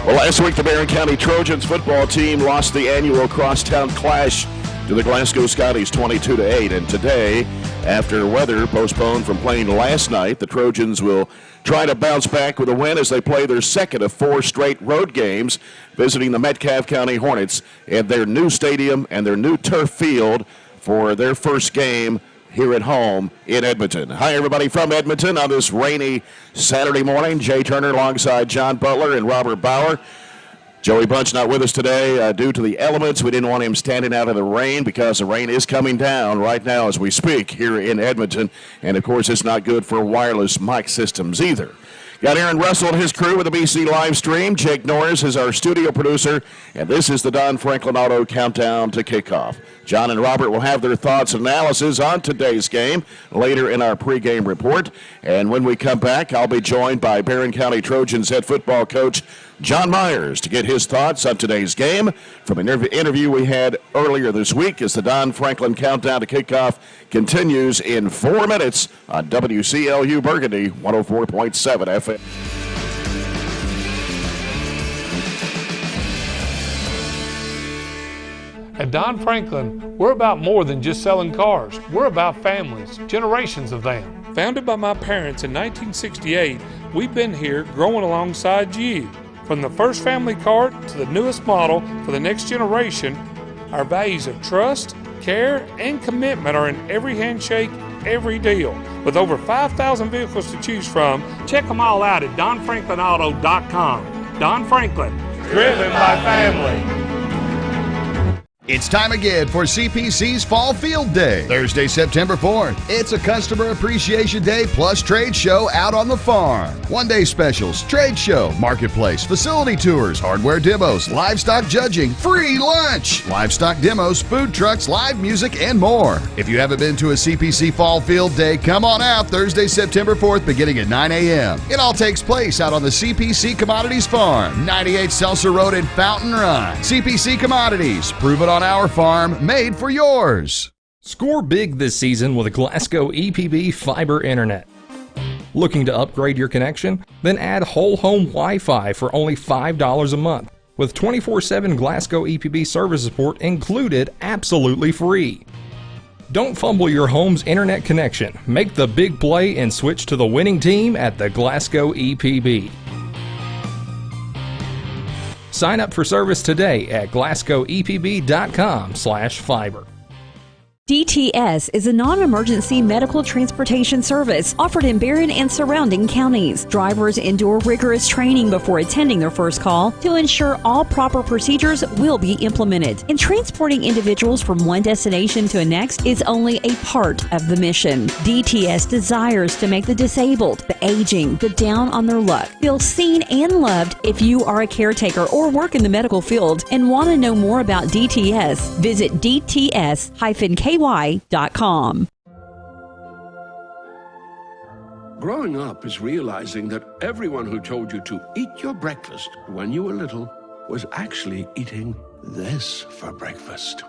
Well, last week the Barren County Trojans football team lost the annual crosstown clash to the Glasgow Scotties 22-8. And today, after weather postponed from playing last night, the Trojans will try to bounce back with a win as they play their second of 4 straight road games, visiting the Metcalfe County Hornets at their new stadium and their new turf field for their first game here at home in Edmonton. Hi, everybody from Edmonton on this rainy Saturday morning. Jay Turner alongside John Butler and Robert Bauer. Joey Bunch not with us today due to the elements. We didn't want him standing out in the rain because the rain is coming down right now as we speak here in Edmonton. And, of course, it's not good for wireless mic systems either. Got Aaron Russell and his crew with the BC live stream. Jake Norris is our studio producer, and this is the Don Franklin Auto Countdown to Kickoff. John and Robert will have their thoughts and analysis on today's game later in our pregame report. And when we come back, I'll be joined by Barren County Trojans head football coach John Myers to get his thoughts on today's game from an interview we had earlier this week as the Don Franklin Countdown to Kickoff continues in 4 minutes on WCLU Burgundy 104.7 FM. At Don Franklin, we're about more than just selling cars. We're about families, generations of them. Founded by my parents in 1968, we've been here growing alongside you. From the first family car to the newest model for the next generation, our values of trust, care, and commitment are in every handshake, every deal. With over 5,000 vehicles to choose from, check them all out at DonFranklinAuto.com. Don Franklin, driven by family. It's time again for CPC's Fall Field Day, Thursday, September 4th. It's a customer appreciation day plus trade show out on the farm. One-day specials, trade show, marketplace, facility tours, hardware demos, livestock judging, free lunch, livestock demos, food trucks, live music, and more. If you haven't been to a CPC Fall Field Day, come on out Thursday, September 4th, beginning at 9 a.m. It all takes place out on the CPC Commodities Farm, 98 Seltzer Road in Fountain Run. CPC Commodities, prove it on our farm, made for yours. Score big this season with a Glasgow EPB fiber internet. Looking to upgrade your connection? Then add whole home Wi-Fi for only $5 a month with 24/7 Glasgow EPB service support included absolutely free. Don't fumble your home's internet connection. Make the big play and switch to the winning team at the Glasgow EPB. Sign up for service today at glasgowepb.com/fiber. DTS is a non-emergency medical transportation service offered in Barren and surrounding counties. Drivers endure rigorous training before attending their first call to ensure all proper procedures will be implemented. And transporting individuals from one destination to the next is only a part of the mission. DTS desires to make the disabled, the aging, the down on their luck feel seen and loved. If you are a caretaker or work in the medical field and want to know more about DTS, visit DTS-KY.com. Growing up is realizing that everyone who told you to eat your breakfast when you were little was actually eating this for breakfast.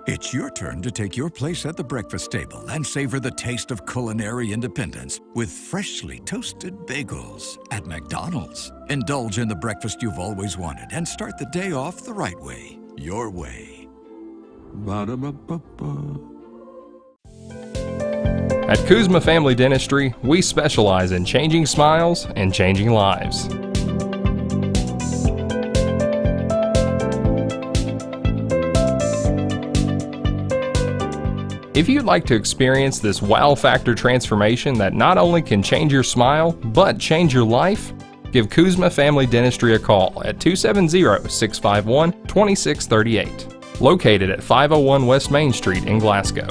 It's your turn to take your place at the breakfast table and savor the taste of culinary independence with freshly toasted bagels at McDonald's. Indulge in the breakfast you've always wanted and start the day off the right way, your way. Ba-da-ba-ba-ba. At Kuzma Family Dentistry, we specialize in changing smiles and changing lives. If you'd like to experience this wow factor transformation that not only can change your smile, but change your life, give Kuzma Family Dentistry a call at 270-651-2638. Located at 501 West Main Street in Glasgow.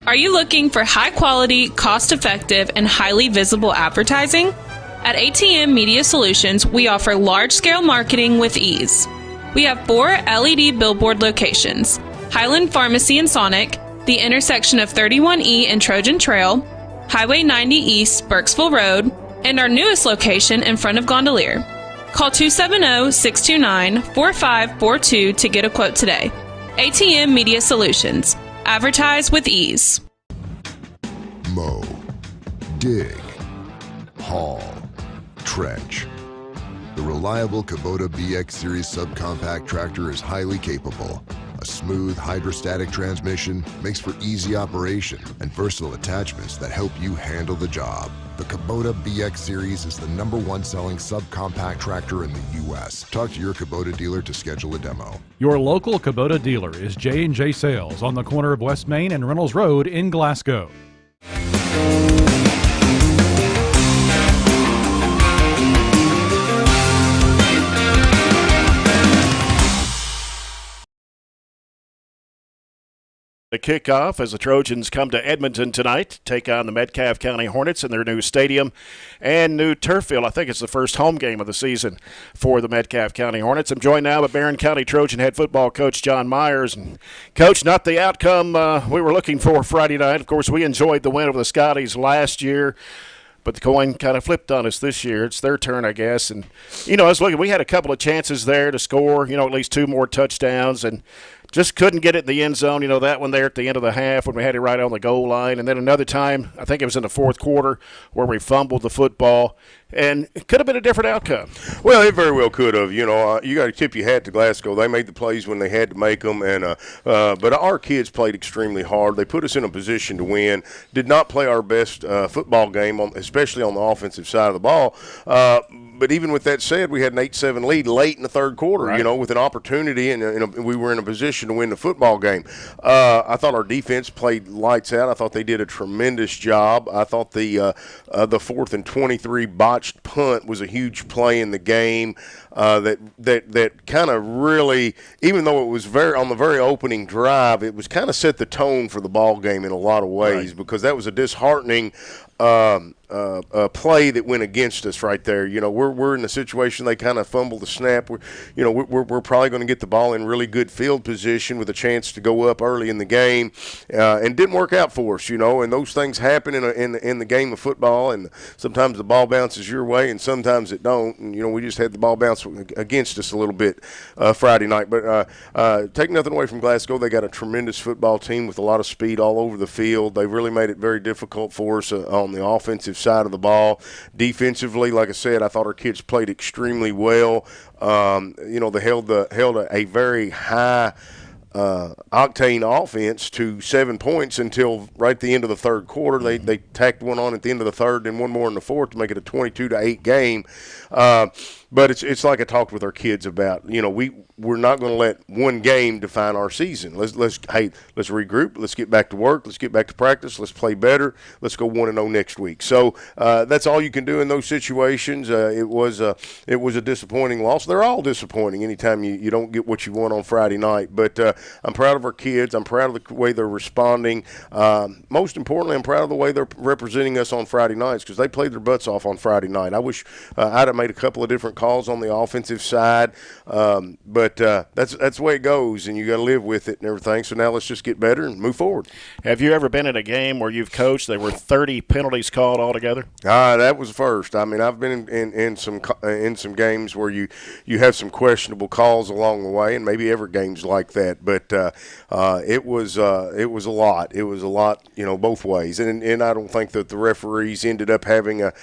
Are you looking for high-quality, cost-effective, and highly visible advertising? At ATM Media Solutions, we offer large-scale marketing with ease. We have 4 LED billboard locations: Highland Pharmacy in Sonic, the intersection of 31E and Trojan Trail, Highway 90 East, Burkesville Road, and our newest location in front of Gondolier. Call 270-629-4542 to get a quote today. ATM Media Solutions. Advertise with ease. Mow, dig, haul, trench. The reliable Kubota BX Series subcompact tractor is highly capable. A smooth hydrostatic transmission makes for easy operation and versatile attachments that help you handle the job. The Kubota BX Series is the #1 selling subcompact tractor in the U.S. Talk to your Kubota dealer to schedule a demo. Your local Kubota dealer is J&J Sales on the corner of West Main and Reynolds Road in Glasgow. The kickoff as the Trojans come to Edmonton tonight to take on the Metcalfe County Hornets in their new stadium and new turf field. I think it's the first home game of the season for the Metcalfe County Hornets. I'm joined now by Barren County Trojan head football coach John Myers. And Coach, not the outcome we were looking for Friday night. Of course, we enjoyed the win over the Scotties last year, but the coin kind of flipped on us this year. It's their turn, I guess. And, I was looking, we had a couple of chances there to score, at least 2 more touchdowns, and just couldn't get it in the end zone. That one there at the end of the half when we had it right on the goal line. And then another time, I think it was in the fourth quarter, where we fumbled the football. And it could have been a different outcome. Well, it very well could have. You got to tip your hat to Glasgow. They made the plays when they had to make them. And but our kids played extremely hard. They put us in a position to win. Did not play our best football game, especially on the offensive side of the ball. But even with that said, we had an 8-7 lead late in the third quarter, right, with an opportunity, and we were in a position to win the football game. I thought our defense played lights out. I thought they did a tremendous job. I thought the 4th and 23 botched punt was a huge play in the game that kind of really, even though it was on the very opening drive, it was kind of set the tone for the ball game in a lot of ways, right, because that was a disheartening play that went against us right there. We're in a situation they kind of fumbled the snap. We're probably going to get the ball in really good field position with a chance to go up early in the game, and didn't work out for us. And those things happen in the game of football, and sometimes the ball bounces your way, and sometimes it don't. And we just had the ball bounce against us a little bit Friday night. But take nothing away from Glasgow, they got a tremendous football team with a lot of speed all over the field. They've really made it very difficult for us on the offensive side of the ball. Defensively, like I said, I thought our kids played extremely well. They held a very high octane offense to 7 points until right at the end of the third quarter. They tacked one on at the end of the third and one more in the fourth to make it a 22-8 game. But it's like I talked with our kids about. We're not going to let one game define our season. Let's regroup. Let's get back to work. Let's get back to practice. Let's play better. Let's go 1-0 next week. So that's all you can do in those situations. It was a disappointing loss. They're all disappointing anytime you don't get what you want on Friday night. But I'm proud of our kids. I'm proud of the way they're responding. Most importantly, I'm proud of the way they're representing us on Friday nights, because they played their butts off on Friday night. I wish I'd have made a couple of different calls on the offensive side, but that's the way it goes, and you got to live with it and everything. So now let's just get better and move forward. Have you ever been in a game where you've coached there were 30 penalties called altogether? That was first. I mean, I've been in some games where you have some questionable calls along the way, and maybe every game's like that. But it was a lot. It was a lot, both ways. And I don't think that the referees ended up having a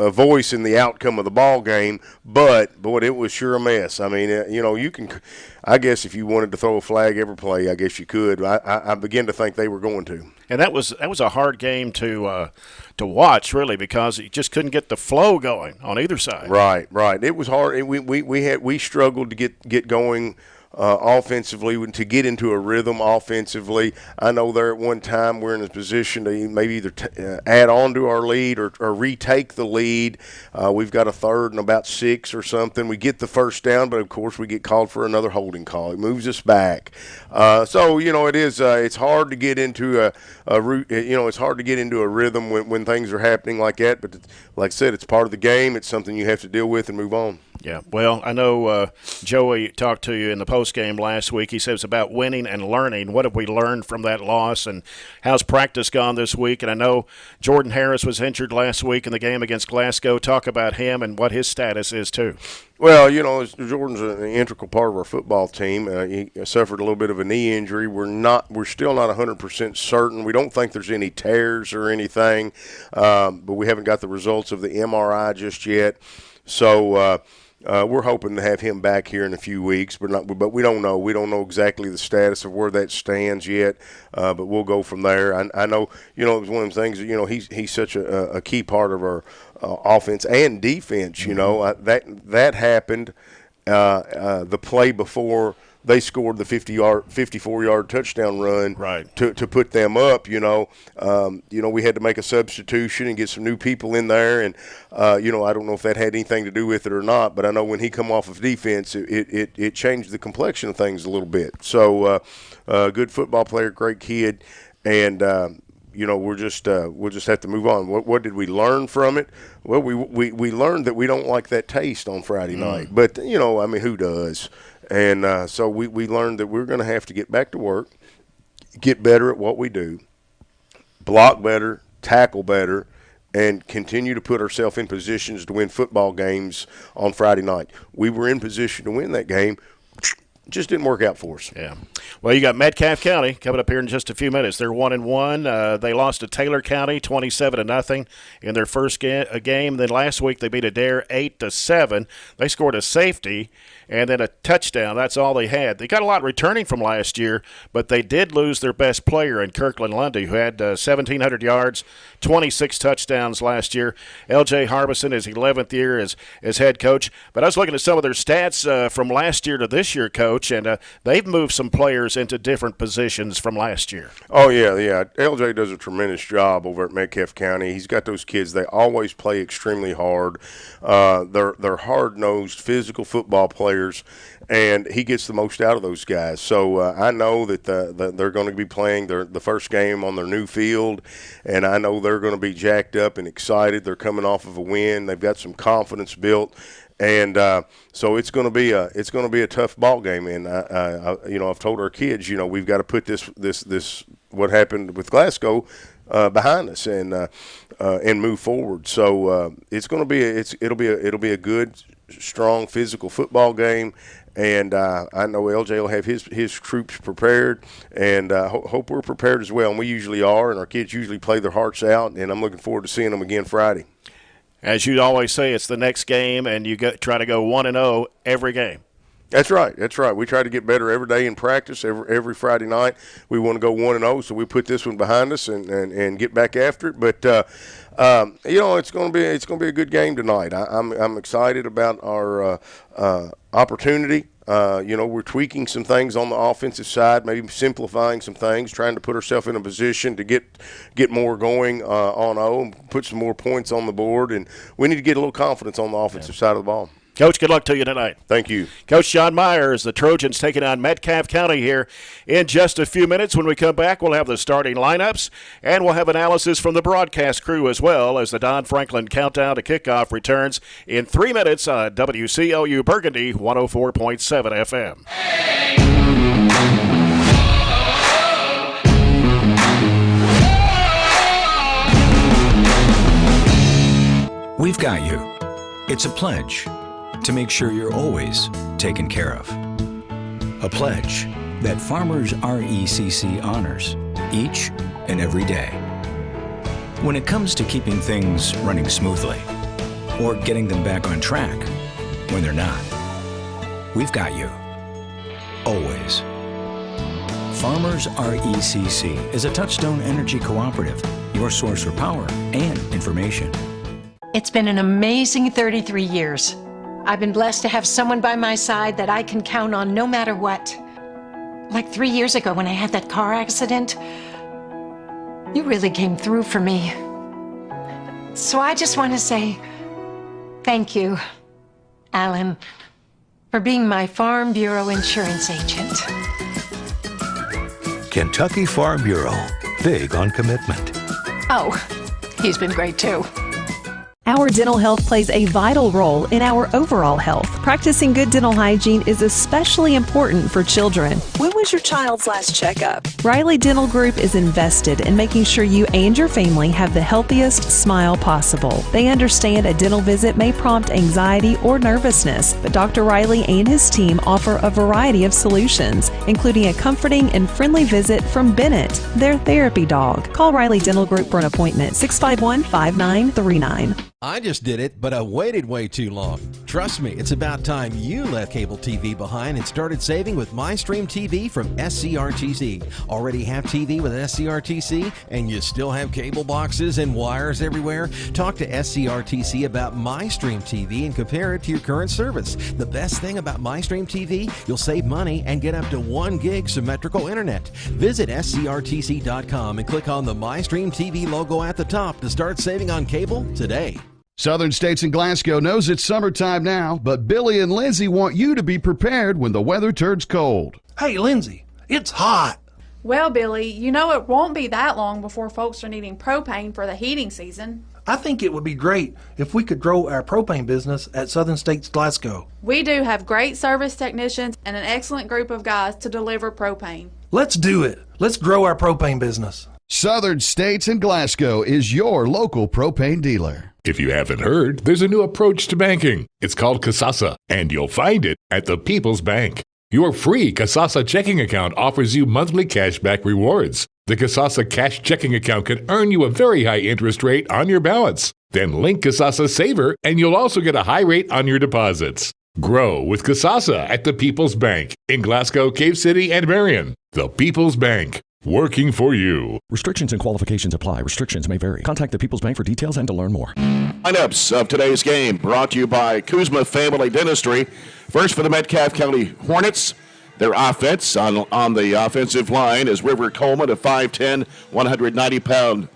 voice in the outcome of the ball game, but boy, it was sure a mess. I mean, you can, I guess if you wanted to throw a flag every play, I guess you could. I begin to think they were going to. And that was a hard game to watch, really, because you just couldn't get the flow going on either side. Right. It was hard. We struggled to get going offensively, to get into a rhythm offensively. I know there at one time we're in a position to maybe either add on to our lead or retake the lead. We've got a 3rd and about 6 or something. We get the first down, but of course we get called for another holding call. It moves us back. So it is. It's hard to get into it's hard to get into a rhythm when things are happening like that. But like I said, it's part of the game. It's something you have to deal with and move on. Yeah, well, I know Joey talked to you in the postgame last week. He said it's about winning and learning. What have we learned from that loss, and how's practice gone this week? And I know Jordan Harris was injured last week in the game against Glasgow. Talk about him and what his status is, too. Well, Jordan's an integral part of our football team. He suffered a little bit of a knee injury. We're still not 100% certain. We don't think there's any tears or anything, but we haven't got the results of the MRI just yet. So we're hoping to have him back here in a few weeks, but we don't know. We don't know exactly the status of where that stands yet, but we'll go from there. I know, it was one of the things, he's such a key part of our offense and defense. That happened the play before they scored the 54-yard touchdown run to put them up. We had to make a substitution and get some new people in there, and I don't know if that had anything to do with it or not, but I know when he come off of defense, it changed the complexion of things a little bit. So good football player, great kid, and we'll just have to move on. What did we learn from it? Well, we learned that we don't like that taste on Friday night, but who does? And so we learned that we're going to have to get back to work, get better at what we do, block better, tackle better, and continue to put ourselves in positions to win football games on Friday night. We were in position to win that game. Just didn't work out for us. Yeah. Well, you got Metcalfe County coming up here in just a few minutes. They're 1-1. They lost to Taylor County 27-0 in their first game. Then last week they beat Adair 8-7. They scored a safety and then a touchdown. That's all they had. They got a lot returning from last year, but they did lose their best player in Kirkland Lundy, who had 1,700 yards, 26 touchdowns last year. L.J. Harbison is 11th year as head coach. But I was looking at some of their stats from last year to this year, Coach, and they've moved some players into different positions from last year. Oh, yeah. L.J. does a tremendous job over at Metcalfe County. He's got those kids. They always play extremely hard. They're hard-nosed, physical football players, and he gets the most out of those guys. So I know that they're going to be playing the first game on their new field, and I know they're going to be jacked up and excited. They're coming off of a win. They've got some confidence built. And so it's going to be a tough ball game, and I've told our kids, we've got to put this what happened with Glasgow behind us and move forward. So it'll be a good, strong, physical football game, and I know LJ will have his troops prepared, and hope we're prepared as well. And we usually are, and our kids usually play their hearts out, and I'm looking forward to seeing them again Friday. As you always say, it's the next game, and you try to go 1-0 every game. That's right. We try to get better every day in practice. Every Friday night, we want to go 1-0. So we put this one behind us and get back after it. But it's going to be a good game tonight. I'm excited about our opportunity. We're tweaking some things on the offensive side, maybe simplifying some things, trying to put ourselves in a position to get more going on and put some more points on the board. And we need to get a little confidence on the offensive side of the ball. Coach, good luck to you tonight. Thank you. Coach John Myers, the Trojans taking on Metcalfe County here in just a few minutes. When we come back, we'll have the starting lineups, and we'll have analysis from the broadcast crew as well as the Don Franklin Countdown to Kickoff returns in 3 minutes on WCLU Burgundy 104.7 FM. We've got you. It's a pledge to make sure you're always taken care of. A pledge that Farmers RECC honors each and every day. When it comes to keeping things running smoothly or getting them back on track when they're not, we've got you. Always. Farmers RECC is a Touchstone Energy cooperative, your source for power and information. It's been an amazing 33 years. I've been blessed to have someone by my side that I can count on no matter what. Like 3 years ago when I had that car accident, you really came through for me. So I just want to say thank you, Alan, for being my Farm Bureau insurance agent. Kentucky Farm Bureau, big on commitment. Oh, he's been great too. Our dental health plays a vital role in our overall health. Practicing good dental hygiene is especially important for children. When was your child's last checkup? Riley Dental Group is invested in making sure you and your family have the healthiest smile possible. They understand a dental visit may prompt anxiety or nervousness, but Dr. Riley and his team offer a variety of solutions, including a comforting and friendly visit from Bennett, their therapy dog. Call Riley Dental Group for an appointment, 651-5939. I just did it, but I waited way too long. Trust me, it's about time you left cable TV behind and started saving with MyStream TV from SCRTC. Already have TV with SCRTC and you still have cable boxes and wires everywhere? Talk to SCRTC about MyStream TV and compare it to your current service. The best thing about MyStream TV, you'll save money and get up to 1 gig symmetrical internet. Visit scrtc.com and click on the MyStream TV logo at the top to start saving on cable today. Southern States and Glasgow knows it's summertime now, but Billy and Lindsay want you to be prepared when the weather turns cold. Hey, Lindsay, it's hot. Well, Billy, you know it won't be that long before folks are needing propane for the heating season. I think it would be great if we could grow our propane business at Southern States Glasgow. We do have great service technicians and an excellent group of guys to deliver propane. Let's do it. Let's grow our propane business. Southern States and Glasgow is your local propane dealer. If you haven't heard, there's a new approach to banking. It's called Kasasa, and you'll find it at the People's Bank. Your free Kasasa checking account offers you monthly cashback rewards. The Kasasa cash checking account can earn you a very high interest rate on your balance. Then link Kasasa Saver, and you'll also get a high rate on your deposits. Grow with Kasasa at the People's Bank in Glasgow, Cave City, and Barren. The People's Bank. Working for you. Restrictions and qualifications apply. Restrictions may vary. Contact the People's Bank for details and to learn more. Lineups of today's game brought to you by Kuzma Family Dentistry. First for the Metcalfe County Hornets. Their offense on the offensive line is River Coleman, a 5'10", 190-pound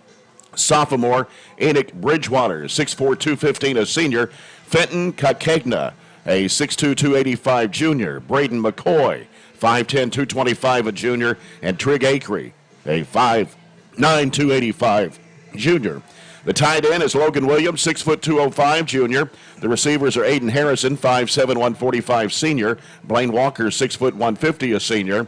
sophomore. Enoch Bridgewater, 6'4", 215, a senior. Fenton Kakegna, a 6'2", 285 junior. Braden McCoy, 5'10", 225, a junior, and Trig Acree, a 5'9", 285 junior. The tight end is Logan Williams, 6', 205 junior. The receivers are Aiden Harrison, 5'7", 145 senior. Blaine Walker, 6', 150, a senior,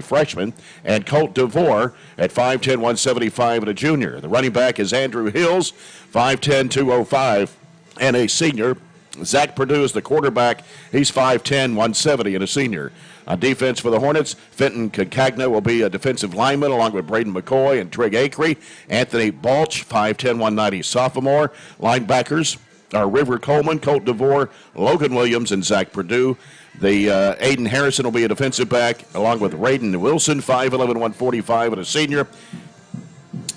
freshman. And Colt DeVore at 5'10", 175, and a junior. The running back is Andrew Hills, 5'10", 205, and a senior. Zach Perdue is the quarterback. He's 5'10", 170, and a senior. On defense for the Hornets, Fenton Kakagna will be a defensive lineman along with Braden McCoy and Trig Acree. Anthony Balch, 5'10", 190 sophomore. Linebackers are River Coleman, Colt DeVore, Logan Williams, and Zach Perdue. The Aiden Harrison will be a defensive back along with Raiden Wilson, 5'11", 145, and a senior.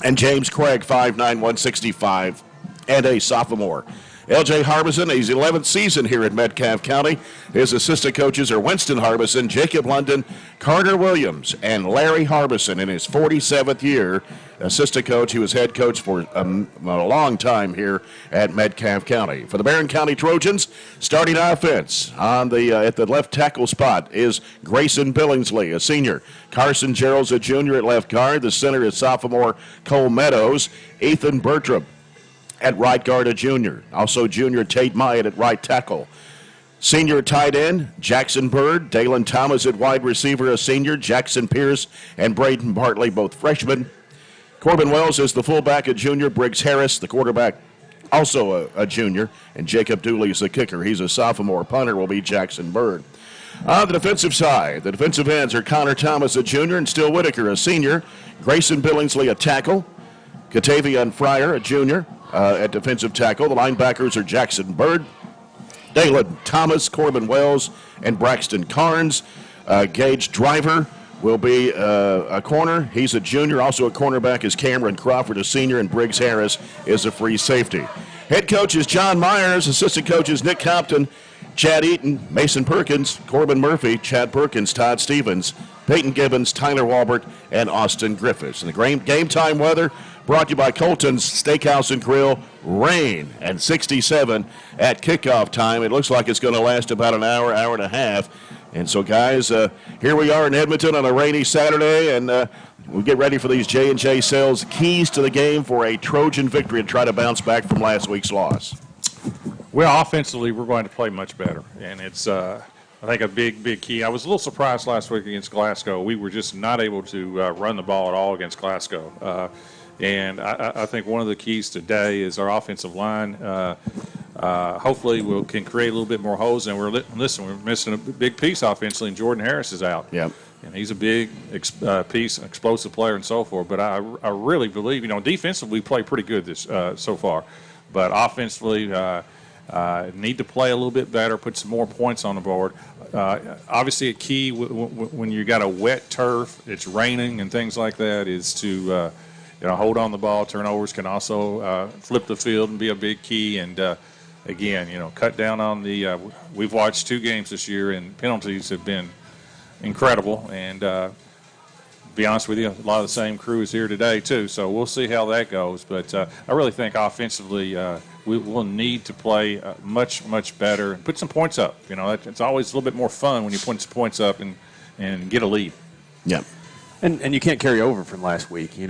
And James Craig, 5'9", 165, and a sophomore. L.J. Harbison, his 11th season here at Metcalfe County. His assistant coaches are Winston Harbison, Jacob London, Carter Williams, and Larry Harbison in his 47th year. Assistant coach, he was head coach for a long time here at Metcalfe County. For the Barren County Trojans, starting offense at the left tackle spot is Grayson Billingsley, a senior. Carson Gerald's a junior at left guard. The center is sophomore Cole Meadows. Ethan Bertram at right guard, a junior. Also junior Tate Myatt at right tackle. Senior tight end, Jackson Bird. Dalen Thomas at wide receiver, a senior. Jackson Pierce and Braden Bartley, both freshmen. Corbin Wells is the fullback, a junior. Briggs Harris, the quarterback, also a junior. And Jacob Dooley is the kicker. He's a sophomore. Punter will be Jackson Bird. On the defensive side, the defensive ends are Connor Thomas, a junior, and Still Whitaker, a senior. Grayson Billingsley, a tackle. Katavian Fryer, a junior, at defensive tackle. The linebackers are Jackson Bird, Dalen Thomas, Corbin Wells, and Braxton Carnes. Gage Driver will be a corner. He's a junior. Also a cornerback is Cameron Crawford, a senior, and Briggs Harris is a free safety. Head coach is John Myers. Assistant coaches Nick Compton, Chad Eaton, Mason Perkins, Corbin Murphy, Chad Perkins, Todd Stevens, Peyton Gibbons, Tyler Walbert, and Austin Griffiths. And the game time weather brought to you by Colton's Steakhouse and Grill. Rain and 67 at kickoff time. It looks like it's going to last about an hour, hour and a half. And so, guys, here we are in Edmonton on a rainy Saturday, and we get ready for these J&J Sales keys to the game for a Trojan victory and try to bounce back from last week's loss. Well, offensively, we're going to play much better, and it's I think a big key. I was a little surprised last week against Glasgow. We were just not able to run the ball at all against Glasgow. And I think one of the keys today is our offensive line. Hopefully we can create a little bit more holes. And we're missing a big piece offensively, and Jordan Harris is out. Yep. And he's a big piece, an explosive player and so forth. But I really believe, defensively we play pretty good this so far. But offensively, need to play a little bit better, put some more points on the board. Obviously, a key when you got a wet turf, it's raining and things like that, is to hold on the ball. Turnovers can also flip the field and be a big key. And again, cut down on the. We've watched 2 games this year, and penalties have been incredible. And be honest with you, a lot of the same crew is here today too. So we'll see how that goes. But I really think offensively. We will need to play much better and put some points up. It's always a little bit more fun when you put some points up and get a lead. Yeah. And you can't carry over from last week. You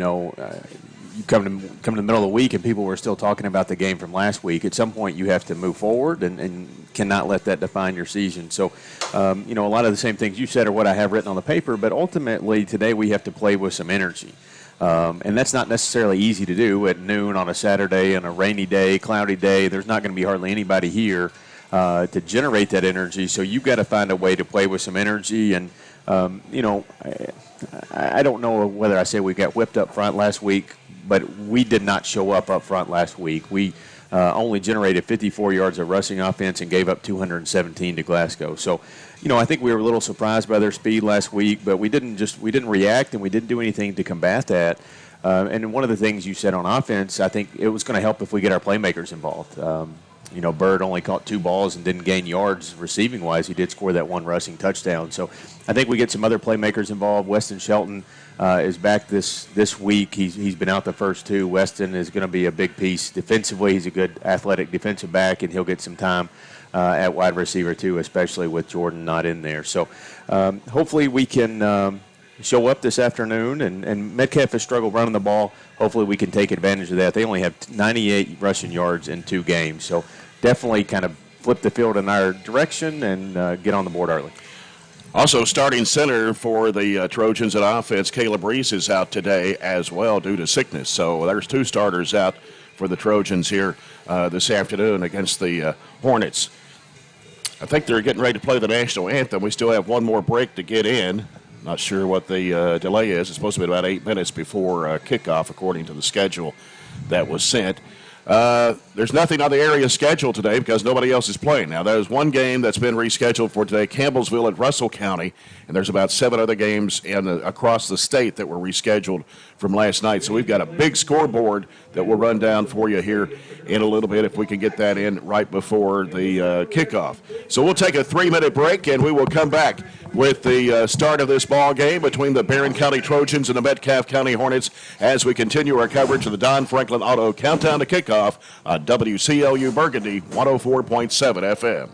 come to the middle of the week and people were still talking about the game from last week. At some point you have to move forward and cannot let that define your season. So, a lot of the same things you said are what I have written on the paper, but ultimately today we have to play with some energy. And that's not necessarily easy to do at noon on a Saturday on a rainy day, cloudy day. There's not going to be hardly anybody here to generate that energy. So you've got to find a way to play with some energy. And, I don't know whether I say we got whipped up front last week, but we did not show up front last week. We only generated 54 yards of rushing offense and gave up 217 to Glasgow. So, I think we were a little surprised by their speed last week, but we didn't react and we didn't do anything to combat that. And one of the things you said on offense, I think it was going to help if we get our playmakers involved. Bird only caught 2 balls and didn't gain yards receiving wise. He did score that 1 rushing touchdown. So I think we get some other playmakers involved. Weston Shelton is back this week. He's been out the first 2. Weston is going to be a big piece defensively. He's a good athletic defensive back, and he'll get some time at wide receiver too, especially with Jordan not in there. So hopefully we can show up this afternoon, and Metcalfe has struggled running the ball. Hopefully we can take advantage of that. They only have 98 rushing yards in 2 games, so definitely kind of flip the field in our direction and get on the board early. Also, starting center for the Trojans at offense, Caleb Reese is out today as well due to sickness. So there's 2 starters out for the Trojans here this afternoon against the Hornets. I think they're getting ready to play the national anthem. We still have one more break to get in. Not sure what the delay is. It's supposed to be about 8 minutes before kickoff, according to the schedule that was sent. There's nothing on the area schedule today because nobody else is playing. Now, there's one game that's been rescheduled for today, Campbellsville at Russell County, and there's about 7 other games across the state that were rescheduled from last night. So we've got a big scoreboard that we'll run down for you here in a little bit if we can get that in right before the kickoff. So we'll take a 3-minute break, and we will come back with the start of this ball game between the Barren County Trojans and the Metcalfe County Hornets as we continue our coverage of the Don Franklin Auto Countdown to Kickoff on WCLU Burgundy 104.7 FM.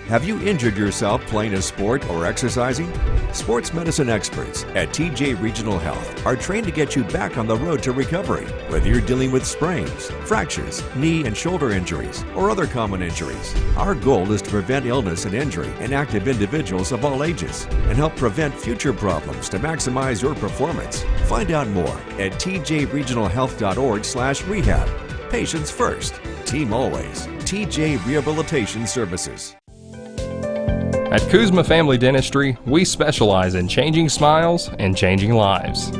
Have you injured yourself playing a sport or exercising? Sports medicine experts at TJ Regional Health are trained to get you back on the road to recovery. Whether you're dealing with sprains, fractures, knee and shoulder injuries, or other common injuries, our goal is to prevent illness and injury in active individuals of all ages and help prevent future problems to maximize your performance. Find out more at tjregionalhealth.org/rehab. Patients first, team always. TJ Rehabilitation Services. At Kuzma Family Dentistry, we specialize in changing smiles and changing lives.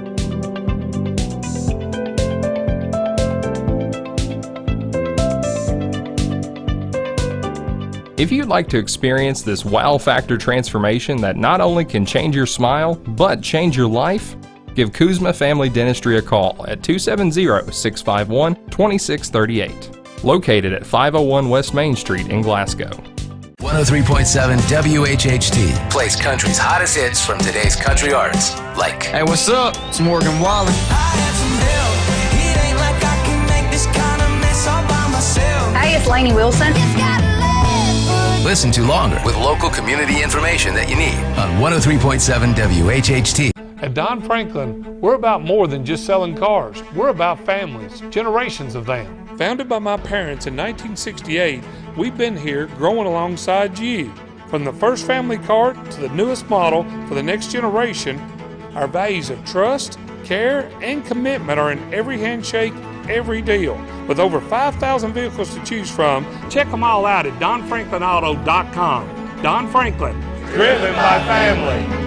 If you'd like to experience this wow factor transformation that not only can change your smile, but change your life, give Kuzma Family Dentistry a call at 270-651-2638. Located at 501 West Main Street in Glasgow. 103.7 WHHT plays country's hottest hits from today's country artists, like Hey, what's up? It's Morgan Wallen. Hey, it's Lainey Wilson. Listen to longer with local community information that you need on 103.7 WHHT. At Don Franklin, we're about more than just selling cars. We're about families, generations of them. Founded by my parents in 1968, we've been here growing alongside you. From the first family car to the newest model for the next generation, our values of trust, care, and commitment are in every handshake, every deal. With over 5,000 vehicles to choose from, check them all out at DonFranklinAuto.com. Don Franklin, driven by family.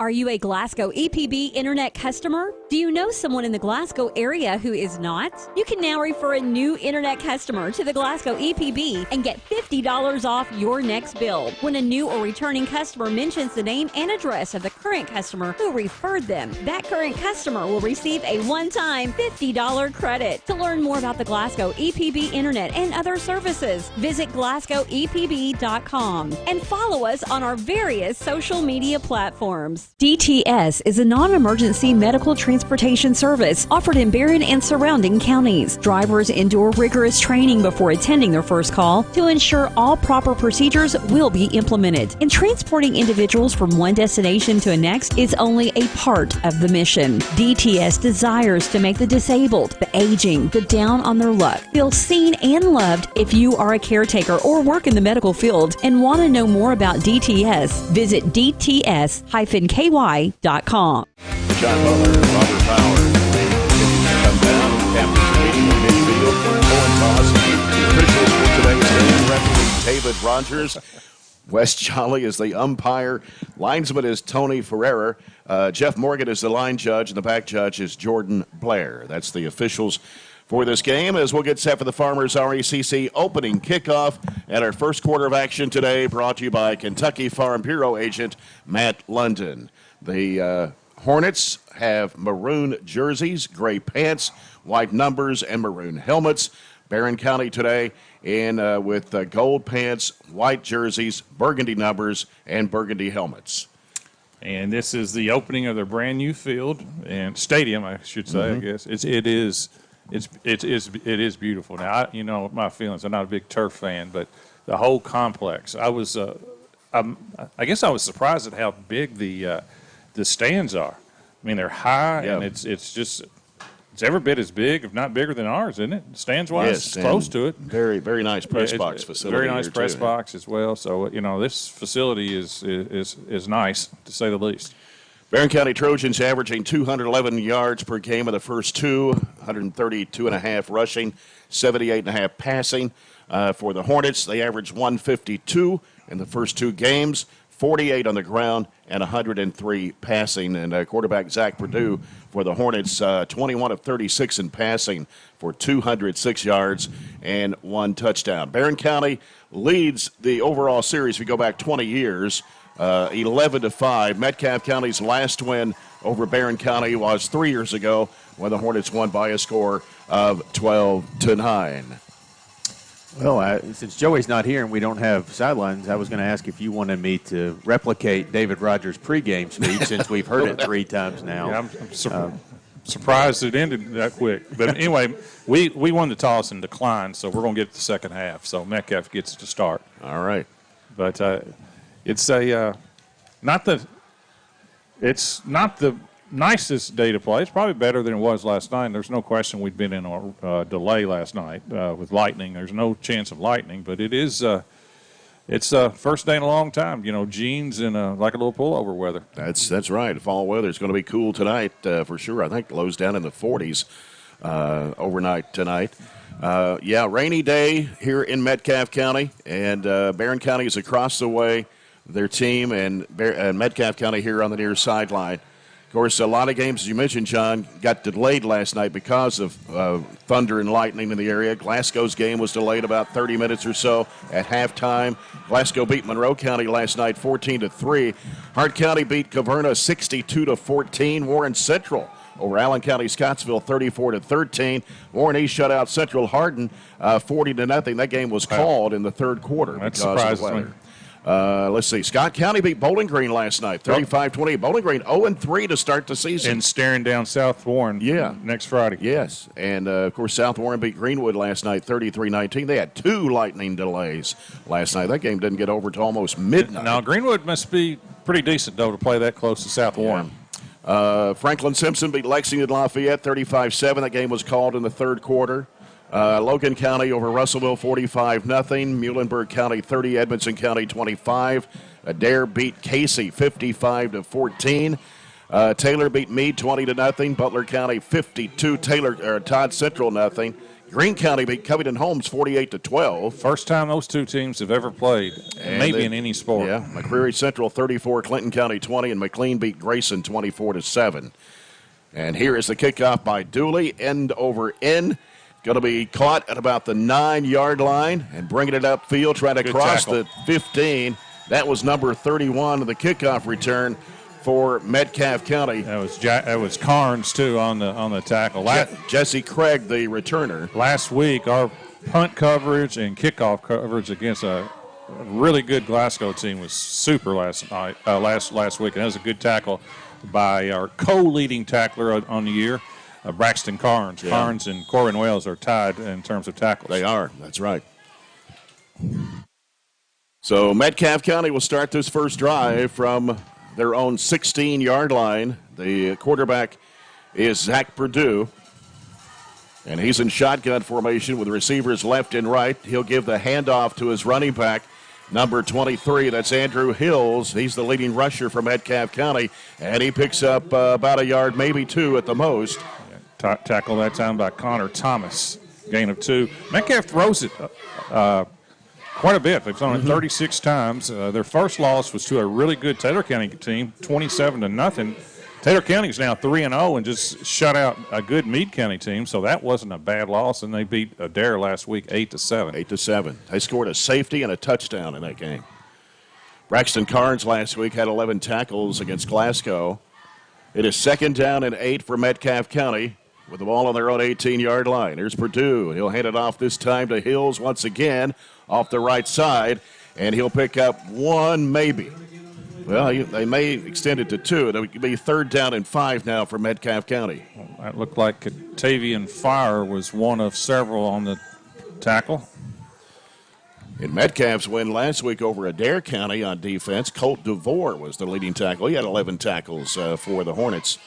Are you a Glasgow EPB Internet customer? Do you know someone in the Glasgow area who is not? You can now refer a new Internet customer to the Glasgow EPB and get $50 off your next bill when a new or returning customer mentions the name and address of the current customer who referred them. That current customer will receive a one-time $50 credit. To learn more about the Glasgow EPB Internet and other services, visit GlasgowEPB.com and follow us on our various social media platforms. DTS is a non-emergency medical transportation service offered in Barren and surrounding counties. Drivers endure rigorous training before attending their first call to ensure all proper procedures will be implemented. And transporting individuals from one destination to the next is only a part of the mission. DTS desires to make the disabled, the aging, the down on their luck feel seen and loved. If you are a caretaker or work in the medical field and want to know more about DTS, visit DTS-KY.com. John Butler, Robert Bauer, come down. Captains are meeting in midfield for a coin toss. The officials for today's game, referee David Rogers. Wes Jolly is the umpire. Linesman is Tony Ferreira. Jeff Morgan is the line judge, and the back judge is Jordan Blair. That's the officials for this game as we'll get set for the Farmers RECC opening kickoff at our first quarter of action today, brought to you by Kentucky Farm Bureau agent Matt London. The Hornets have maroon jerseys, gray pants, white numbers, and maroon helmets. Barren County today with gold pants, white jerseys, burgundy numbers, and burgundy helmets. And this is the opening of their brand new field and stadium, I should say. I guess it is beautiful. Now, you know my feelings. I'm not a big turf fan, but the whole complex. I guess I was surprised at how big the stands are. I mean, they're high, and it's every bit as big, if not bigger than ours, isn't it? Stands wise, yes, it's close to it. Very, very nice press box facility. Very nice press box as well. So this facility is nice to say the least. Barren County Trojans averaging 211 yards per game in the first two, 132.5 rushing, 78.5 passing. For the Hornets, they averaged 152 in the first two games, 48 on the ground, and 103 passing. And quarterback Zach Perdue for the Hornets, 21 of 36 in passing for 206 yards and 1 touchdown. Barren County leads the overall series. We go back 20 years. 11-5. Metcalfe County's last win over Barren County was 3 years ago when the Hornets won by a score of 12-9. Well, since Joey's not here and we don't have sidelines, I was going to ask if you wanted me to replicate David Rogers' pregame speech since we've heard it 3 times now. Yeah, I'm surprised it ended that quick. But anyway, we won the toss and declined, so we're going to get the second half. So Metcalfe gets to start. All right. But it's not the nicest day to play. It's probably better than it was last night. There's no question we'd been in a delay last night with lightning. There's no chance of lightning, but it's first day in a long time. Jeans and like a little pullover weather. That's right. Fall weather is going to be cool tonight for sure. I think lows down in the 40s overnight tonight. Rainy day here in Metcalfe County, and Barren County is across the way. Their team and Metcalfe County here on the near sideline. Of course, a lot of games, as you mentioned, John, got delayed last night because of thunder and lightning in the area. Glasgow's game was delayed about 30 minutes or so at halftime. Glasgow beat Monroe County last night 14-3. Hart County beat Caverna 62-14. Warren Central over Allen County Scottsville 34-13. Warren East shut out Central Hardin 40-0. That game was called in the third quarter because of the weather. Let's see. Scott County beat Bowling Green last night, 35-28. Bowling Green 0-3 to start the season. And staring down South Warren next Friday. Yes. And, of course, South Warren beat Greenwood last night, 33-19. They had 2 lightning delays last night. That game didn't get over to almost midnight. Now, Greenwood must be pretty decent, though, to play that close to South Warren. Franklin Simpson beat Lexington Lafayette 35-7. That game was called in the third quarter. Logan County over Russellville 45-0. Muhlenberg County 30, Edmonton County 25. Adair beat Casey 55-14. Taylor beat Meade 20-0. Butler County 52. Todd Central 0. Greene County beat Covington Holmes 48-12. First time those two teams have ever played, maybe in any sport. Yeah, McCreary Central 34, Clinton County 20, and McLean beat Grayson 24-7. And here is the kickoff by Dooley, end over end. Going to be caught at about the 9-yard line and bringing it upfield, trying to cross the 15. That was number 31 of the kickoff return for Metcalfe County. That was Carnes too on the tackle. Jesse Craig, the returner. Last week, our punt coverage and kickoff coverage against a really good Glasgow team was super last night. Last week, and that was a good tackle by our co-leading tackler on the year, Braxton Carnes. Yeah. Carnes and Corbin Wales are tied in terms of tackles. They are. That's right. So Metcalfe County will start this first drive from their own 16-yard line. The quarterback is Zach Perdue, and he's in shotgun formation with receivers left and right. He'll give the handoff to his running back, number 23. That's Andrew Hills. He's the leading rusher for Metcalfe County, and he picks up about a yard, maybe 2 at the most. Tackle that time by Connor Thomas. Gain of 2. Metcalfe throws it quite a bit. They've thrown it 36 times. Their first loss was to a really good Taylor County team, 27-0. Taylor County is now 3-0 and just shut out a good Meade County team, so that wasn't a bad loss. And they beat Adair last week 8-7. 8-7. They scored a safety and a touchdown in that game. Braxton Carnes last week had 11 tackles against Glasgow. It is 2nd down and 8 for Metcalfe County with the ball on their own 18-yard line. Here's Perdue. He'll hand it off this time to Hills once again off the right side, and he'll pick up 1 maybe. Well, they may extend it to 2. It'll be 3rd down and 5 now for Metcalfe County. Well, that looked like Octavian Fire was one of several on the tackle. In Metcalfe's win last week over Adair County on defense, Colt DeVore was the leading tackle. He had 11 tackles for the Hornets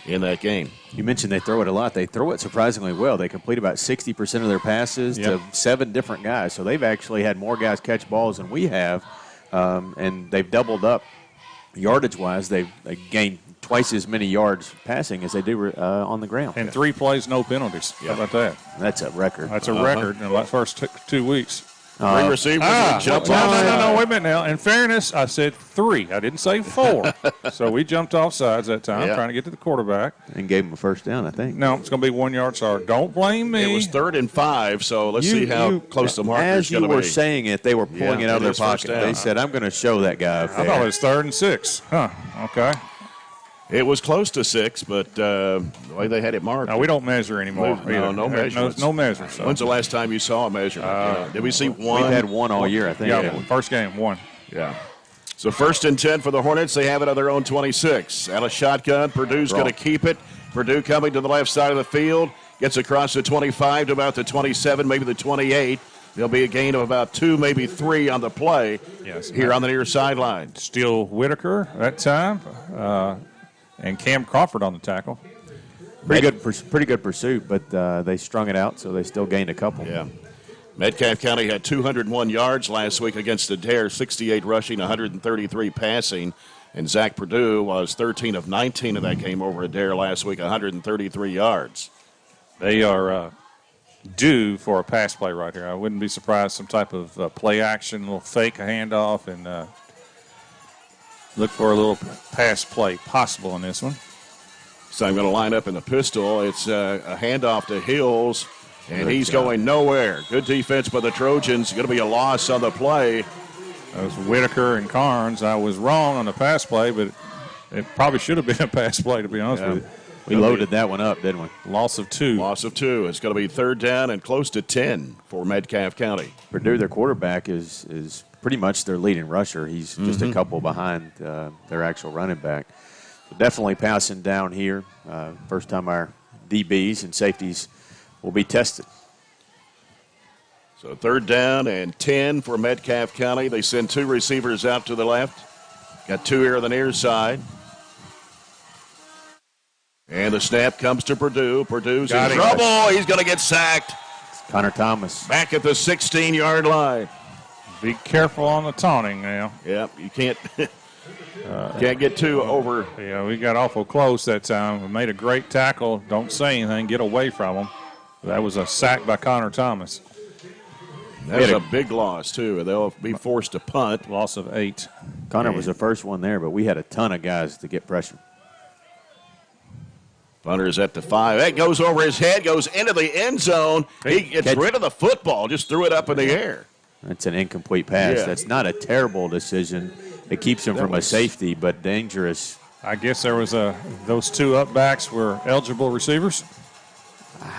in that game. You mentioned they throw it a lot. They throw it surprisingly well. They complete about 60% of their passes to 7 different guys. So they've actually had more guys catch balls than we have, and they've doubled up yardage-wise. They gained twice as many yards passing as they do on the ground. And 3 plays, no penalties. How about that? That's a record. That's a record in the first 2 weeks. 3 receivers jumped off. No, wait a minute now. In fairness, I said 3. I didn't say 4. So we jumped off sides that time, trying to get to the quarterback. And gave him a first down, I think. No, it's going to be 1 yard. Sorry. Don't blame me. It was 3rd and 5, so let's see how close the marker is going to be. As you were saying it, they were pulling it out of their pocket. They said, I'm going to show that guy. I thought it was 3rd and 6. Huh. Okay. It was close to 6, but the way they had it marked. No, we don't measure anymore. No measurements. No measure. So. When's the last time you saw a measurement? Did we see 1? We've had 1 all year, I think. Yeah, first game, 1. Yeah. So 1st and 10 for the Hornets. They have it on their own 26. Out of shotgun, Purdue's going to keep it. Perdue coming to the left side of the field. Gets across the 25 to about the 27, maybe the 28. There'll be a gain of about 2, maybe 3 on the play here on the near sideline. Steele Whitaker that time. And Cam Crawford on the tackle. Pretty good pursuit, but they strung it out, so they still gained a couple. Yeah. Metcalfe County had 201 yards last week against Adair, 68 rushing, 133 passing. And Zach Perdue was 13 of 19 of that game over Adair last week, 133 yards. They are due for a pass play right here. I wouldn't be surprised some type of play action, a little fake a handoff, and look for a little pass play possible in this one. So I'm going to line up in the pistol. It's a handoff to Hills, and he's going nowhere. Good defense by the Trojans. Going to be a loss on the play. That was Whitaker and Carnes. I was wrong on the pass play, but it probably should have been a pass play, to be honest with you. We loaded that one up, didn't we? Loss of 2. Loss of 2. It's going to be 3rd down and close to 10 for Metcalfe County. Purdue, their quarterback, is pretty much their leading rusher. He's just a couple behind their actual running back. So definitely passing down here. First time our DBs and safeties will be tested. So 3rd down and 10 for Metcalfe County. They send 2 receivers out to the left. Got 2 here on the near side. And the snap comes to Purdue. Purdue's in trouble. He's going to get sacked. Connor Thomas. Back at the 16-yard line. Be careful on the taunting now. Yeah, you can't get too over. Yeah, we got awful close that time. We made a great tackle. Don't say anything. Get away from him. That was a sack by Connor Thomas. That's a big loss, too. They'll be forced to punt. Loss of 8. Connor was the first one there, but we had a ton of guys to get pressure. Punter's at the 5. That goes over his head, goes into the end zone. He gets rid of the football, just threw it up in the air. That's an incomplete pass. Yeah. That's not a terrible decision. It keeps him from a safety, but dangerous. I guess there was those 2 up backs were eligible receivers.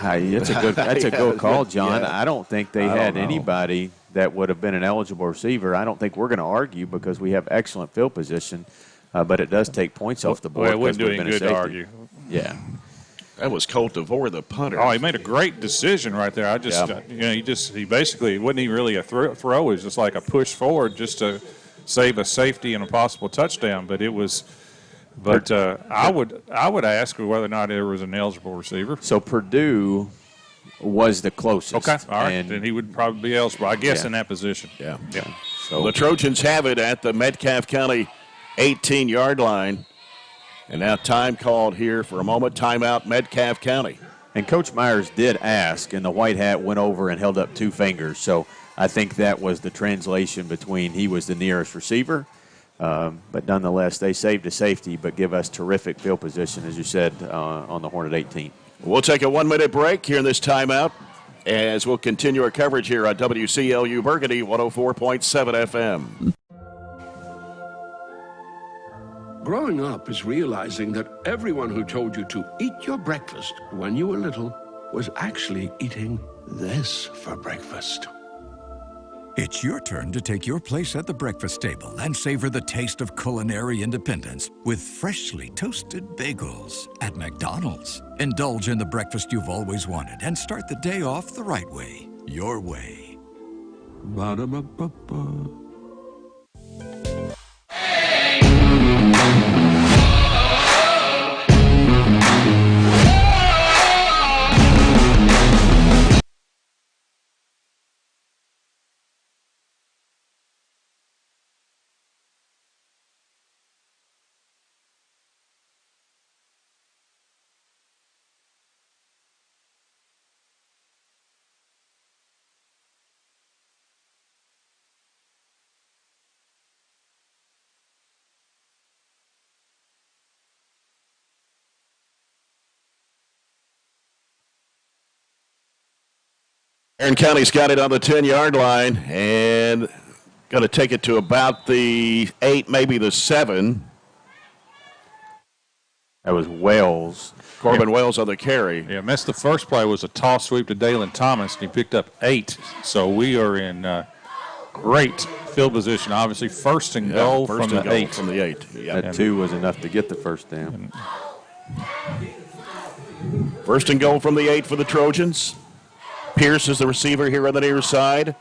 That's a good call, John. Yeah. I don't think they had anybody that would have been an eligible receiver. I don't think we're going to argue because we have excellent field position, but it does take points off the board. Well, it wouldn't do any good to argue. Yeah. That was Colt DeVore, the punter. Oh, he made a great decision right there. He basically, it wasn't even really a throw. It was just like a push forward just to save a safety and a possible touchdown. But it was, I would ask whether or not there was an eligible receiver. So Purdue was the closest. Okay, all right. Then he would probably be eligible, I guess, in that position. Yeah. Yeah. So the Trojans have it at the Metcalfe County 18-yard line. And now time called here for a moment. Timeout, Metcalfe County. And Coach Myers did ask, and the white hat went over and held up 2 fingers. So I think that was the translation between he was the nearest receiver. But nonetheless, they saved a safety, but give us terrific field position, as you said, on the Hornet 18. We'll take a 1-minute break here in this timeout as we'll continue our coverage here on WCLU Burgundy 104.7 FM. Growing up is realizing that everyone who told you to eat your breakfast when you were little was actually eating this for breakfast. It's your turn to take your place at the breakfast table and savor the taste of culinary independence with freshly toasted bagels at McDonald's. Indulge in the breakfast you've always wanted and start the day off the right way, your way. Ba-da-ba-ba-ba. Barren County's got it on the 10-yard line and going to take it to about the 8, maybe the 7. That was Wells. Corbin Wells on the carry. Yeah, missed the first play was a toss sweep to Dalen Thomas, and he picked up 8. So we are in great field position. Obviously, first and goal from the 8. From the 8. Yeah. That 2 was enough to get the first down. First and goal from the 8 for the Trojans. Pierce is the receiver here on the near side.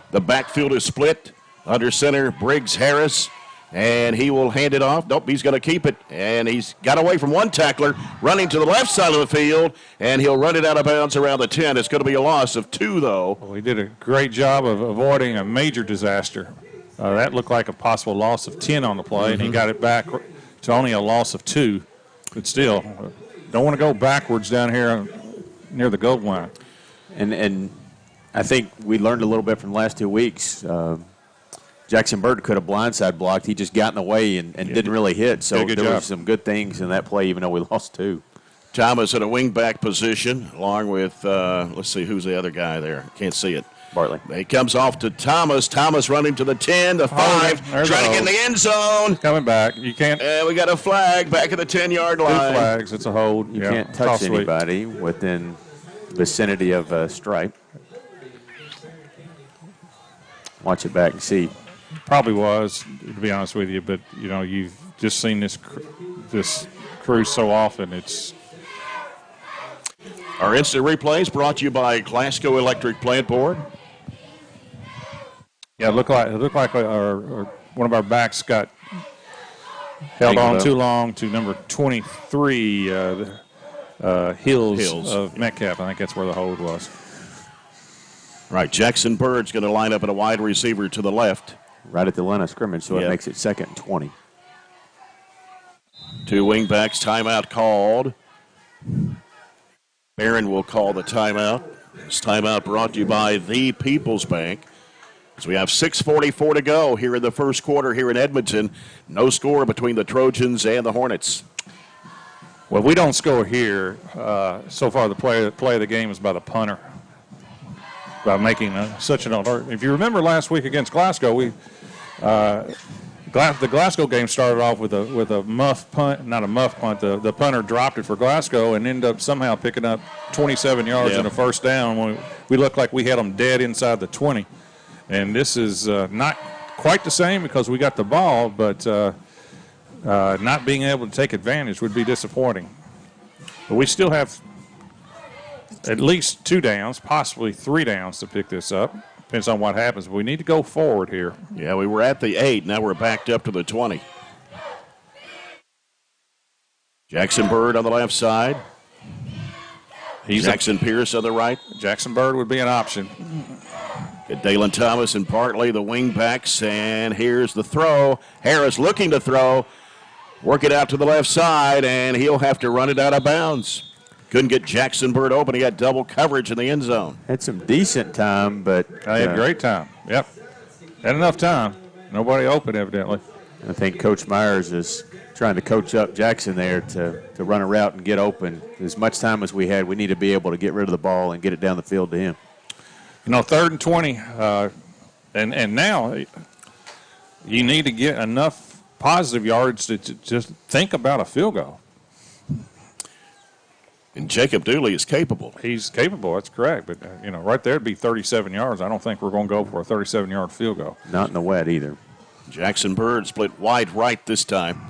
The backfield is split. Under center, Briggs Harris. And he will hand it off. Nope, he's going to keep it. And he's got away from one tackler, running to the left side of the field, and he'll run it out of bounds around the 10. It's going to be a loss of 2, though. Well, he did a great job of avoiding a major disaster. That looked like a possible loss of 10 on the play, and he got it back to only a loss of 2. But still, don't want to go backwards down here near the goal line. And I think we learned a little bit from the last 2 weeks. Jackson Bird could have blindside blocked. He just got in the way and didn't really hit. So there were some good things in that play, even though we lost 2. Thomas in a wingback position, along with, let's see, who's the other guy there? Can't see it. Bartley. It comes off to Thomas. Thomas running to the 10, the 5, trying to get in the end zone. Coming back. You can't. And we got a flag back at the 10-yard line. 2 flags. It's a hold. You can't touch anybody within vicinity of a stripe. Watch it back and see. Probably was, to be honest with you, but you've just seen this crew so often. It's. Our instant replays brought to you by Glasgow Electric Plant Board. Yeah, it looked like one of our backs got held on too long to number 23, Hills of Metcalfe. I think that's where the hold was. Right, Jackson Bird's going to line up at a wide receiver to the left. Right at the line of scrimmage, so it makes it 2nd and 20. 2 wingbacks, timeout called. Barren will call the timeout. This timeout brought to you by the People's Bank. As we have 6:44 to go here in the first quarter here in Edmonton. No score between the Trojans and the Hornets. Well, we don't score here. So far, the play of the game is by the punter. By making such an alert. If you remember last week against Glasgow, the Glasgow game started off with a muff punt, not a muff punt. The punter dropped it for Glasgow and ended up somehow picking up 27 yards and a first down. We looked like we had them dead inside the 20. And this is not quite the same because we got the ball, but not being able to take advantage would be disappointing. But we still have at least 2 downs, possibly 3 downs to pick this up. Depends on what happens. We need to go forward here. Yeah, we were at the 8. Now we're backed up to the 20. Jackson Bird on the left side. Jackson Pierce on the right. Jackson Bird would be an option. Get Dalen Thomas and Bartley, the wing backs, and here's the throw. Harris looking to throw. Work it out to the left side, and he'll have to run it out of bounds. Couldn't get Jackson Bird open. He had double coverage in the end zone. Had some decent time, but... I had great time. Yep. Had enough time. Nobody open, evidently. I think Coach Myers is trying to coach up Jackson there to run a route and get open. As much time as we had, we need to be able to get rid of the ball and get it down the field to him. 3rd and 20, and now you need to get enough positive yards to just think about a field goal. And Jacob Dooley is capable. He's capable, that's correct. But, right there it'd be 37 yards. I don't think we're going to go for a 37-yard field goal. Not in the wet either. Jackson Bird split wide right this time.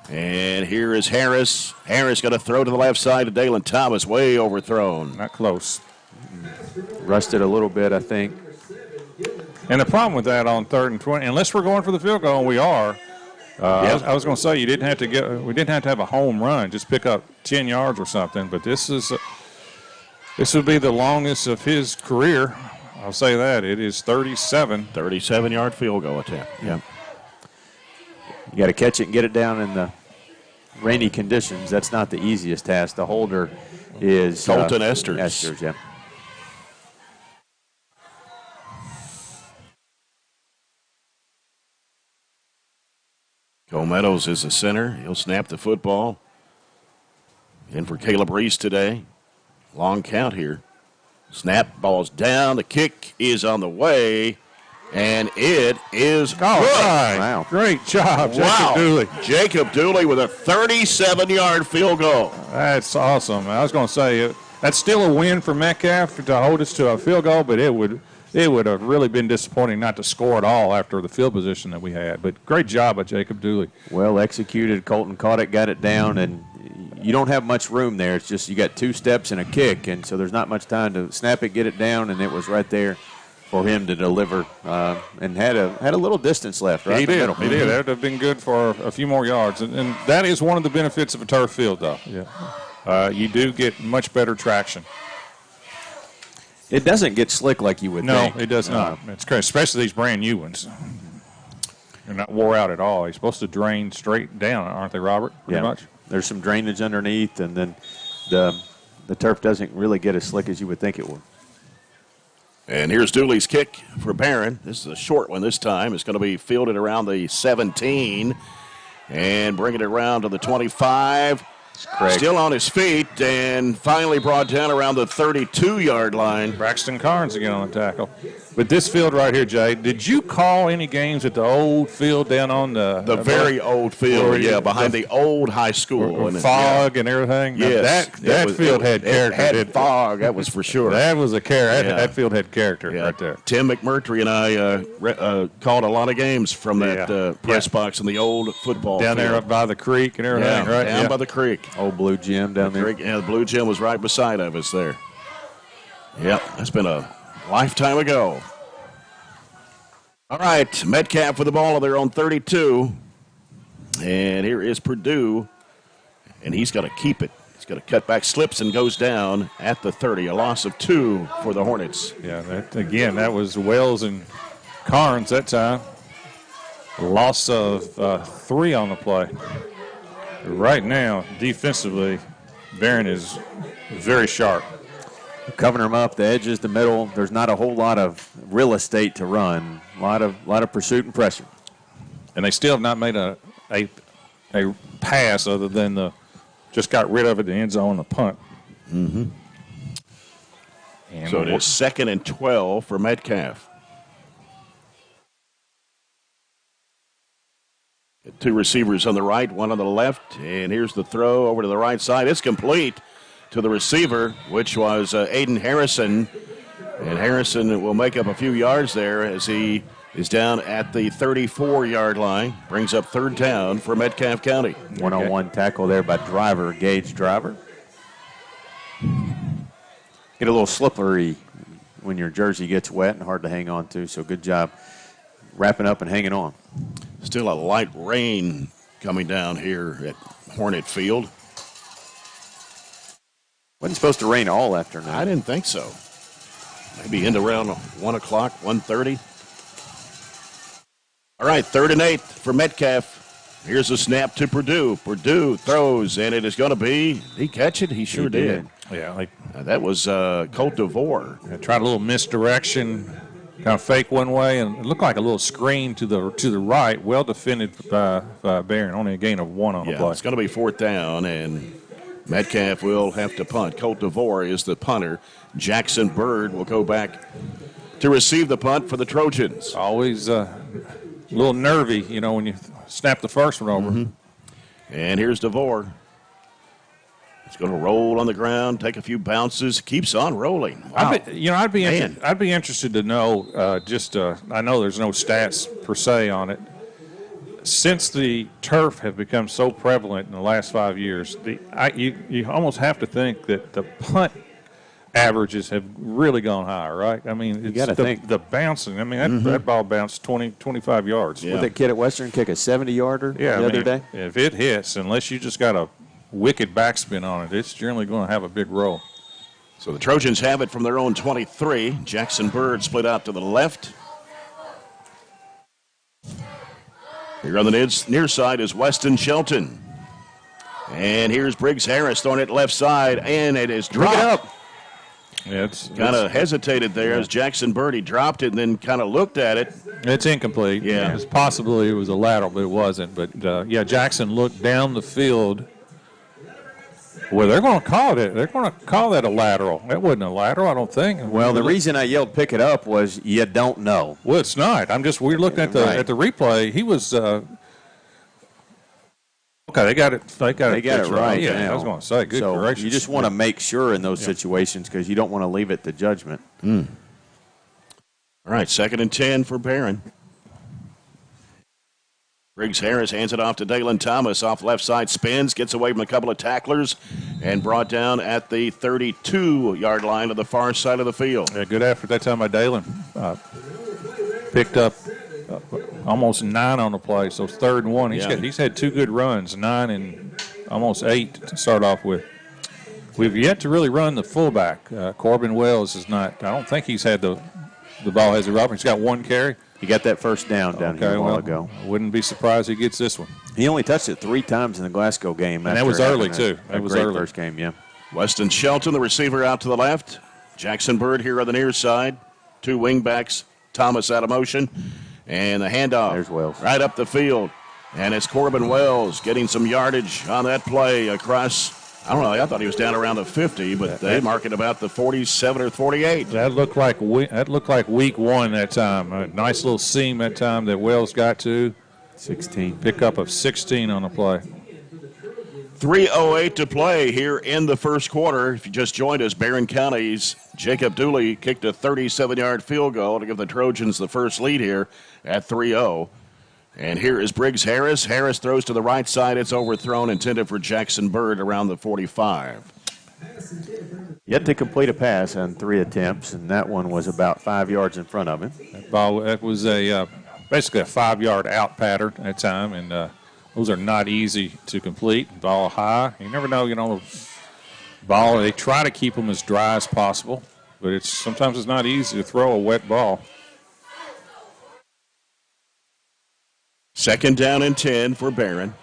And here is Harris. Harris got to throw to the left side to Dalen Thomas. Way overthrown. Not close. Rusted a little bit, I think. And the problem with that on 3rd and 20, unless we're going for the field goal, and we are, I was going to say we didn't have to have a home run, just pick up 10 yards or something. But this would be the longest of his career. I'll say that. It is 37-yard field goal attempt. Yeah. You got to catch it and get it down in the rainy conditions. That's not the easiest task. The holder is Colton Esters. Esters, yeah. Cole Meadows is the center. He'll snap the football. In for Caleb Reese today. Long count here. Snap, ball's down. The kick is on the way. And it is good. Right. Wow. Great job, Jacob Dooley. Jacob Dooley with a 37-yard field goal. That's awesome. I was going to say, that's still a win for Metcalfe to hold us to a field goal, but it would have really been disappointing not to score at all after the field position that we had. But great job by Jacob Dooley. Well executed. Colton caught it, got it down, and you don't have much room there. It's just you got 2 steps and a kick, and so there's not much time to snap it, get it down, and it was right there for him to deliver, and had a little distance left. Right He in the did. middle. He did. That would have been good for a few more yards, and that is one of the benefits of a turf field, though. Yeah. You do get much better traction. It doesn't get slick like you would think. No, it does not. It's crazy, especially these brand new ones. They're not wore out at all. They're supposed to drain straight down, aren't they, Robert? Pretty much. There's some drainage underneath, and then the turf doesn't really get as slick as you would think it would. And here's Dooley's kick for Barren. This is a short one this time. It's going to be fielded around the 17 and bring it around to the 25. Still on his feet and finally brought down around the 32-yard line. Braxton Carnes again on the tackle. But this field right here, Jay, did you call any games at the old field down on the very old field, behind the old high school. And fog and everything? Yes. That field had character. It had fog, that was for sure. That was a character. That field had character right there. Tim McMurtry and I called a lot of games from that press box in the old football down field. there up by the creek and everything, right? Down by the creek. Old Blue Gym down there. The Blue Gym was right beside of us there. Yep, that's been a lifetime ago. All right, Metcalfe with the ball on their own 32. And here is Purdue. And he's got to keep it. He's got to cut back, slips, and goes down at the 30. A loss of 2 for the Hornets. Yeah, that was Wells and Carnes that time. A loss of 3 on the play. Right now, defensively, Barren is very sharp. Covering them up, the edges, the middle. There's not a whole lot of real estate to run. A lot of pursuit and pressure. And they still have not made a pass other than just got rid of it, the end zone, the punt. Mm-hmm. So it is 2nd and 12 for Metcalfe. 2 receivers on the right, 1 on the left. And here's the throw over to the right side. It's complete to the receiver, which was Aiden Harrison. And Harrison will make up a few yards there as he is down at the 34-yard line. Brings up 3rd down for Metcalfe County. One-on-one tackle there by Gage Driver. Get a little slippery when your jersey gets wet and hard to hang on to, so good job wrapping up and hanging on. Still a light rain coming down here at Hornet Field. Wasn't supposed to rain all afternoon. I didn't think so. Maybe into around 1 o'clock, 1:30. All right, 3rd and 8 for Metcalfe. Here's a snap to Purdue. Purdue throws, and it is going to be. Did he catch it? He sure did. Yeah, that was Colt DeVore. Tried a little misdirection, kind of fake one way, and it looked like a little screen to the right. Well defended by Barren. Only a gain of 1 on the play. It's going to be 4th down, and Metcalfe will have to punt. Colt DeVore is the punter. Jackson Bird will go back to receive the punt for the Trojans. Always a little nervy, when you snap the first one over. Mm-hmm. And here's DeVore. It's going to roll on the ground, take a few bounces, keeps on rolling. Wow. I'd be interested to know. I know there's no stats per se on it. Since the turf have become so prevalent in the last 5 years, you almost have to think that the punt averages have really gone higher, right? I mean, you got to think the bouncing. I mean, that ball bounced 20, 25 yards. Would that kid at Western kick a 70-yarder the other day? If it hits, unless you just got a wicked backspin on it, it's generally going to have a big roll. So the Trojans have it from their own 23. Jackson Bird split out to the left. Here on the near side is Weston Shelton. And here's Briggs Harris throwing it left side, and it is dropped. Up. Yeah, it's kind of hesitated there as Jackson Bird. He dropped it and then kind of looked at it. It's incomplete. Yeah. It's possibly it was a lateral, but it wasn't. But, Jackson looked down the field. Well, they're going to call it. They're going to call that a lateral. That wasn't a lateral, I don't think. Well, the reason I yelled "pick it up" was you don't know. Well, it's not. We looked at the replay. He was. Okay, they got it. They got it right. Yeah, I was going to say. Good correction. You just want to make sure in those situations because you don't want to leave it to judgment. All right, 2nd and 10 for Barren. Briggs Harris hands it off to Dalen Thomas. Off left side, spins, gets away from a couple of tacklers, and brought down at the 32-yard line to the far side of the field. Yeah, good effort that time by Dalen. Picked up almost 9 on the play, so it's 3rd and 1. He's had 2 good runs, 9 and almost 8 to start off with. We've yet to really run the fullback. Corbin Wells is not. I don't think he's had the ball has it up. He's got 1 carry. He got that first down down here a while ago. Wouldn't be surprised he gets this one. He only touched it 3 times in the Glasgow game. And that was early, too. That was early. First game, yeah. Weston Shelton, the receiver, out to the left. Jackson Bird here on the near side. 2 wingbacks. Thomas out of motion. And the handoff. There's Wells. Right up the field. And it's Corbin Wells getting some yardage on that play across. I don't know. I thought he was down around the 50, but they mark it about the 47 or 48. That looked like week one that time. A nice little seam that time that Wells got to. 16. Pickup of 16 on the play. 3:08 to play here in the first quarter. If you just joined us, Barren County's Jacob Dooley kicked a 37-yard field goal to give the Trojans the first lead here at 3-0. And here is Briggs Harris. Harris throws to the right side. It's overthrown, intended for Jackson Bird around the 45. Yet to complete a pass on 3 attempts, and that one was about 5 yards in front of him. That was basically a 5-yard out pattern at that time, and those are not easy to complete. Ball high. You never know, ball, they try to keep them as dry as possible, but sometimes it's not easy to throw a wet ball. Second down and 10 for Barren.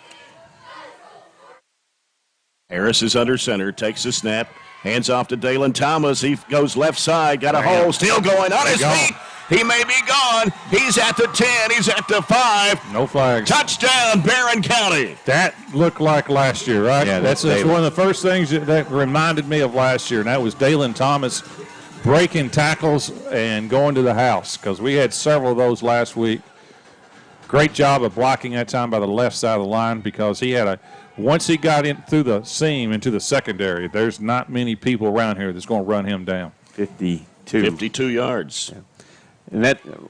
Harris is under center, takes the snap, hands off to Dalen Thomas. He goes left side, got a hole, still going on his feet. He may be gone. He's at the 10. He's at the 5. No flags. Touchdown, Barren County. That looked like last year, right? Yeah, that's one of the first things that reminded me of last year, and that was Dalen Thomas breaking tackles and going to the house, because we had several of those last week. Great job of blocking that time by the left side of the line, because he had once he got in through the seam into the secondary, there's not many people around here that's going to run him down. 52 yards. Yeah. And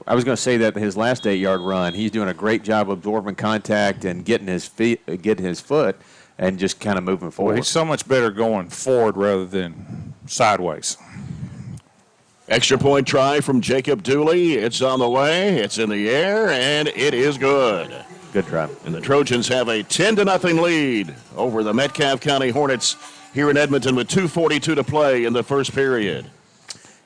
I was going to say that his last 8-yard run, he's doing a great job absorbing contact and getting his foot, and just kind of moving forward. Well, he's so much better going forward rather than sideways. Extra point try from Jacob Dooley. It's on the way. It's in the air, and it is good. Good try. And the Trojans have a 10-0 lead over the Metcalfe County Hornets here in Edmonton with 2:42 to play in the first period.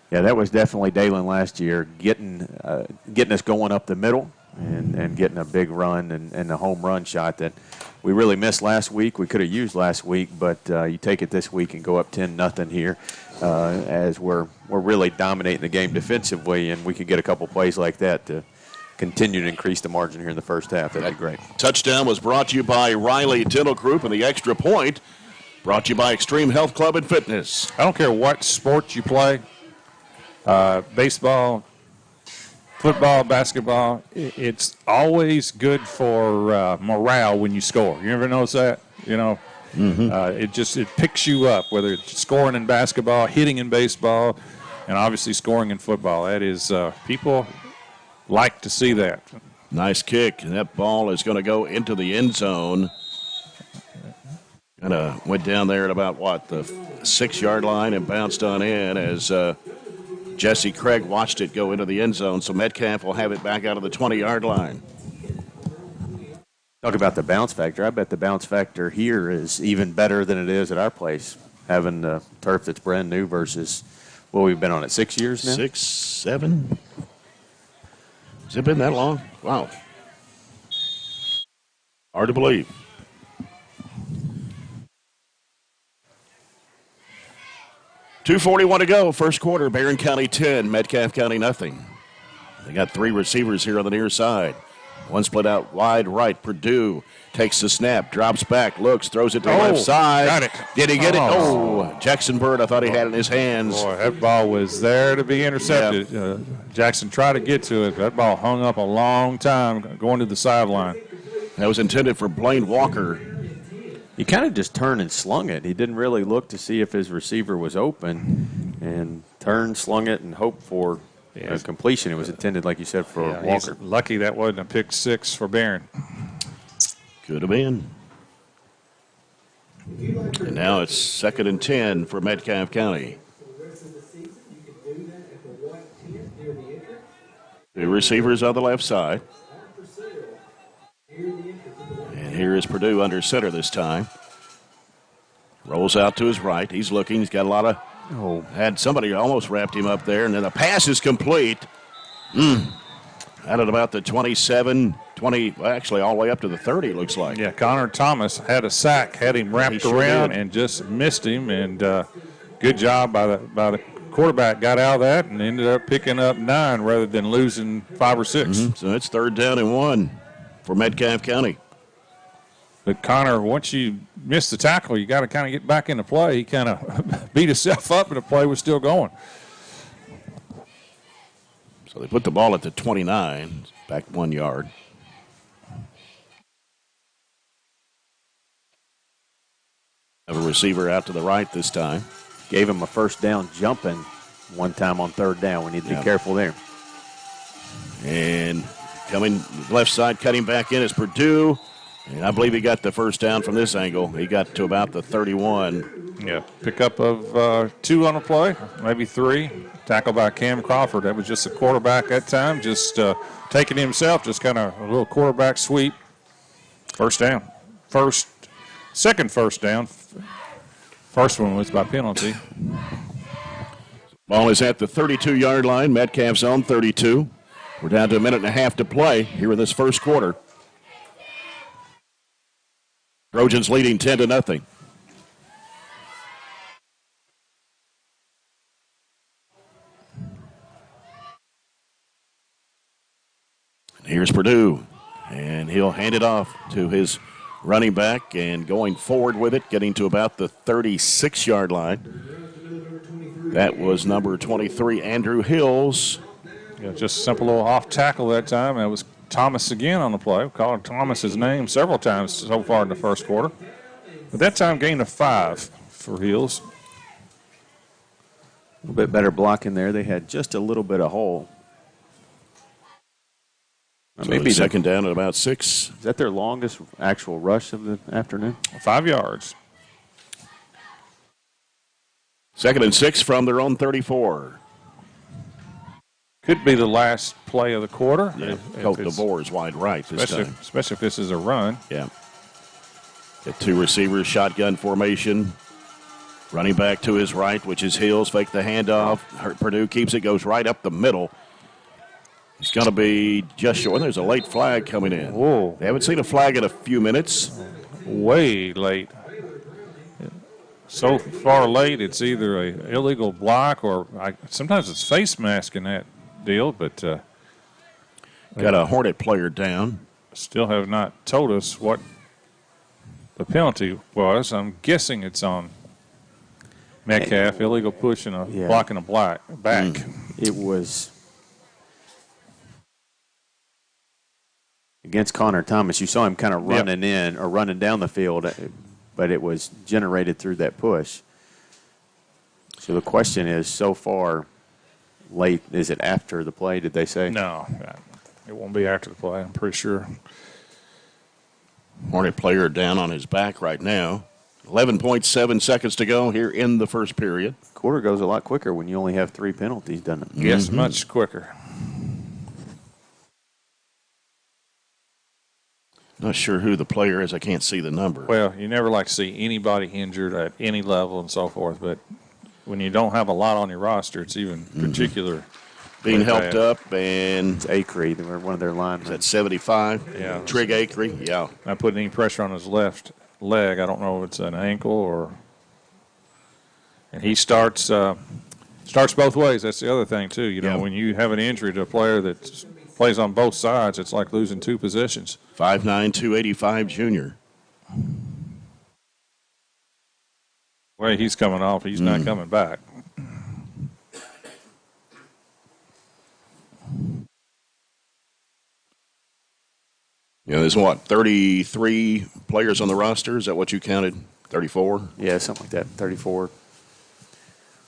Yeah, that was definitely Dalen last year, getting us going up the middle and getting a big run and a home run shot that we really missed last week. We could have used last week, but you take it this week and go up 10-0 here as we're really dominating the game defensively, and we could get a couple plays like that to continue to increase the margin here in the first half. That'd be great. Touchdown was brought to you by Riley Dental Group, and the extra point brought to you by Extreme Health Club and Fitness. I don't care what sport you play. Baseball, football, basketball, it's always good for morale when you score. You ever notice that? It picks you up, whether it's scoring in basketball, hitting in baseball, and obviously scoring in football. That is, people like to see that. Nice kick. And that ball is going to go into the end zone. Kind of went down there at about, the 6-yard line and bounced on in as Jesse Craig watched it go into the end zone, so Metcalfe will have it back out of the 20-yard line. Talk about the bounce factor. I bet the bounce factor here is even better than it is at our place, having the turf that's brand new versus, we've been on it 6 years now? 6, 7? Has it been that long? Wow. Hard to believe. .241 to go, first quarter. Barren County 10, Metcalfe County nothing. They got 3 receivers here on the near side. One split out wide right. Purdue takes the snap, drops back, looks, throws it to the left side. Got it. Did he get it? Jackson Bird, I thought he had it in his hands. Boy, that ball was there to be intercepted. Yeah. Jackson tried to get to it. That ball hung up a long time going to the sideline. That was intended for Blaine Walker. He kind of just turned and slung it. He didn't really look to see if his receiver was open, and turned, slung it, and hoped for completion. It was intended, like you said, for Walker. He's lucky that wasn't a pick 6 for Barren. Could have been. And now it's 2nd and 10 for Metcalfe County. The receivers on the left side. And here is Purdue under center this time. Rolls out to his right. He's looking. He's got a lot of... had somebody almost wrapped him up there. And then the pass is complete. Out at about the 27, 20, actually all the way up to the 30, looks like. Yeah, Connor Thomas had a sack, had him wrapped around and just missed him. And good job by the quarterback. Got out of that and ended up picking up 9 rather than losing 5 or 6. So it's 3rd down and 1 for Metcalfe County. But Connor, once you miss the tackle, you got to kind of get back into play. He kind of beat himself up, and the play was still going. So they put the ball at the 29, back 1 yard. Have a receiver out to the right this time. Gave him a first down jumping one time on third down. We need to be careful there. And coming left side, cutting back in is Purdue. And I believe he got the first down from this angle. He got to about the 31. Yeah, pickup of 2 on the play, maybe 3. Tackle by Cam Crawford. That was just a quarterback that time, just taking himself, just kind of a little quarterback sweep. First down. Second first down. First one was by penalty. Ball is at the 32-yard line. Metcalfe's own 32. We're down to a minute and a half to play here in this first quarter. Trojans leading 10-0. Here's Purdue, and he'll hand it off to his running back, and going forward with it, getting to about the 36-yard line. That was number 23, Andrew Hills. Yeah, just a simple little off tackle that time. That was Thomas again on the play. We called Thomas's name several times so far in the first quarter. But that time gained a 5 for Hills. A little bit better blocking there. They had just a little bit of hole. So maybe second down at about 6. Is that their longest actual rush of the afternoon? 5 yards. Second and 6 from their own 34. Could be the last play of the quarter. Yeah, Colt DeVore's wide right this time. Especially if this is a run. Yeah. Got 2 receivers, shotgun formation. Running back to his right, which is Hills. Fake the handoff. Purdue keeps it, goes right up the middle. It's going to be just short. There's a late flag coming in. Whoa. They haven't seen a flag in a few minutes. Way late. So far late, it's either an illegal block or sometimes it's face mask in that deal, but got a Hornet player down. Still have not told us what the penalty was. I'm guessing it's on Metcalfe, illegal push and blocking a back. It was against Connor Thomas. You saw him kind of running in or running down the field, but it was generated through that push. So the question is, so far late, is it after the play, did they say? No, it won't be after the play, I'm pretty sure. Hornet player down on his back right now. 11.7 seconds to go here in the first period. Quarter goes a lot quicker when you only have 3 penalties, doesn't it? Yes, much quicker. Not sure who the player is. I can't see the number. Well, you never like to see anybody injured at any level and so forth, but when you don't have a lot on your roster, it's even particular. Being helped up, and it's Acree, one of their linemen. At 75. Yeah. Trig Acree, yeah. Not putting any pressure on his left leg. I don't know if it's an ankle or. And he starts both ways. That's the other thing, too. You know, when you have an injury to a player that plays on both sides, it's like losing 2 positions. 5'9", 285 junior. Well, he's coming off. He's not coming back. You know, there's 33 players on the roster? Is that what you counted? 34? Yeah, something like that, 34.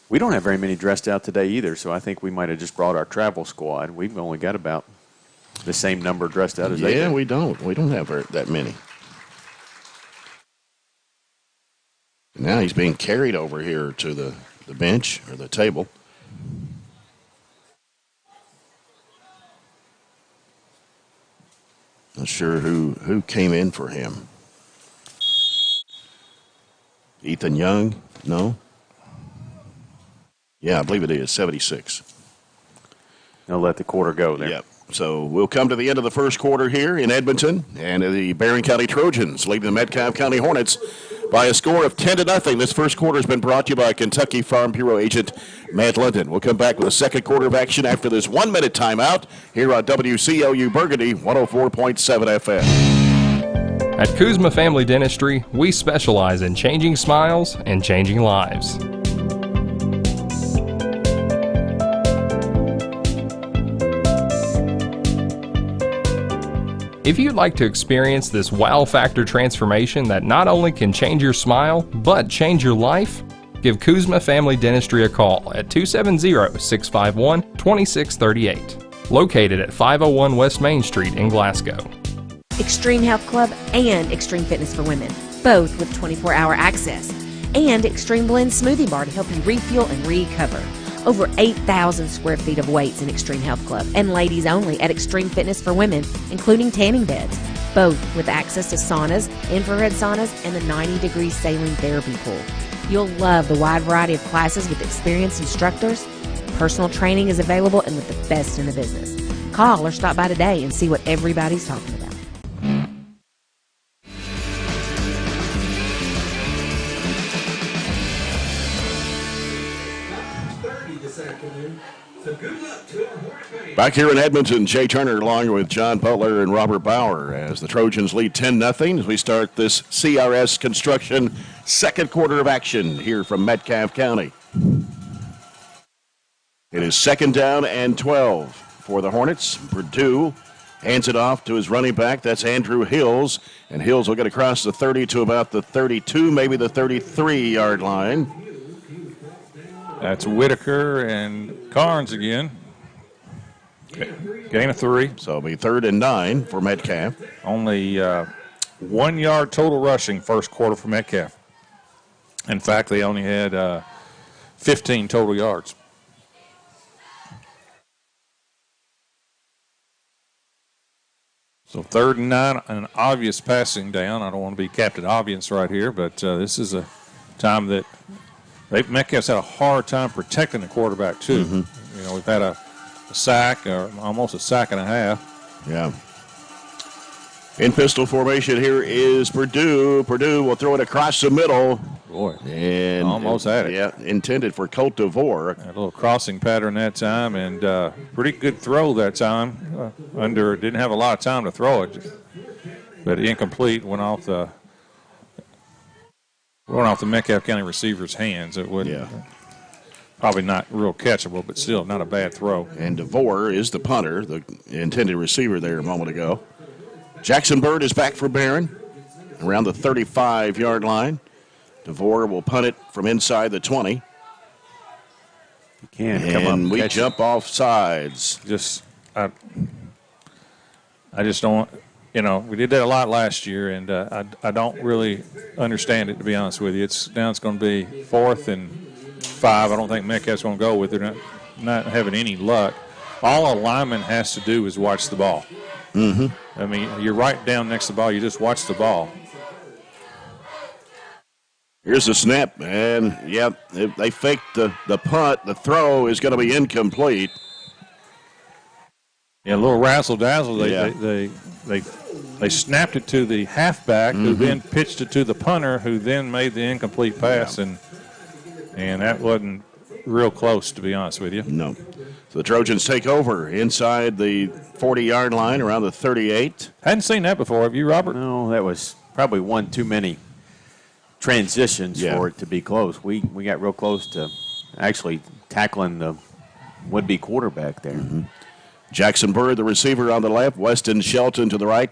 We don't have very many dressed out today either, so I think we might have just brought our travel squad. We've only got about the same number dressed out as they do. Yeah, we don't. We don't have that many. Now he's being carried over here to the bench or the table. Not sure who came in for him. Ethan Young? No? Yeah, I believe it is, 76. They'll let the quarter go there. Yep. So we'll come to the end of the first quarter here in Edmonton, and the Barren County Trojans leading the Metcalfe County Hornets by a score of 10-0. This first quarter has been brought to you by Kentucky Farm Bureau agent Matt London. We'll come back with a second quarter of action after this 1-minute timeout here on WCLU Burgundy 104.7 FM. At Kuzma Family Dentistry, we specialize in changing smiles and changing lives. If you'd like to experience this wow factor transformation that not only can change your smile, but change your life, give Kuzma Family Dentistry a call at 270-651-2638, located at 501 West Main Street in Glasgow. Extreme Health Club and Extreme Fitness for Women, both with 24-hour access, and Extreme Blend Smoothie Bar to help you refuel and recover. Over 8,000 square feet of weights in Extreme Health Club, and ladies only at Extreme Fitness for Women, including tanning beds, both with access to saunas, infrared saunas, and the 90-degree saline therapy pool. You'll love the wide variety of classes with experienced instructors. Personal training is available and with the best in the business. Call or stop by today and see what everybody's talking about. Back here in Edmonton, Jay Turner along with John Butler and Robert Bauer as the Trojans lead 10-0 as we start this CRS Construction second quarter of action here from Metcalfe County. It is 2nd down and 12 for the Hornets. Purdue hands it off to his running back. That's Andrew Hills. And Hills will get across the 30 to about the 32, maybe the 33-yard line. That's Whitaker and Carnes again. Gain of 3. So it'll be 3rd and 9 for Metcalfe. Only 1 yard total rushing first quarter for Metcalfe. In fact, they only had 15 total yards. So 3rd and 9, an obvious passing down. I don't want to be Captain Obvious right here, but this is a time that Metcalfe's had a hard time protecting the quarterback, too. Mm-hmm. You know, we've had a sack, or almost a sack and a half. Yeah. In pistol formation here is Purdue. Purdue will throw it across the middle. Boy, and almost had it. Yeah, intended for Cote d'Ivoire. A little crossing pattern that time, and pretty good throw that time. Didn't have a lot of time to throw it, but incomplete, went off the Metcalfe County receiver's hands. It wouldn't. Yeah. Probably not real catchable, but still not a bad throw. And DeVore is the punter, the intended receiver there a moment ago. Jackson Bird is back for Barren around the 35-yard line. DeVore will punt it from inside the 20. He can come up and we jump off sides. I just don't, we did that a lot last year, and I don't really understand it, to be honest with you. It's going to be 4th and 5. I don't think Metcalfe's going to go with it. Not having any luck. All a lineman has to do is watch the ball. Mm-hmm. I mean, you're right down next to the ball. You just watch the ball. Here's the snap, and, they faked the punt. The throw is going to be incomplete. Yeah, a little razzle-dazzle. They snapped it to the halfback, who then pitched it to the punter, who then made the incomplete pass, and that wasn't real close, to be honest with you. No. So the Trojans take over inside the 40-yard line, around the 38. Hadn't seen that before, have you, Robert? No, that was probably one too many transitions for it to be close. We got real close to actually tackling the would-be quarterback there. Mm-hmm. Jackson Bird, the receiver, on the left. Weston Shelton to the right.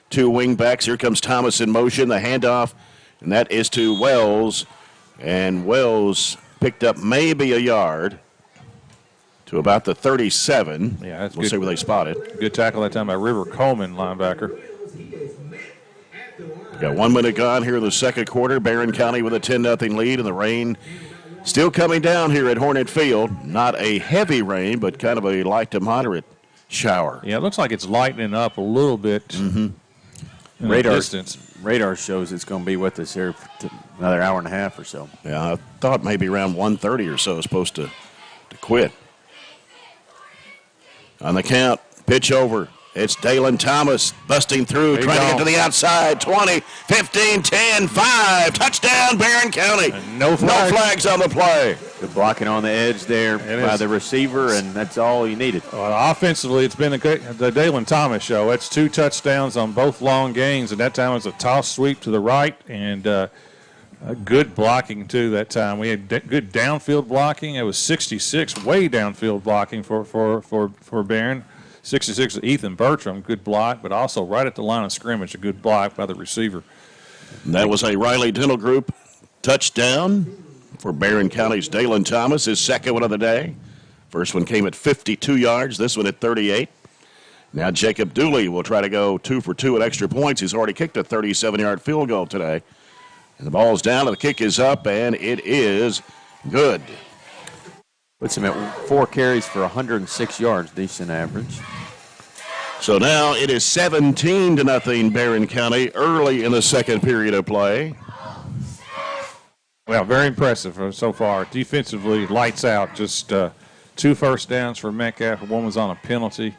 2 wing backs. Here comes Thomas in motion. The handoff, and that is to Wells. And Wells picked up maybe a yard to about the 37. Yeah, that's we'll see where they spot it. Good tackle that time by River Coleman, linebacker. Got 1 minute gone here in the second quarter. Barren County with a 10-0 lead, and the rain still coming down here at Hornet Field. Not a heavy rain, but kind of a light to moderate shower. Yeah, it looks like it's lightening up a little bit. Mm-hmm. Radar shows it's going to be with us here for another hour and a half or so. Yeah, I thought maybe around 1:30 or so is supposed to quit. On the count, pitch over. It's Dalen Thomas busting through, trying to get to the outside. 20, 15, 10, 5. Touchdown, Barren County. No flags on the play. Good blocking on the edge there by the receiver, and that's all you needed. Offensively, it's been the Dalen Thomas show. It's 2 touchdowns on both long gains, and that time it was a toss sweep to the right and good blocking, too, that time. We had good downfield blocking. It was 66 way downfield blocking for Barren. 66 Ethan Bertram, good block, but also right at the line of scrimmage, a good block by the receiver. And that was a Riley Dental Group touchdown for Barren County's Dalen Thomas, his second one of the day. First one came at 52 yards, this one at 38. Now Jacob Dooley will try to go 2 for 2 at extra points. He's already kicked a 37-yard field goal today. And the ball's down, and the kick is up, and it is good. Puts him at 4 carries for 106 yards, decent average. So now it is 17-0 Barren County early in the second period of play. Well, very impressive so far. Defensively, lights out. Just 2 first downs for Metcalfe. One was on a penalty.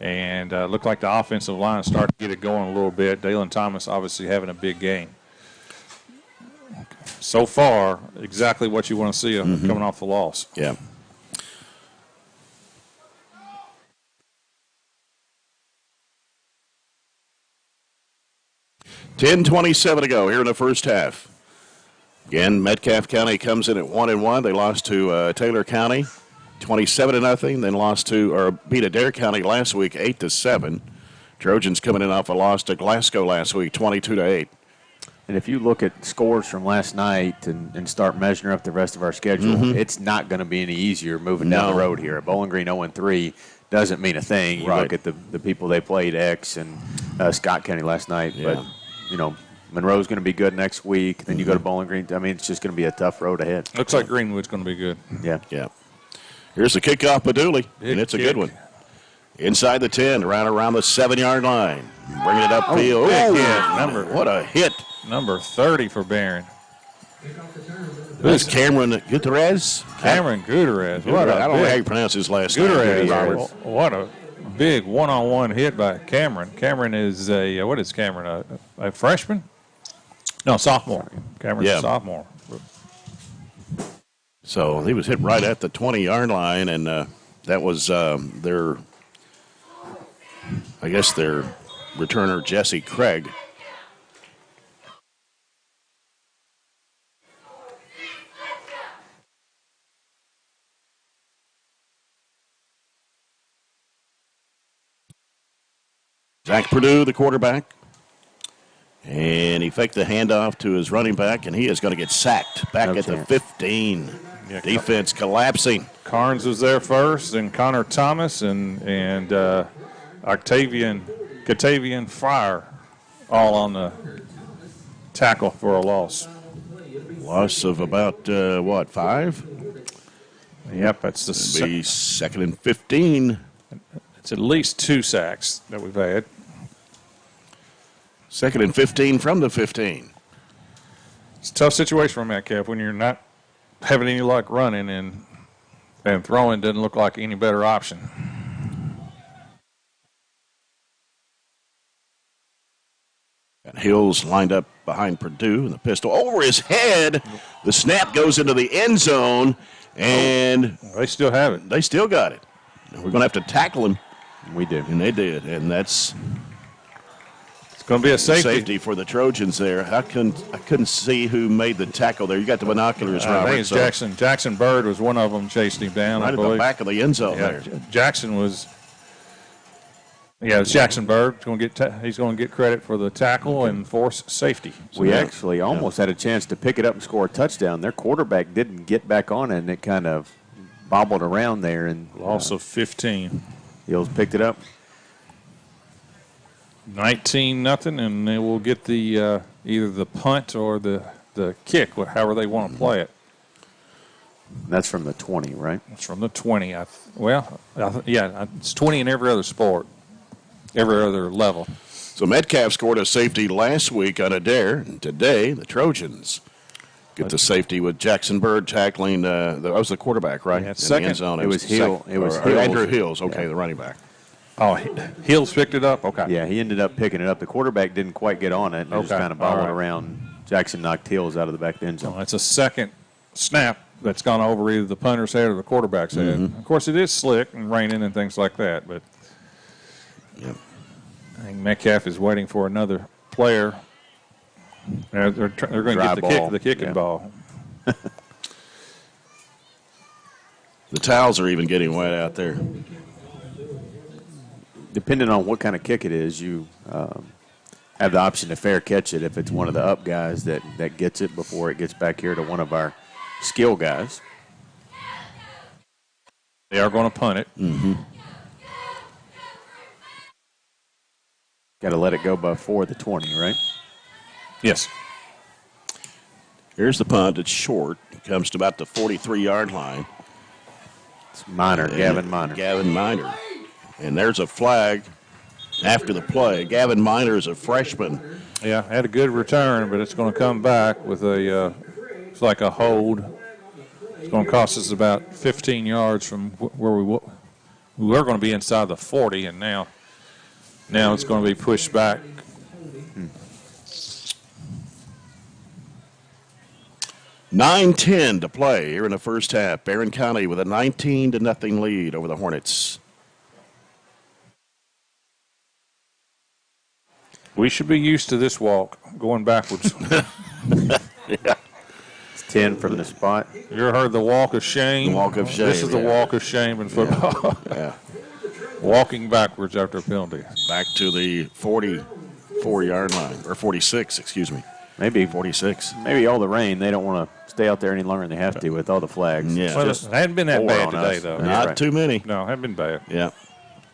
And looked like the offensive line started to get it going a little bit. Dalen Thomas obviously having a big game. So far, exactly what you want to see coming off the loss. Yeah. $10:27 to go here in the first half. Again, Metcalfe County comes in at 1-1. They lost to Taylor County 27-0. Then beat Adair County last week 8-7. Trojans coming in off a loss to Glasgow last week 22-8. And if you look at scores from last night and start measuring up the rest of our schedule, it's not going to be any easier moving down the road here. Bowling Green 0-3 doesn't mean a thing. You look at the people they played, X and Scott County last night. Yeah. But, Monroe's going to be good next week. Then you go to Bowling Green. I mean, it's just going to be a tough road ahead. Looks like Greenwood's going to be good. Yeah. Yeah. Here's the kickoff by Dooley, and it's a good one. Inside the 10, around the 7-yard line. Bringing it upfield. What a hit. Number 30 for Barren. This is Cameron Gutierrez. Cameron Gutierrez. I don't know how you pronounce his last name. Gutierrez. What a big one-on-one hit by Cameron. Cameron is what is Cameron, a freshman? No, sophomore. Cameron's a sophomore. So he was hit right at the 20-yard line, and that was their returner, Jesse Craig. Zach Perdue, the quarterback. And he faked the handoff to his running back, and he is going to get sacked back at the 15. Yeah, defense collapsing. Carnes was there first, and Connor Thomas and Octavian Fryer all on the tackle for a loss. Loss of about, 5? Yep, that's the be 2nd and 15. It's at least 2 sacks that we've had. 2nd and 15 from the 15. It's a tough situation for Metcalfe when you're not having any luck running and throwing doesn't look like any better option. And Hills lined up behind Perdue, and the pistol over his head. The snap goes into the end zone, and they still have it. They still got it. And we're going to have to tackle him. We do. And they did, and that's going to be a safety for the Trojans there. I couldn't see who made the tackle there. You got the binoculars, Robert. I think it's Jackson. Jackson Bird was one of them chasing him down. Right at the back of the end zone there. Jackson was. Yeah, it's Jackson Bird. He's going to get credit for the tackle and force safety. So we actually almost had a chance to pick it up and score a touchdown. Their quarterback didn't get back on it, and it kind of bobbled around there. And loss of 15. Hills picked it up. 19-0, and they will get the either the punt or the kick, however they want to play it. That's from the 20, right? It's from the 20. It's 20 in every other sport, every other level. So Metcalfe scored a safety last week on Adair, and today the Trojans get the safety with Jackson Bird tackling. That was the quarterback, right? Yeah, second. In the end zone. It was Hill. It was Andrew Hills. Okay, the running back. Oh, Hills picked it up? Okay. Yeah, he ended up picking it up. The quarterback didn't quite get on it. It was kind of bobbling around. Jackson knocked Hills out of the back end zone. It's a second snap that's gone over either the punter's head or the quarterback's head. Of course, it is slick and raining and things like that, but I think Metcalfe is waiting for another player. They're going to get the kicking ball. The towels are even getting wet out there. Depending on what kind of kick it is, you have the option to fair catch it if it's one of the up guys that gets it before it gets back here to one of our skill guys. They are going to punt it. Got to let it go before the 20, right? Yes. Here's the punt. It's short. It comes to about the 43-yard line. It's Gavin Minor. Gavin Minor. And there's a flag after the play. Gavin Minor is a freshman. Yeah, had a good return, but it's going to come back with it's like a hold. It's going to cost us about 15 yards from where we were going to be inside the 40, and now it's going to be pushed back. 9:10 to play here in the first half. Barren County with a 19-0 lead over the Hornets. We should be used to this walk, going backwards. Yeah. It's 10 from the spot. You ever heard the walk of shame? The walk of shame. This is the walk of shame in football. Yeah. Walking backwards after a penalty. Back to the 44-yard line, or 46, excuse me. Maybe 46. Maybe all the rain, they don't want to stay out there any longer than they have to with all the flags. Yeah. Well, it hadn't been that bad today, though. Not too many. No, it hadn't been bad. Yeah.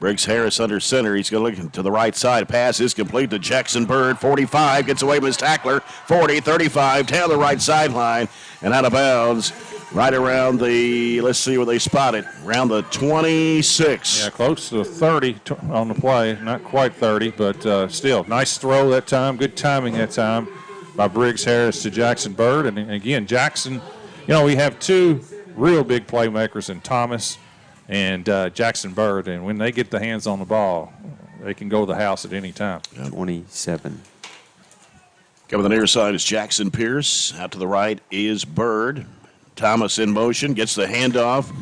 Briggs Harris under center. He's going to look to the right side. Pass is complete to Jackson Bird. 45. Gets away from his tackler. 40, 35. Down the right sideline. And out of bounds. Right around the, let's see where they spot it. Around the 26. Yeah, close to 30 on the play. Not quite 30, but still. Nice throw that time. Good timing that time by Briggs Harris to Jackson Bird. And again, Jackson, we have two real big playmakers in Thomas and Jackson Bird, and when they get the hands on the ball, they can go to the house at any time. 27. Coming to the near side is Jackson Pierce. Out to the right is Bird. Thomas in motion, gets the handoff,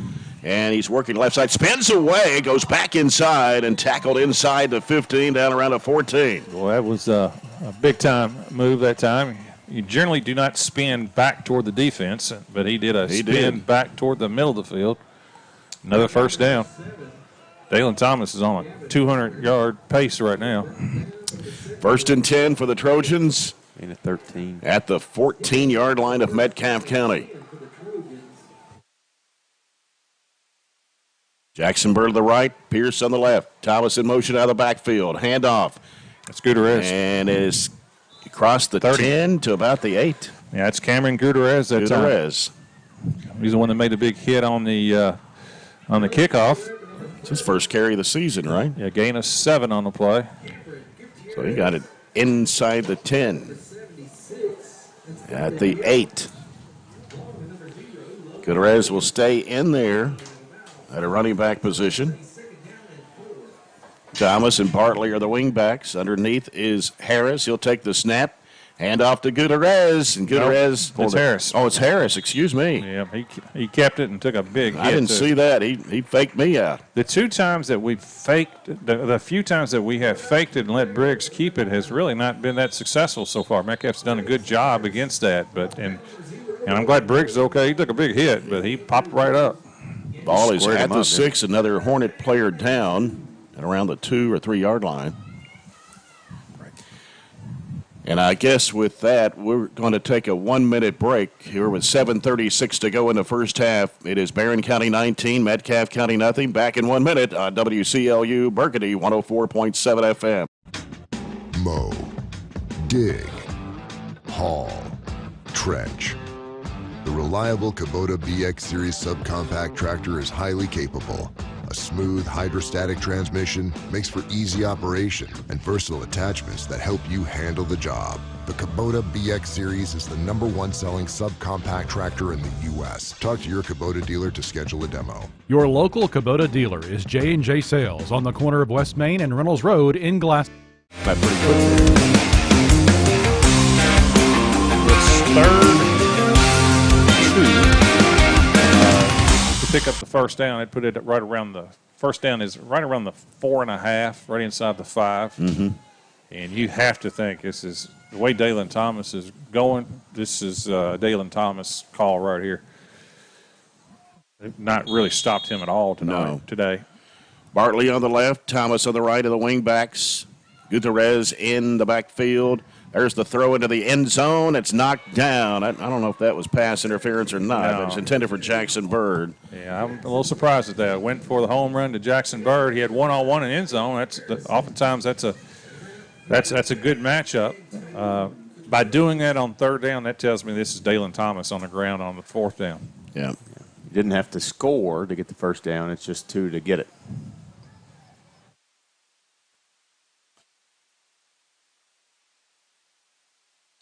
and he's working left side. Spins away, goes back inside, and tackled inside the 15, down around the 14. Well, that was a big-time move that time. You generally do not spin back toward the defense, but he did spin back toward the middle of the field. Another first down. Dalen Thomas is on a 200-yard pace right now. 1st and 10 for the Trojans. And a 13. At the 14-yard line of Metcalfe County. Jackson Bird to the right, Pierce on the left. Thomas in motion out of the backfield. Handoff. That's Gutierrez. And it is across the 30. 10 to about the 8. Yeah, it's Cameron Gutierrez that time. He's the one that made the big hit on the kickoff. It's his first carry of the season, right? Yeah, gain of 7 on the play. So he got it inside the 10. At the 8. Gutierrez will stay in there at a running back position. Thomas and Bartley are the wing backs. Underneath is Harris. He'll take the snap. Hand off to Gutierrez. And Gutierrez. It's Harris. Oh, it's Harris. Excuse me. Yeah, he kept it and took a big hit. I didn't see that. He faked me out. The two times that we faked, the few times that we have faked it and let Briggs keep it has really not been that successful so far. Metcalfe's done a good job against that. And I'm glad Briggs is okay. He took a big hit, but he popped right up. Ball is at the 6. Another Hornet player down at around the 2 or 3 yard line. And I guess with that, we're going to take a 1-minute break here with 7:36 to go in the first half. It is Barren County 19, Metcalfe County nothing. Back in 1 minute on WCLU Burgundy 104.7 FM. Mow, dig, haul, trench. The reliable Kubota BX Series subcompact tractor is highly capable. A smooth hydrostatic transmission makes for easy operation and versatile attachments that help you handle the job. The Kubota BX Series is the #1 selling subcompact tractor in the U.S. Talk to your Kubota dealer to schedule a demo. Your local Kubota dealer is J&J Sales on the corner of West Main and Reynolds Road in Glass. It's 3rd and 2. pick up the first down, they'd put it right around the first down is right around the 4.5, right inside the 5. Mm-hmm. And you have to think this is the way Dalen Thomas is going. This is Dalen Thomas' call right here. They've not really stopped him at all today. Bartley on the left, Thomas on the right of the wingbacks. Gutierrez in the backfield. There's the throw into the end zone. It's knocked down. I don't know if that was pass interference or not. No. It's intended for Jackson Bird. Yeah, I'm a little surprised at that. Went for the home run to Jackson Bird. He had one-on-one in the end zone. Oftentimes that's a good matchup. By doing that on third down, that tells me this is Dalen Thomas on the ground on the fourth down. Yeah. You didn't have to score to get the first down. It's just 2 to get it.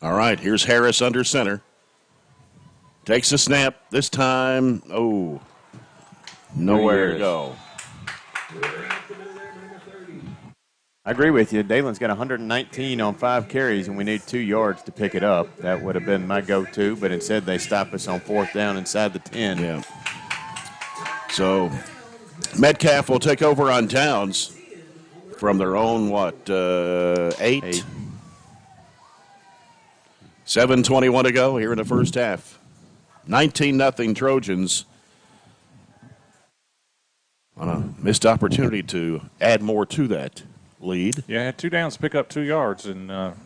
All right, here's Harris under center. Takes a snap. This time, nowhere to go. I agree with you. Dalen's got 119 on 5 carries, and we need 2 yards to pick it up. That would have been my go-to, but instead they stop us on fourth down inside the 10. Yeah. So Metcalfe will take over on downs from their own, 8? 7:21 to go here in the first half. 19-0 Trojans on a missed opportunity to add more to that lead. Yeah, had 2 downs to pick up 2 yards and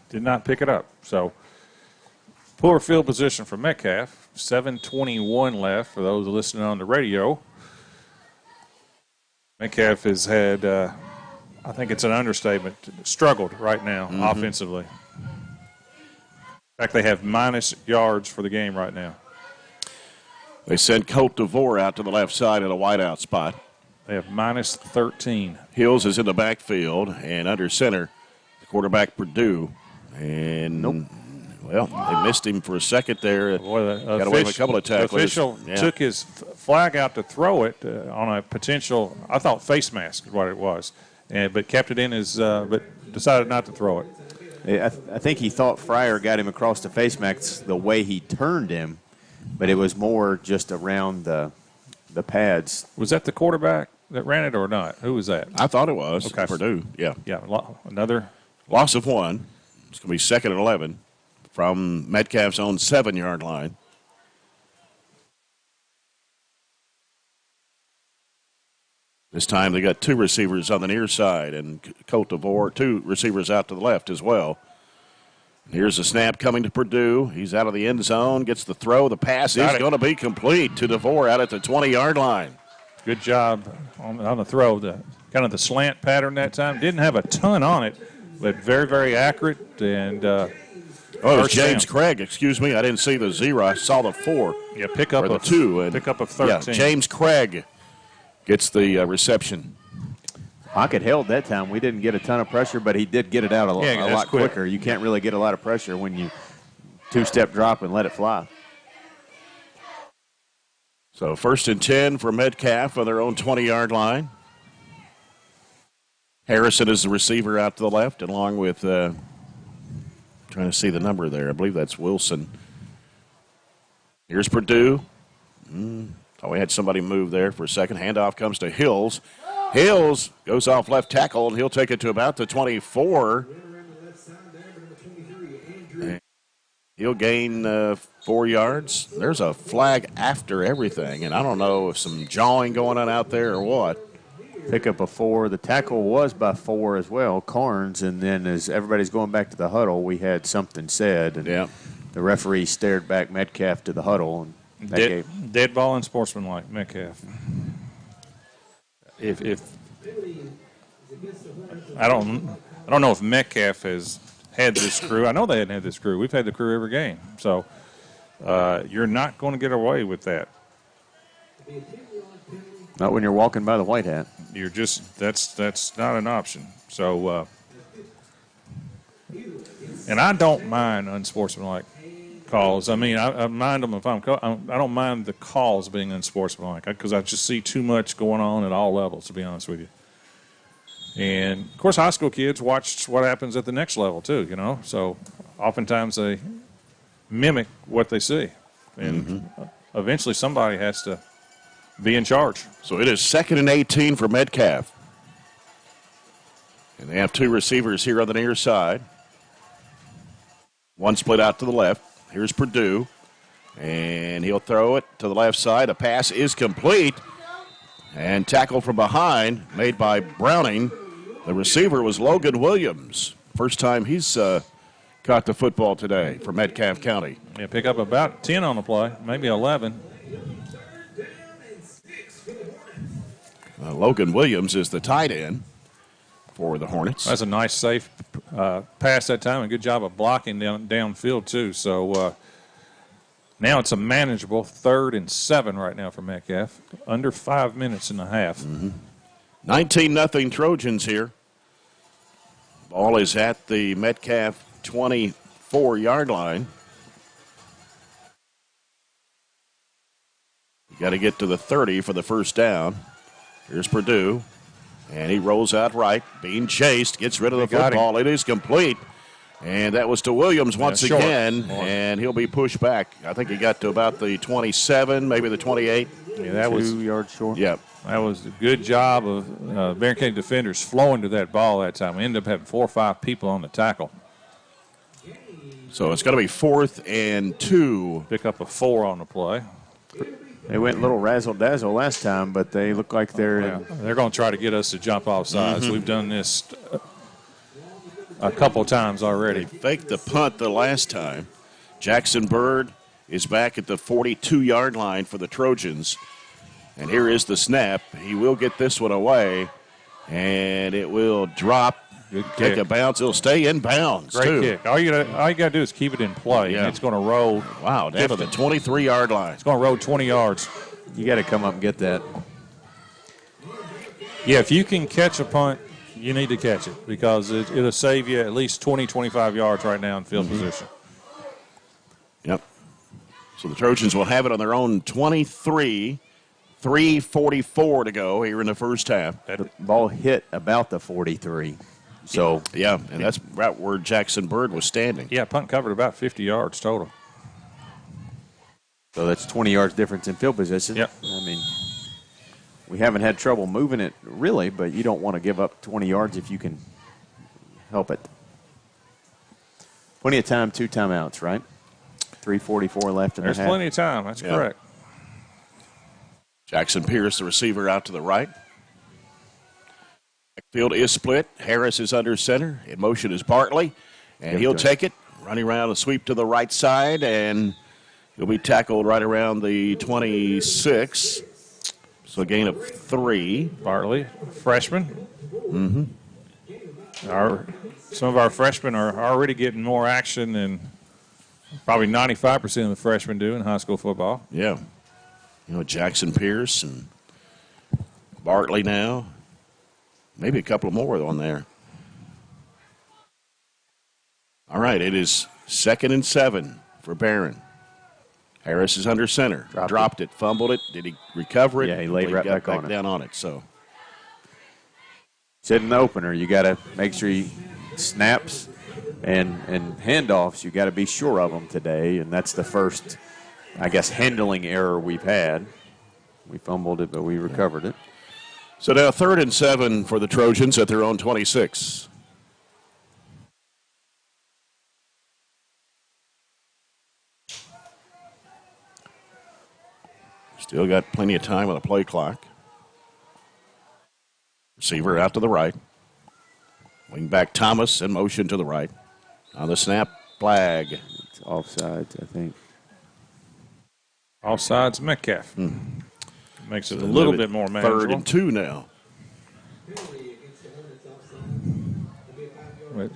did not pick it up. So poor field position for Metcalfe. 7:21 left for those listening on the radio. Metcalfe has had, I think it's an understatement, struggled right now offensively. In fact, they have minus yards for the game right now. They sent Colt DeVore out to the left side in a wideout spot. They have minus 13. Hills is in the backfield, and under center, the quarterback Purdue. And, well, they missed him for a second there. Got away with a couple of tacklers. The official took his flag out to throw it on a potential, I thought face mask is what it was, but kept it in his, but decided not to throw it. I think he thought Fryer got him across the face mask the way he turned him, but it was more just around the pads. Was that the quarterback that ran it or not? Who was that? I thought it was. Okay. Purdue, yeah. Yeah, another. Loss of 1. It's going to be 2nd and 11 from Metcalfe's own 7-yard line. This time they got 2 receivers on the near side, and Colt DeVore, 2 receivers out to the left as well. Here's a snap coming to Purdue. He's out of the end zone, gets the throw. The pass is going to be complete to DeVore out at the 20-yard line. Good job on the throw. Kind of the slant pattern that time. Didn't have a ton on it, but very, very accurate. And it was James Craig. Excuse me, I didn't see the 0. I saw the 4. Yeah, pick up the 2. And, pick up of 13. Yeah, James Craig gets the reception. Pocket held that time. We didn't get a ton of pressure, but he did get it out a lot quicker. You can't really get a lot of pressure when you 2-step drop and let it fly. So 1st and 10 for Metcalfe on their own 20-yard line. Harrison is the receiver out to the left, along with, trying to see the number there. I believe that's Wilson. Here's Purdue. We had somebody move there for a second. Handoff comes to Hills. Hills goes off left tackle, and he'll take it to about the 24. He'll gain 4 yards. There's a flag after everything, and I don't know if some jawing going on out there or what. Pick up a 4. The tackle was by 4 as well, Carnes, and then as everybody's going back to the huddle, we had something said, and the referee stared back Metcalfe to the huddle. And dead ball and sportsmanlike, Metcalfe. If I don't know if Metcalfe has had this crew. I know they hadn't had this crew. We've had the crew every game. So you're not going to get away with that. Not when you're walking by the white hat. You're just that's not an option. So and I don't mind unsportsmanlike calls. I mean, I mind them if I don't mind the calls being unsportsmanlike because I just see too much going on at all levels, to be honest with you. And, of course, high school kids watch what happens at the next level, too, you know. So oftentimes they mimic what they see. And eventually somebody has to be in charge. So it is 2nd and 18 for Metcalfe. And they have two receivers here on the near side. One split out to the left. Here's Purdue. And he'll throw it to the left side. A pass is complete. And tackle from behind made by Browning. The receiver was Logan Williams. First time he's caught the football today for Metcalfe County. Yeah, pick up about 10 on the play, maybe 11. Logan Williams is the tight end for the Hornets. That's a nice, safe pass that time, and good job of blocking downfield, too. So now it's a manageable 3rd and 7 right now for Metcalfe, under 5 minutes and a half. 19-0 Trojans here. Ball is at the Metcalfe 24-yard line. You got to get to the 30 for the first down. Here's Purdue, and he rolls out right, being chased, gets rid of the football. It is complete, and that was to Williams once again, and he'll be pushed back. I think he got to about the 27, maybe the 28. Yeah, that was 2 yards short. Yep. That was a good job of Barren County defenders flowing to that ball that time. We ended up having 4 or 5 people on the tackle. So it's going to be 4th and 2. Pick up a 4 on the play. They went a little razzle-dazzle last time, but they look like they're They're going to try to get us to jump off sides. We've done this a couple times already. They faked the punt the last time. Jackson Bird is back at the 42-yard line for the Trojans. And here is the snap. He will get this one away, and it will drop. Take a bounce. It'll stay in bounds, Great kick. All you got to do is keep it in play, and it's going to roll. Wow, down to the 23-yard line. It's going to roll 20 yards. You got to come up and get that. Yeah, if you can catch a punt, you need to catch it because it'll save you at least 20, 25 yards right now in field position. Yep. So the Trojans will have it on their own 23, 3:44 to go here in the first half. The ball hit about the 43. So yeah, and that's right where Jackson Bird was standing. Yeah, punt covered about 50 yards total. So that's 20 yards difference in field position. Yep. I mean, we haven't had trouble moving it really, but you don't want to give up 20 yards if you can help it. Plenty of time, 2 timeouts, right? 3:44 left in the half. There's plenty of time. That's correct. Jackson Pierce, the receiver, out to the right. Field is split. Harris is under center. In motion is Bartley, and he'll take it. Running around a sweep to the right side, and he'll be tackled right around the 26. So a gain of 3. Bartley, freshman. Some of our freshmen are already getting more action than probably 95% of the freshmen do in high school football. Yeah. You know, Jackson Pierce and Bartley now. Maybe a couple more on there. All right, it is 2nd and 7 for Barren. Harris is under center. Dropped it, fumbled it. Did he recover it? Yeah, he laid right back on it. Down on it. So, said in the opener, you got to make sure you snaps and handoffs. You got to be sure of them today, and that's the first, I guess, handling error we've had. We fumbled it, but we recovered it. So now 3rd and 7 for the Trojans at their own 26. Still got plenty of time on the play clock. Receiver out to the right. Wingback Thomas in motion to the right. On the snap, flag. It's offsides, I think. Offsides, Metcalfe. Makes it a little bit more manageable. 3rd and 2 now. Wait.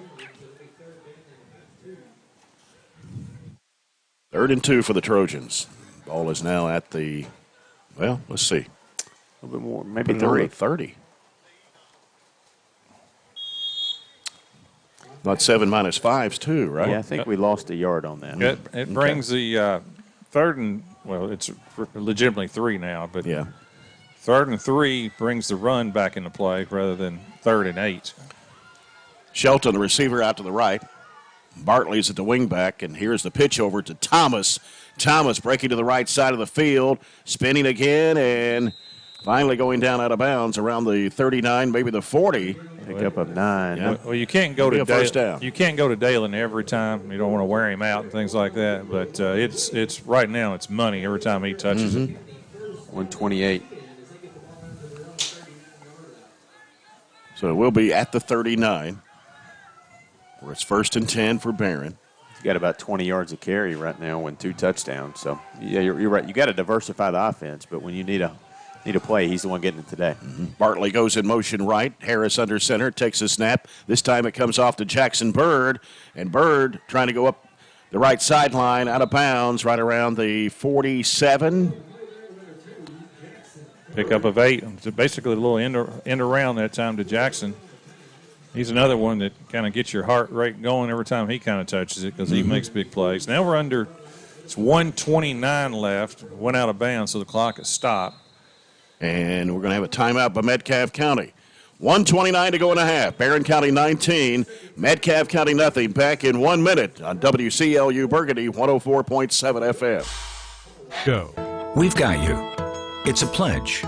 3rd and 2 for the Trojans. Ball is now at the, well, let's see. A little bit more, maybe 30. 30. Not 7 minus 5s too, right? Yeah, I think we lost a yard on that. It brings the 3rd and, well, it's legitimately 3 now, but 3rd and 3 brings the run back into play rather than 3rd and 8. Shelton, the receiver, out to the right. Bartley's at the wingback, and here's the pitch over to Thomas. Thomas breaking to the right side of the field, spinning again, and finally going down out of bounds around the 39, maybe the 40. Pickup of 9. Yeah. Well, you can't go to first down. You can't go to Dalen every time. You don't want to wear him out and things like that. But it's right now it's money every time he touches it. 128. So it will be at the 39. Where it's 1st and 10 for Barren. He's got about 20 yards of carry right now and 2 touchdowns. So yeah, you're right. You got to diversify the offense, but when you need a play, he's the one getting it today. Bartley goes in motion right. Harris under center, takes a snap. This time it comes off to Jackson Bird, and Bird trying to go up the right sideline, out of bounds, right around the 47. Pickup of 8. So basically a little end around that time to Jackson. He's another one that kind of gets your heart rate going every time he kind of touches it because he makes big plays. Now we're under, it's 1:29 left. Went out of bounds, so the clock is stopped. And we're going to have a timeout by Metcalfe County. 1:29 to go and a half. Barren County 19, Metcalfe County nothing. Back in 1 minute on WCLU Burgundy 104.7 FM. Go. We've got you. It's a pledge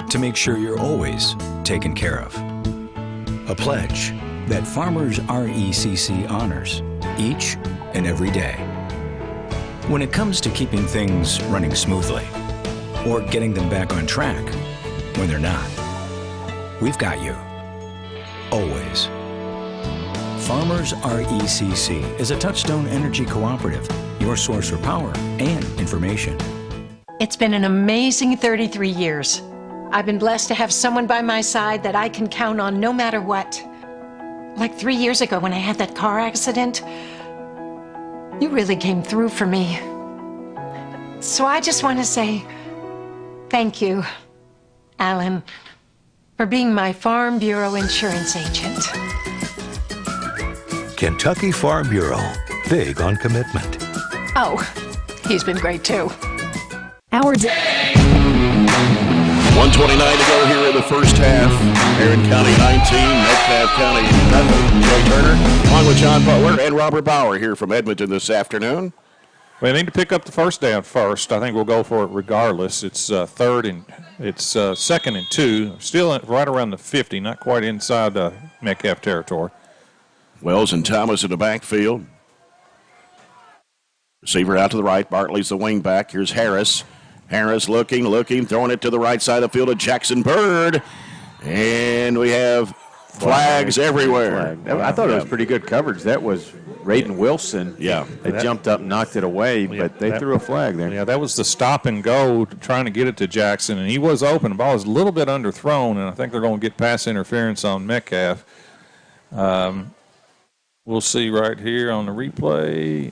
to make sure you're always taken care of. A pledge that Farmers RECC honors each and every day. When it comes to keeping things running smoothly or getting them back on track when they're not, we've got you. Always. Farmers RECC is a Touchstone Energy cooperative, your source for power and information. It's been an amazing 33 years. I've been blessed to have someone by my side that I can count on no matter what. Like 3 years ago when I had that car accident, you really came through for me. So I just want to say thank you, Alan, for being my Farm Bureau insurance agent. Kentucky Farm Bureau, big on commitment. Oh, he's been great too. Our day. 1:29 to go here in the first half. Barren County 19, Metcalfe County nothing. Joe Turner, along with John Butler and Robert Bauer here from Edmonton this afternoon. We need to pick up the first down first. I think we'll go for it regardless. It's 2nd and 2. Still right around the 50, not quite inside Metcalfe territory. Wells and Thomas in the backfield. Receiver out to the right. Bartley's the wing back. Here's Harris. Harris looking, throwing it to the right side of the field to Jackson Bird. And we have flags everywhere. I thought it was pretty good coverage. That was Raiden Wilson. Yeah. They jumped up and knocked it away, but they threw a flag there. Yeah, that was the stop and go trying to get it to Jackson, and he was open. The ball was a little bit underthrown, and I think they're going to get pass interference on Metcalfe. We'll see right here on the replay.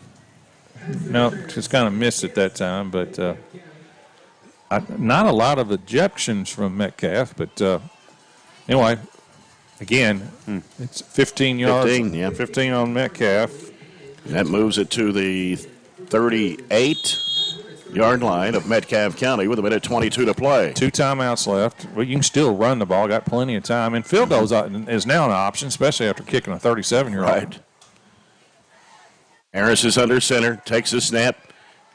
No, just kind of missed it that time, but not a lot of ejections from Metcalfe. But anyway, again, it's 15 yards. 15 on Metcalfe. That moves it to the 38-yard line of Metcalfe County with a minute 22 to play. 2 timeouts left. Well, you can still run the ball. Got plenty of time. And field goals is now an option, especially after kicking a 37-year-old. Right. Harris is under center, takes a snap,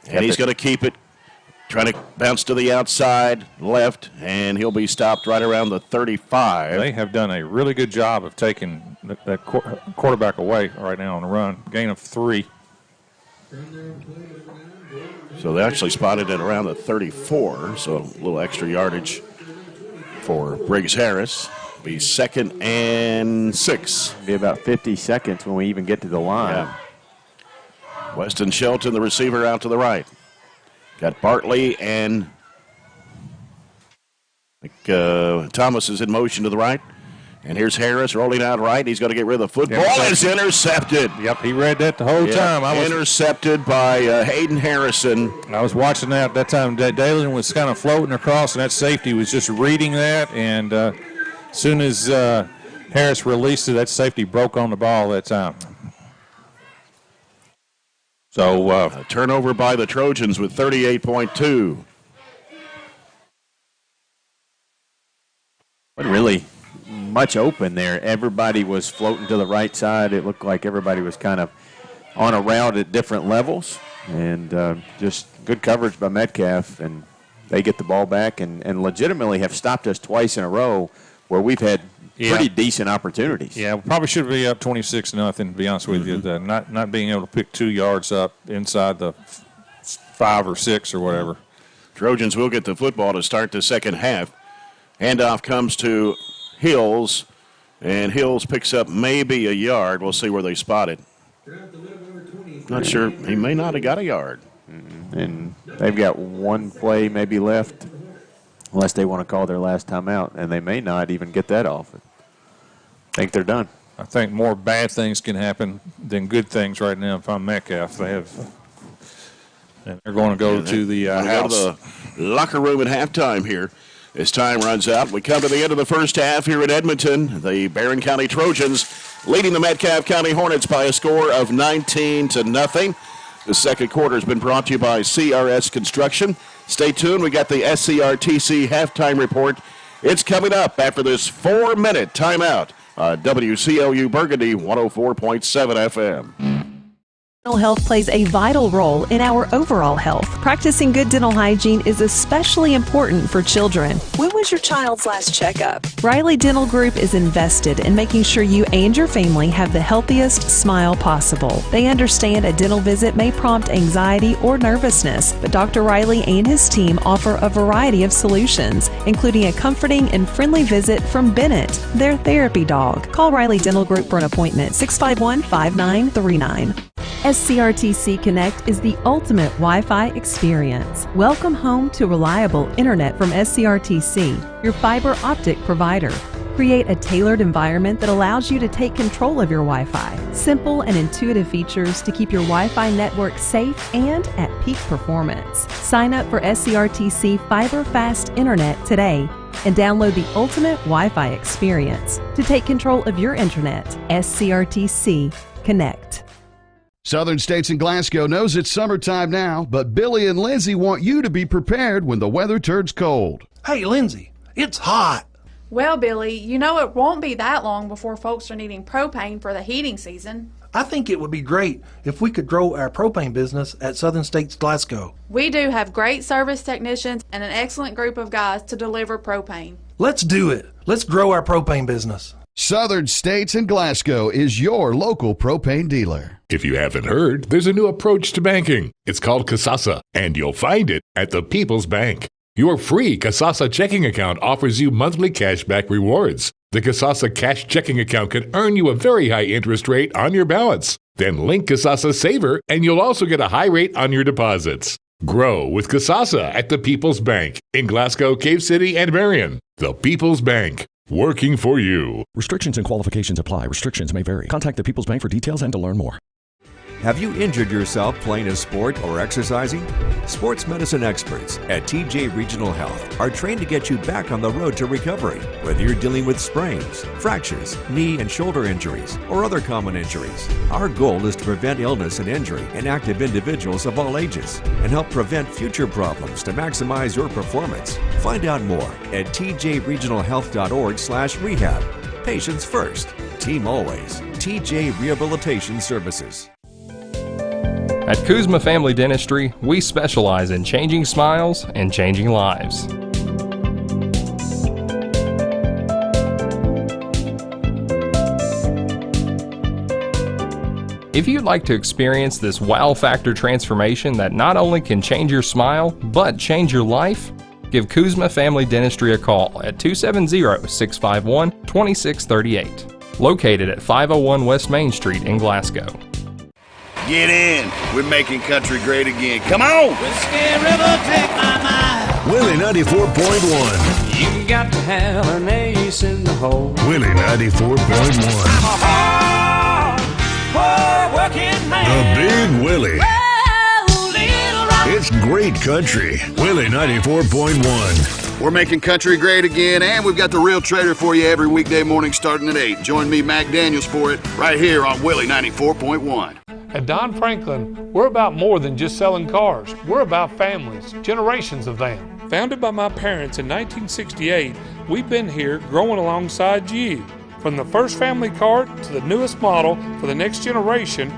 and he's going to keep it. Trying to bounce to the outside left, and he'll be stopped right around the 35. They have done a really good job of taking that quarterback away right now on the run. Gain of 3. So they actually spotted it around the 34, so a little extra yardage for Briggs Harris. Be 2nd and 6. Be about 50 seconds when we even get to the line. Yeah. Weston Shelton, the receiver, out to the right. Got Bartley and Thomas is in motion to the right. And here's Harris rolling out right. He's going to get rid of the football. It's intercepted. Yep, he read that the whole time. Intercepted by Hayden Harrison. I was watching that at that time. Dalen was kind of floating across, and that safety was just reading that. And as soon as Harris released it, that safety broke on the ball that time. So a turnover by the Trojans with 38.2. Wasn't really much open there. Everybody was floating to the right side. It looked like everybody was kind of on a route at different levels, and just good coverage by Metcalfe, and they get the ball back and legitimately have stopped us twice in a row where we've had pretty decent opportunities. Yeah, we probably should be up 26-0, to be honest with you. Not being able to pick 2 yards up inside the 5 or 6 or whatever. Trojans will get the football to start the second half. Handoff comes to Hills, and Hills picks up maybe a yard. We'll see where they spot it. Not sure. He may not have got a yard. And they've got one play maybe left, unless they want to call their last timeout, and they may not even get that off. I think they're done. I think more bad things can happen than good things right now if I'm Metcalfe. And they're going to go to the house. Go to the locker room at halftime here as time runs out. We come to the end of the first half here at Edmonton. The Barren County Trojans leading the Metcalfe County Hornets by a score of 19-0. The second quarter has been brought to you by CRS Construction. Stay tuned. We got the SCRTC halftime report. It's coming up after this 4-minute timeout. WCLU Burgundy 104.7 FM. Dental health plays a vital role in our overall health. Practicing good dental hygiene is especially important for children. When was your child's last checkup? Riley Dental Group is invested in making sure you and your family have the healthiest smile possible. They understand a dental visit may prompt anxiety or nervousness, but Dr. Riley and his team offer a variety of solutions, including a comforting and friendly visit from Bennett, their therapy dog. Call Riley Dental Group for an appointment, 651-5939. SCRTC Connect is the ultimate Wi-Fi experience. Welcome home to reliable internet from SCRTC, your fiber optic provider. Create a tailored environment that allows you to take control of your Wi-Fi. Simple and intuitive features to keep your Wi-Fi network safe and at peak performance. Sign up for SCRTC Fiber Fast Internet today and download the ultimate Wi-Fi experience to take control of your internet. SCRTC Connect. Southern States and Glasgow knows it's summertime now, but Billy and Lindsay want you to be prepared when the weather turns cold. Hey, Lindsay, it's hot. Well, Billy, you know it won't be that long before folks are needing propane for the heating season. I think it would be great if we could grow our propane business at Southern States Glasgow. We do have great service technicians and an excellent group of guys to deliver propane. Let's do it. Let's grow our propane business. Southern States and Glasgow is your local propane dealer. If you haven't heard, there's a new approach to banking. It's called Kasasa, and you'll find it at the People's Bank. Your free Kasasa checking account offers you monthly cashback rewards. The Kasasa cash checking account can earn you a very high interest rate on your balance. Then link Kasasa Saver, and you'll also get a high rate on your deposits. Grow with Kasasa at the People's Bank in Glasgow, Cave City, and Barren. The People's Bank. Working for you. Restrictions and qualifications apply. Restrictions may vary. Contact the People's Bank for details and to learn more. Have you injured yourself playing a sport or exercising? Sports medicine experts at TJ Regional Health are trained to get you back on the road to recovery, whether you're dealing with sprains, fractures, knee and shoulder injuries, or other common injuries. Our goal is to prevent illness and injury in active individuals of all ages and help prevent future problems to maximize your performance. Find out more at tjregionalhealth.org/rehab. Patients first. Team always. TJ Rehabilitation Services. At Kuzma Family Dentistry, we specialize in changing smiles and changing lives. If you'd like to experience this wow factor transformation that not only can change your smile, but change your life, give Kuzma Family Dentistry a call at 270-651-2638. Located at 501 West Main Street in Glasgow. Get in. We're making country great again. Come on. Whiskey River, take my mind. Willie 94.1. You got to have an ace in the hole. Willie 94.1. Hard working man. The Big Willie. Whoa, little rock. It's great country. Willie 94.1. We're making country great again, and we've got the Real Trader for you every weekday morning starting at 8. Join me, Mac Daniels, for it right here on Willie 94.1. At Don Franklin, we're about more than just selling cars. We're about families, generations of them. Founded by my parents in 1968, we've been here growing alongside you. From the first family car to the newest model for the next generation,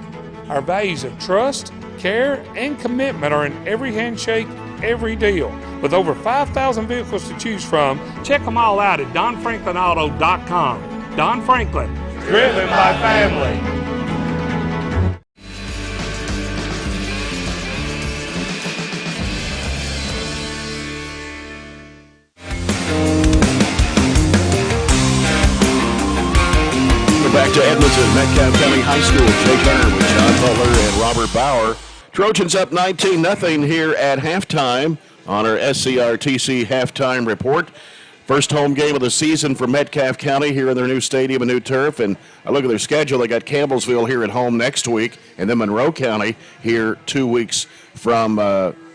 Our values of trust, care, and commitment are in every handshake, every deal. With over 5,000 vehicles to choose from, check them all out at DonFranklinAuto.com. Don Franklin, driven by family. Back to Edmonton, Metcalfe County High School. Jake Turner with John Butler and Robert Bauer. Trojans up 19-0 here at halftime on our SCRTC halftime report. First home game of the season for Metcalfe County here in their new stadium and new turf. And I look at their schedule. They got Campbellsville here at home next week, and then Monroe County here 2 weeks from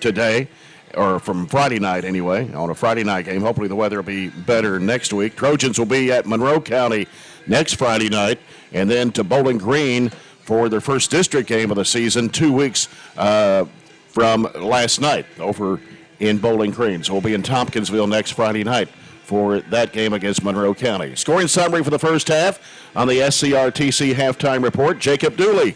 today, or from Friday night anyway, on a Friday night game. Hopefully the weather will be better next week. Trojans will be at Monroe County next Friday night, and then to Bowling Green for their first district game of the season 2 weeks from last night over in Bowling Green. So we'll be in Tompkinsville next Friday night for that game against Monroe County. Scoring summary for the first half on the SCRTC halftime report. Jacob Dooley,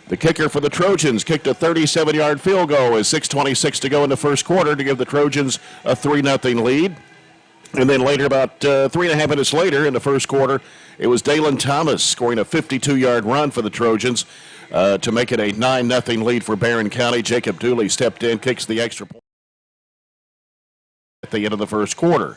the kicker for the Trojans, kicked a 37-yard field goal with 6:26 to go in the first quarter to give the Trojans a 3-0 lead. And then later, about 3.5 minutes later in the first quarter, it was Dalen Thomas scoring a 52-yard run for the Trojans to make it a 9-0 lead for Barren County. Jacob Dooley stepped in, kicks the extra point at the end of the first quarter.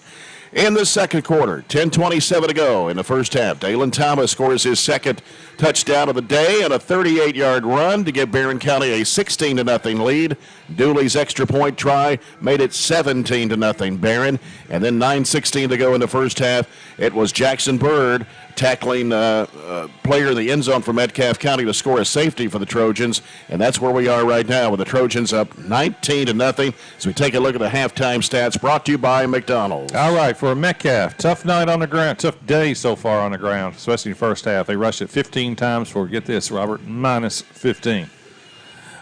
In the second quarter, 10:27 to go in the first half, Dalen Thomas scores his second touchdown of the day and a 38-yard run to give Barren County a 16-0 lead. Dooley's extra point try made it 17-0 Barren. And then 9:16 to go in the first half, it was Jackson Bird tackling player in the end zone for Metcalfe County to score a safety for the Trojans. And that's where we are right now with the Trojans up 19-0. So we take a look at the halftime stats brought to you by McDonald's. All right, for Metcalfe, tough night on the ground, tough day so far on the ground, especially the first half. They rushed it 15 times for, get this, Robert, minus 15.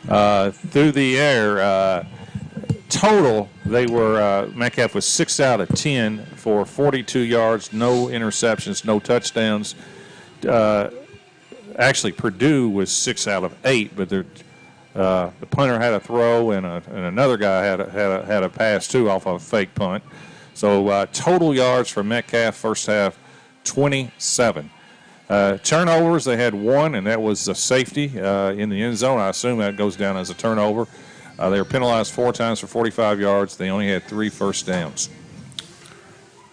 Through the air, total, they were, Metcalfe was 6 out of 10 for 42 yards, no interceptions, no touchdowns. Actually, Purdue was 6 out of 8, but the punter had a throw and another guy had a pass too off of a fake punt. So total yards for Metcalfe first half, 27. Turnovers, they had 1, and that was a safety in the end zone. I assume that goes down as a turnover. They were penalized 4 times for 45 yards. They only had 3 first downs.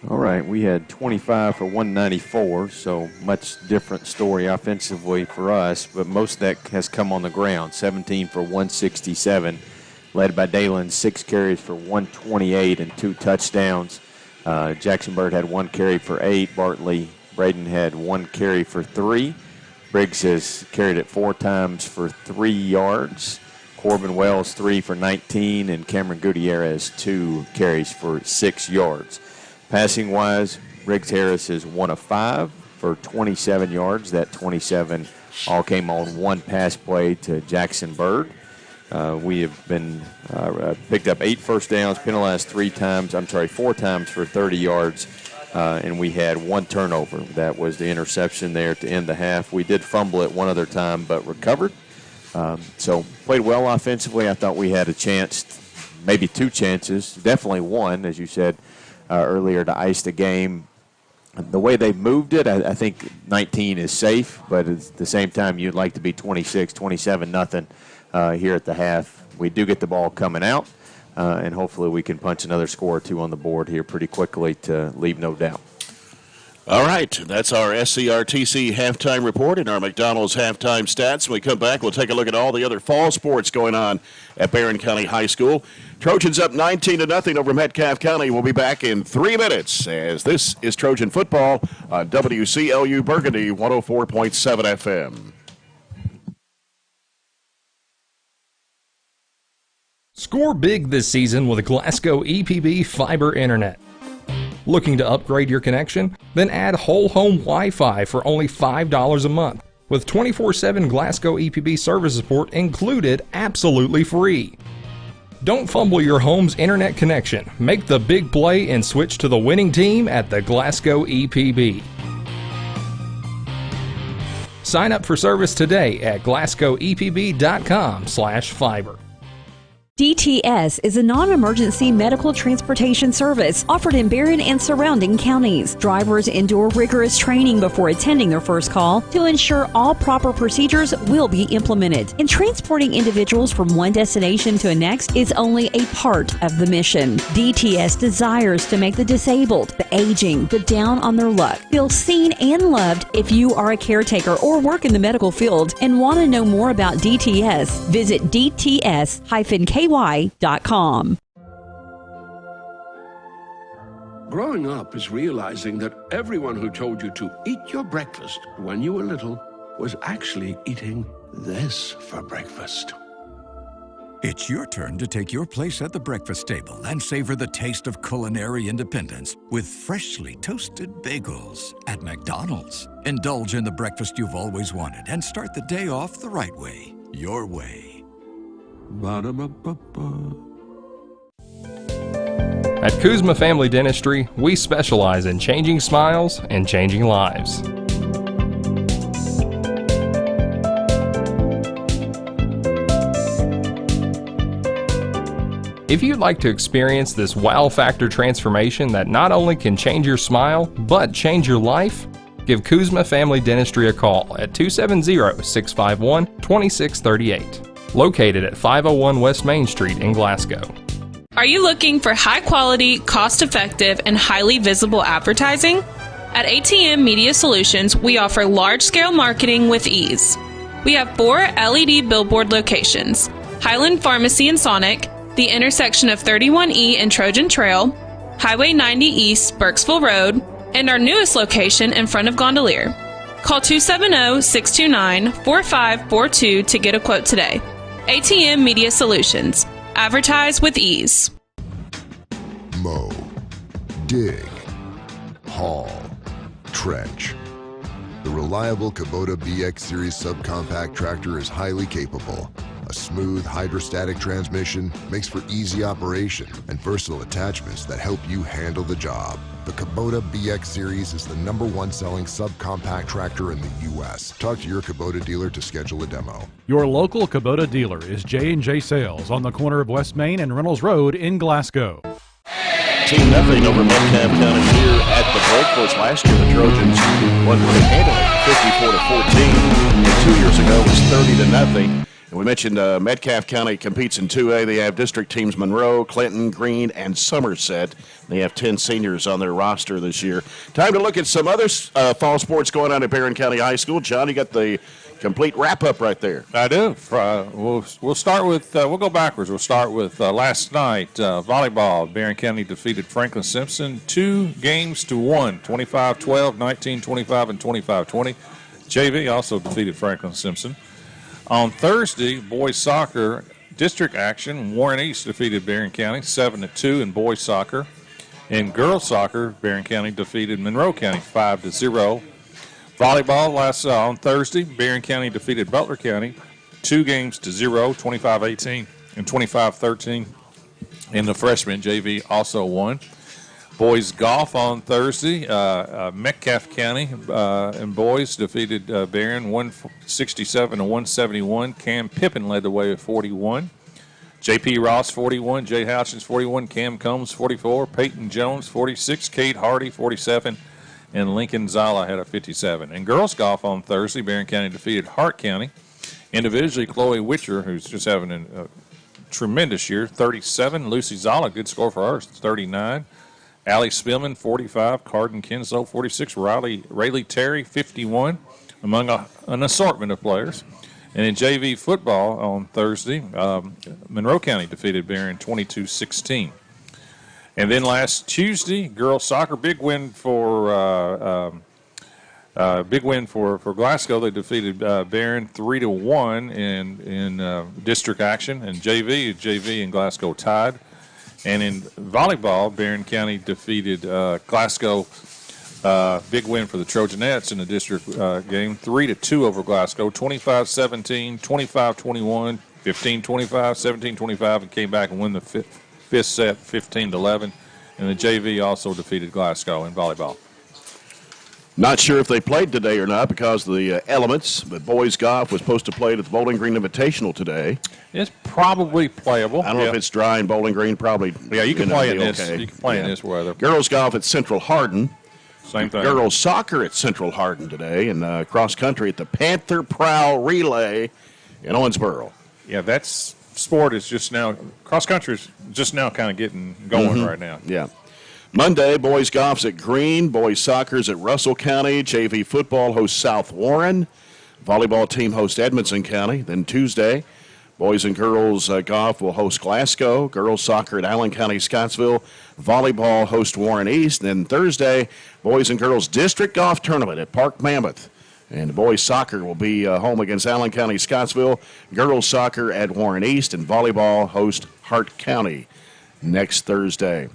All right, we had 25 for 194, so much different story offensively for us, but most of that has come on the ground. 17 for 167, led by Dalen, 6 carries for 128 and 2 touchdowns. Jackson Bird had 1 carry for 8. Bartley Braden had 1 carry for 3. Briggs has carried it 4 times for 3 yards. Corbin Wells 3 for 19, and Cameron Gutierrez 2 carries for 6 yards. Passing-wise, Briggs Harris is 1 of 5 for 27 yards. That 27 all came on 1 pass play to Jackson Bird. We have been picked up 8 first downs, penalized 4 times for 30 yards, and we had 1 turnover. That was the interception there to end the half. We did fumble it 1 other time, but recovered. So played well offensively. I thought we had a chance, maybe 2 chances, definitely 1, as you said earlier, to ice the game. The way they moved it, I think 19 is safe, but at the same time, you'd like to be 26, 27-0 here at the half. We do get the ball coming out, and hopefully we can punch another score or 2 on the board here pretty quickly to leave no doubt. All right, that's our SCRTC halftime report and our McDonald's halftime stats. When we come back, we'll take a look at all the other fall sports going on at Barren County High School. Trojans up 19-0 over Metcalfe County. We'll be back in 3 minutes as this is Trojan football on WCLU Burgundy 104.7 FM. Score big this season with Glasgow EPB Fiber Internet. Looking to upgrade your connection? Then add whole home Wi-Fi for only $5 a month with 24/7 Glasgow EPB service support included absolutely free. Don't fumble your home's internet connection. Make the big play and switch to the winning team at the Glasgow EPB. Sign up for service today at glasgowepb.com/fiber. DTS is a non-emergency medical transportation service offered in Barren and surrounding counties. Drivers endure rigorous training before attending their first call to ensure all proper procedures will be implemented. And transporting individuals from one destination to the next is only a part of the mission. DTS desires to make the disabled, the aging, the down on their luck feel seen and loved. If you are a caretaker or work in the medical field and want to know more about DTS, visit DTS-KY.com. Growing up is realizing that everyone who told you to eat your breakfast when you were little was actually eating this for breakfast. It's your turn to take your place at the breakfast table and savor the taste of culinary independence with freshly toasted bagels at McDonald's. Indulge in the breakfast you've always wanted and start the day off the right way, your way. Ba-da-ba-ba-ba. At Kuzma Family Dentistry, we specialize in changing smiles and changing lives. If you'd like to experience this wow factor transformation that not only can change your smile, but change your life, give Kuzma Family Dentistry a call at 270-651-2638. Located at 501 West Main Street in Glasgow. Are you looking for high-quality, cost-effective, and highly visible advertising? At ATM Media Solutions, we offer large-scale marketing with ease. We have 4 LED billboard locations: Highland Pharmacy in Sonic, the intersection of 31E and Trojan Trail, Highway 90 East, Burkesville Road, and our newest location in front of Gondolier. Call 270-629-4542 to get a quote today. ATM Media Solutions. Advertise with ease. Mow, dig, haul, trench. The reliable Kubota BX Series subcompact tractor is highly capable. A smooth hydrostatic transmission makes for easy operation and versatile attachments that help you handle the job. The Kubota BX Series is the #1 selling subcompact tractor in the U.S. Talk to your Kubota dealer to schedule a demo. Your local Kubota dealer is J&J Sales on the corner of West Main and Reynolds Road in Glasgow. 2-0 over Metcalfe County here at the break. Of course, last year the Trojans won pretty handily, 54-14. And 2 years ago it was 30-0. And we mentioned Metcalfe County competes in 2A. They have district teams Monroe, Clinton, Greene, and Somerset. They have 10 seniors on their roster this year. Time to look at some other fall sports going on at Barren County High School. John, you got the complete wrap-up right there. I do. We'll start with, we'll go backwards. We'll start with last night, volleyball. Barren County defeated Franklin Simpson 2-1, 25-12, 19-25, and 25-20. JV also defeated Franklin Simpson. On Thursday, boys soccer district action, Warren East defeated Barren County 7-2 in boys soccer. In girls soccer, Barren County defeated Monroe County 5-0. Volleyball on Thursday, Barren County defeated Butler County 2-0, 25-18 and 25-13. And the freshman JV also won. Boys golf on Thursday, Metcalfe County and boys defeated Barren 167-171. Cam Pippin led the way with 41. J.P. Ross 41, Jay Houchins 41, Cam Combs 44, Peyton Jones 46, Kate Hardy 47, and Lincoln Zala had a 57. In girls golf on Thursday, Barren County defeated Hart County. Individually, Chloe Witcher, who's just having a tremendous year, 37. Lucy Zala, good score for her, 39. Allie Spillman, 45. Carden Kinslow, 46. Rayleigh Terry, 51, among an assortment of players. And in JV football on Thursday, Monroe County defeated Barren 22-16. And then last Tuesday, girls soccer, big win for Glasgow. They defeated Barren 3-1 in district action. And JV and Glasgow tied. And in volleyball, Barren County defeated Glasgow. Big win for the Trojanettes in the district game, 3-2 over Glasgow, 25-17, 25-21, 15-25, 17-25, and came back and won the fifth set, 15-11. And the JV also defeated Glasgow in volleyball. Not sure if they played today or not because of the elements, but boys golf was supposed to play at the Bowling Green Invitational today. It's probably playable. I don't know if it's dry in Bowling Green. Probably. Yeah, you can play in this. Okay. You can play in this weather. Girls golf at Central Hardin. Same thing. Girls soccer at Central Hardin today, and cross country at the Panther Prowl Relay in Owensboro. Yeah, that's sport is just now. Cross country is just now kind of getting going right now. Yeah. Monday, boys golf's at Greene, boys soccer's at Russell County, JV football hosts South Warren, volleyball team hosts Edmonton County. Then Tuesday, boys and girls golf will host Glasgow, girls soccer at Allen County, Scottsville, volleyball host Warren East. Then Thursday, boys and girls district golf tournament at Park Mammoth. And the boys soccer will be home against Allen County, Scottsville, girls soccer at Warren East, and volleyball host Hart County next Thursday.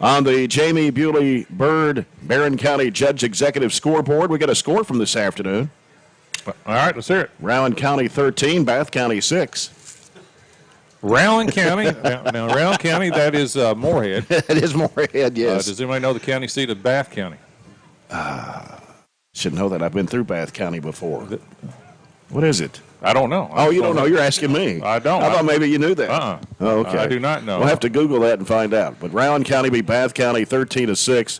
On the Jamie Bewley Bird Barren County Judge Executive Scoreboard, we got a score from this afternoon. All right, let's hear it. Rowan County 13, Bath County 6. Rowan County. Now, Rowan County, that is Moorhead. It is Moorhead, yes. Does anybody know the county seat of Bath County? Should know that. I've been through Bath County before. What is it? I don't know. Oh, you don't know? You're asking me. I don't. I thought maybe you knew that. Oh, okay. I do not know. We'll have to Google that and find out. But Rowan County beat Bath County 13-6.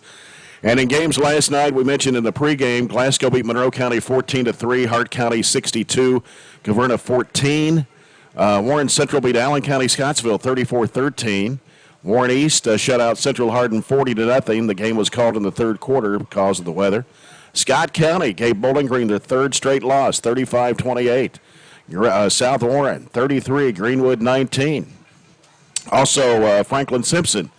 And in games last night, we mentioned in the pregame, Glasgow beat Monroe County 14-3, Hart County 62, Caverna 14. Warren Central beat Allen County Scottsville 34-13. Warren East shut out Central Hardin 40-0. The game was called in the third quarter because of the weather. Scott County gave Bowling Green their third straight loss, 35-28. South Warren 33, Greenwood 19. Also, Franklin Simpson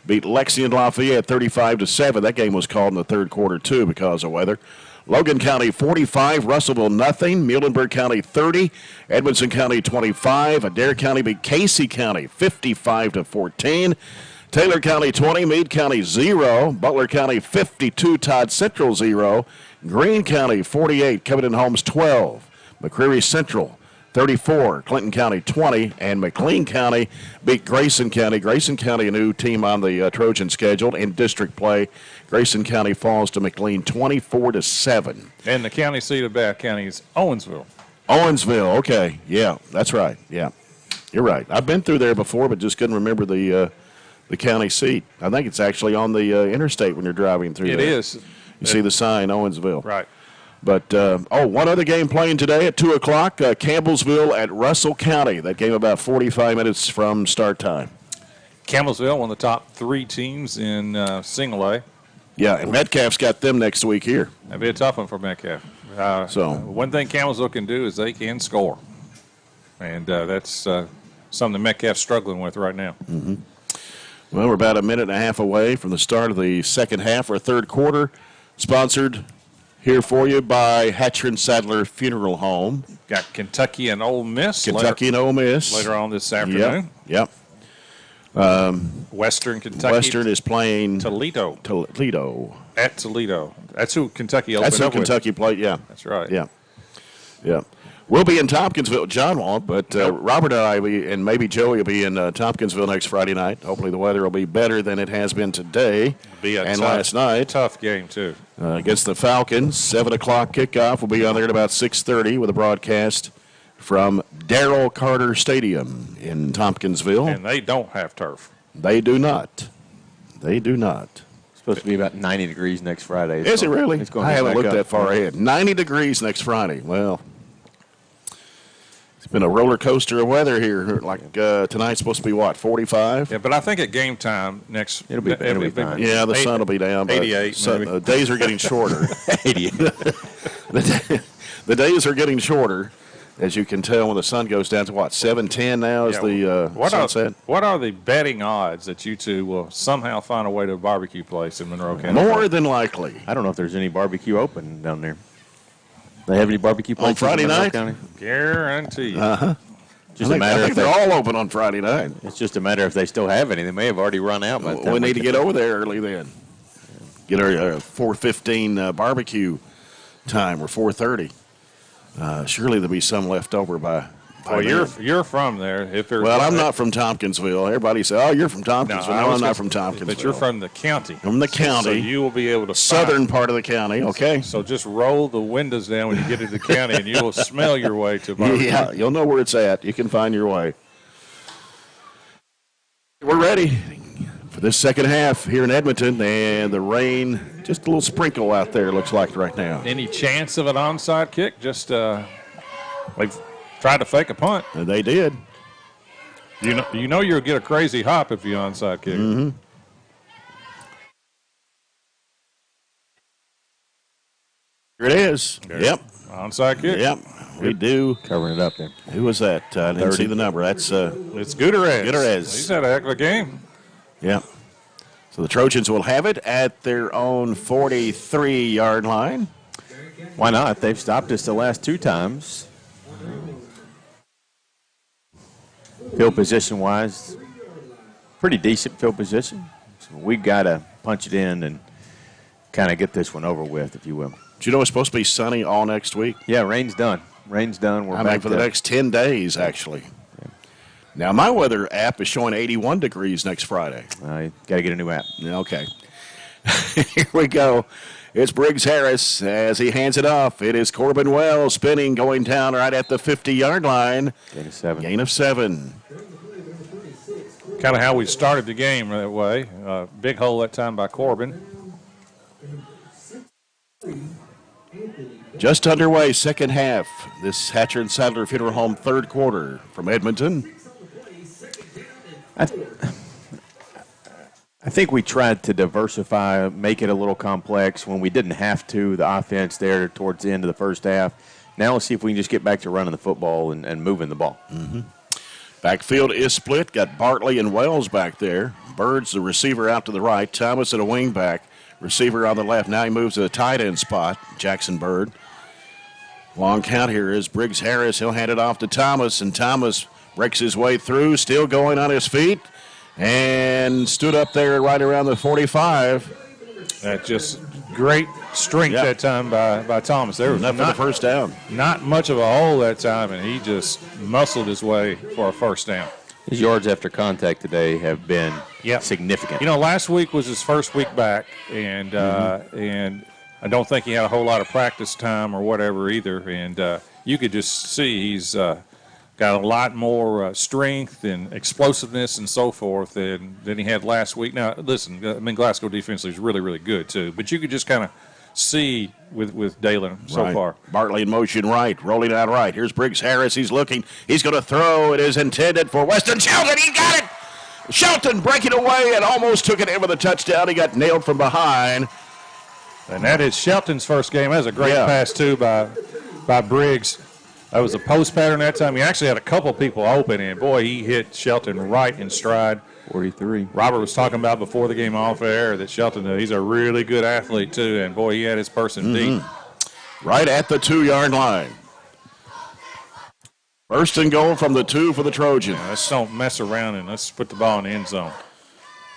beat Lexington Lafayette 35-7. That game was called in the third quarter too because of weather. Logan County 45, Russellville nothing. Muhlenberg County 30, Edmonton County 25. Adair County beat Casey County 55-14. Taylor County 20, Meade County 0, Butler County 52, Todd Central 0, Greene County 48, Covington Homes 12, McCreary Central 34, Clinton County 20, and McLean County beat Grayson County. Grayson County, a new team on the Trojan schedule in district play. Grayson County falls to McLean 24-7. And the county seat of Bath County is Owensville. Owensville, okay, yeah, that's right. Yeah, you're right. I've been through there before, but just couldn't remember the county seat. I think it's actually on the interstate when you're driving through there. It is. You see the sign, Owensville. Right. But, one other game playing today at 2 o'clock, Campbellsville at Russell County. That game about 45 minutes from start time. Campbellsville, one of the top 3 teams in single A. Yeah, and Metcalfe's got them next week here. That'd be a tough one for Metcalfe. One thing Campbellsville can do is they can score. And that's something Metcalfe's struggling with right now. Mm-hmm. Well, we're about a minute and a half away from the start of the second half or third quarter. Sponsored here for you by Hatcher and Sadler Funeral Home. Got Kentucky and Ole Miss. Kentucky and Ole Miss. Later on this afternoon. Yep. Western Kentucky. Western is playing Toledo. At Toledo. That's who Kentucky opened up with. That's who Kentucky played, yeah. That's right. Yeah. We'll be in Tompkinsville. John won't, but Robert and I will be, and maybe Joey will be in Tompkinsville next Friday night. Hopefully the weather will be better than it has been today last night. Tough game, too. Against the Falcons. 7 o'clock kickoff. We'll be on there at about 6:30 with a broadcast from Darrell Carter Stadium in Tompkinsville. And they don't have turf. They do not. It's supposed to be about 90 degrees next Friday. Is it really? I haven't looked that far ahead. 90 degrees next Friday. Well, it's been a roller coaster of weather here. Like tonight's supposed to be what, 45? Yeah, but I think at game time it'll be fine. Yeah, the sun will be down. 88. Days are getting shorter. 88. The days are getting shorter, as you can tell when the sun goes down to what, 7:10 now is the sunset. What are the betting odds that you two will somehow find a way to a barbecue place in Monroe County? More than likely. I don't know if there's any barbecue open down there. They have any barbecue places on Friday night? Guarantee. Just a matter if they're all open on Friday night. It's just a matter if they still have any. They may have already run out. By the time we need to get over there early then. Get our 4:15 barbecue time or 4:30. Surely there'll be some left over by Well, you're from there. Well, I'm not from Tompkinsville. Everybody say, "Oh, you're from Tompkinsville." No, I'm not from Tompkinsville. But you're from the county. From the county. So you will be able to southern part of the county. Okay. So just roll the windows down when you get into the county, and you will smell your way to Barren. Yeah, you'll know where it's at. You can find your way. We're ready for this second half here in Edmonton, and the rain, just a little sprinkle out there, looks like right now. Any chance of an onside kick? Just they've tried to fake a punt. And they did. You know you'll get a crazy hop if you onside kick. Mm-hmm. Here it is. Okay. Yep. Onside kick. Yep. We do. Covering it up there. Who was that? I didn't see the number. That's it's Gutierrez. He's had a heck of a game. Yep. So the Trojans will have it at their own 43-yard line. Why not? They've stopped us the last 2 times. Field position-wise, pretty decent field position. So we've got to punch it in and kind of get this one over with, if you will. Do you know it's supposed to be sunny all next week? Yeah, rain's done. Rain's done. We're back for the next 10 days, actually. Yeah. Now, my weather app is showing 81 degrees next Friday. Got to get a new app. Okay. Here we go. It's Briggs Harris as he hands it off. It is Corbin Wells spinning, going down right at the 50-yard line. Gain of 7. Gain of 7. Kind of how we started the game that way. Big hole that time by Corbin. Just underway, second half. This Hatcher and Sadler Funeral Home third quarter from Edmonton. I think we tried to diversify, make it a little complex when we didn't have to, the offense there towards the end of the first half. Now let's see if we can just get back to running the football and moving the ball. Mm-hmm. Backfield is split. Got Bartley and Wells back there. Bird's the receiver out to the right. Thomas at a wing back. Receiver on the left. Now he moves to the tight end spot, Jackson Bird. Long count here is Briggs Harris. He'll hand it off to Thomas, and Thomas breaks his way through, still going on his feet, and stood up there right around the 45. That's just great strength that time by Thomas. There was enough for the first down. Not much of a hole that time, and he just muscled his way for a first down. His yards after contact today have been significant. You know, last week was his first week back, and and I don't think he had a whole lot of practice time or whatever either. And you could just see he's got a lot more strength and explosiveness and so forth than he had last week. Now, listen, I mean, Glasgow defensively is really, really good too. But you could just kind of see with Dalen so far. Bartley in motion right, rolling out right. Here's Briggs Harris. He's looking. He's going to throw. It is intended for Weston Shelton. He got it. Shelton breaking away and almost took it in with a touchdown. He got nailed from behind. And that is Shelton's first game. That was a great pass, too, by Briggs. That was a post pattern that time. He actually had a couple people open, and, boy, he hit Shelton right in stride. 43. Robert was talking about before the game off air that Shelton, he's a really good athlete, too, and, boy, he had his person beat. Right at the 2-yard line. First and goal from the 2 for the Trojans. Let's don't mess around and let's put the ball in the end zone.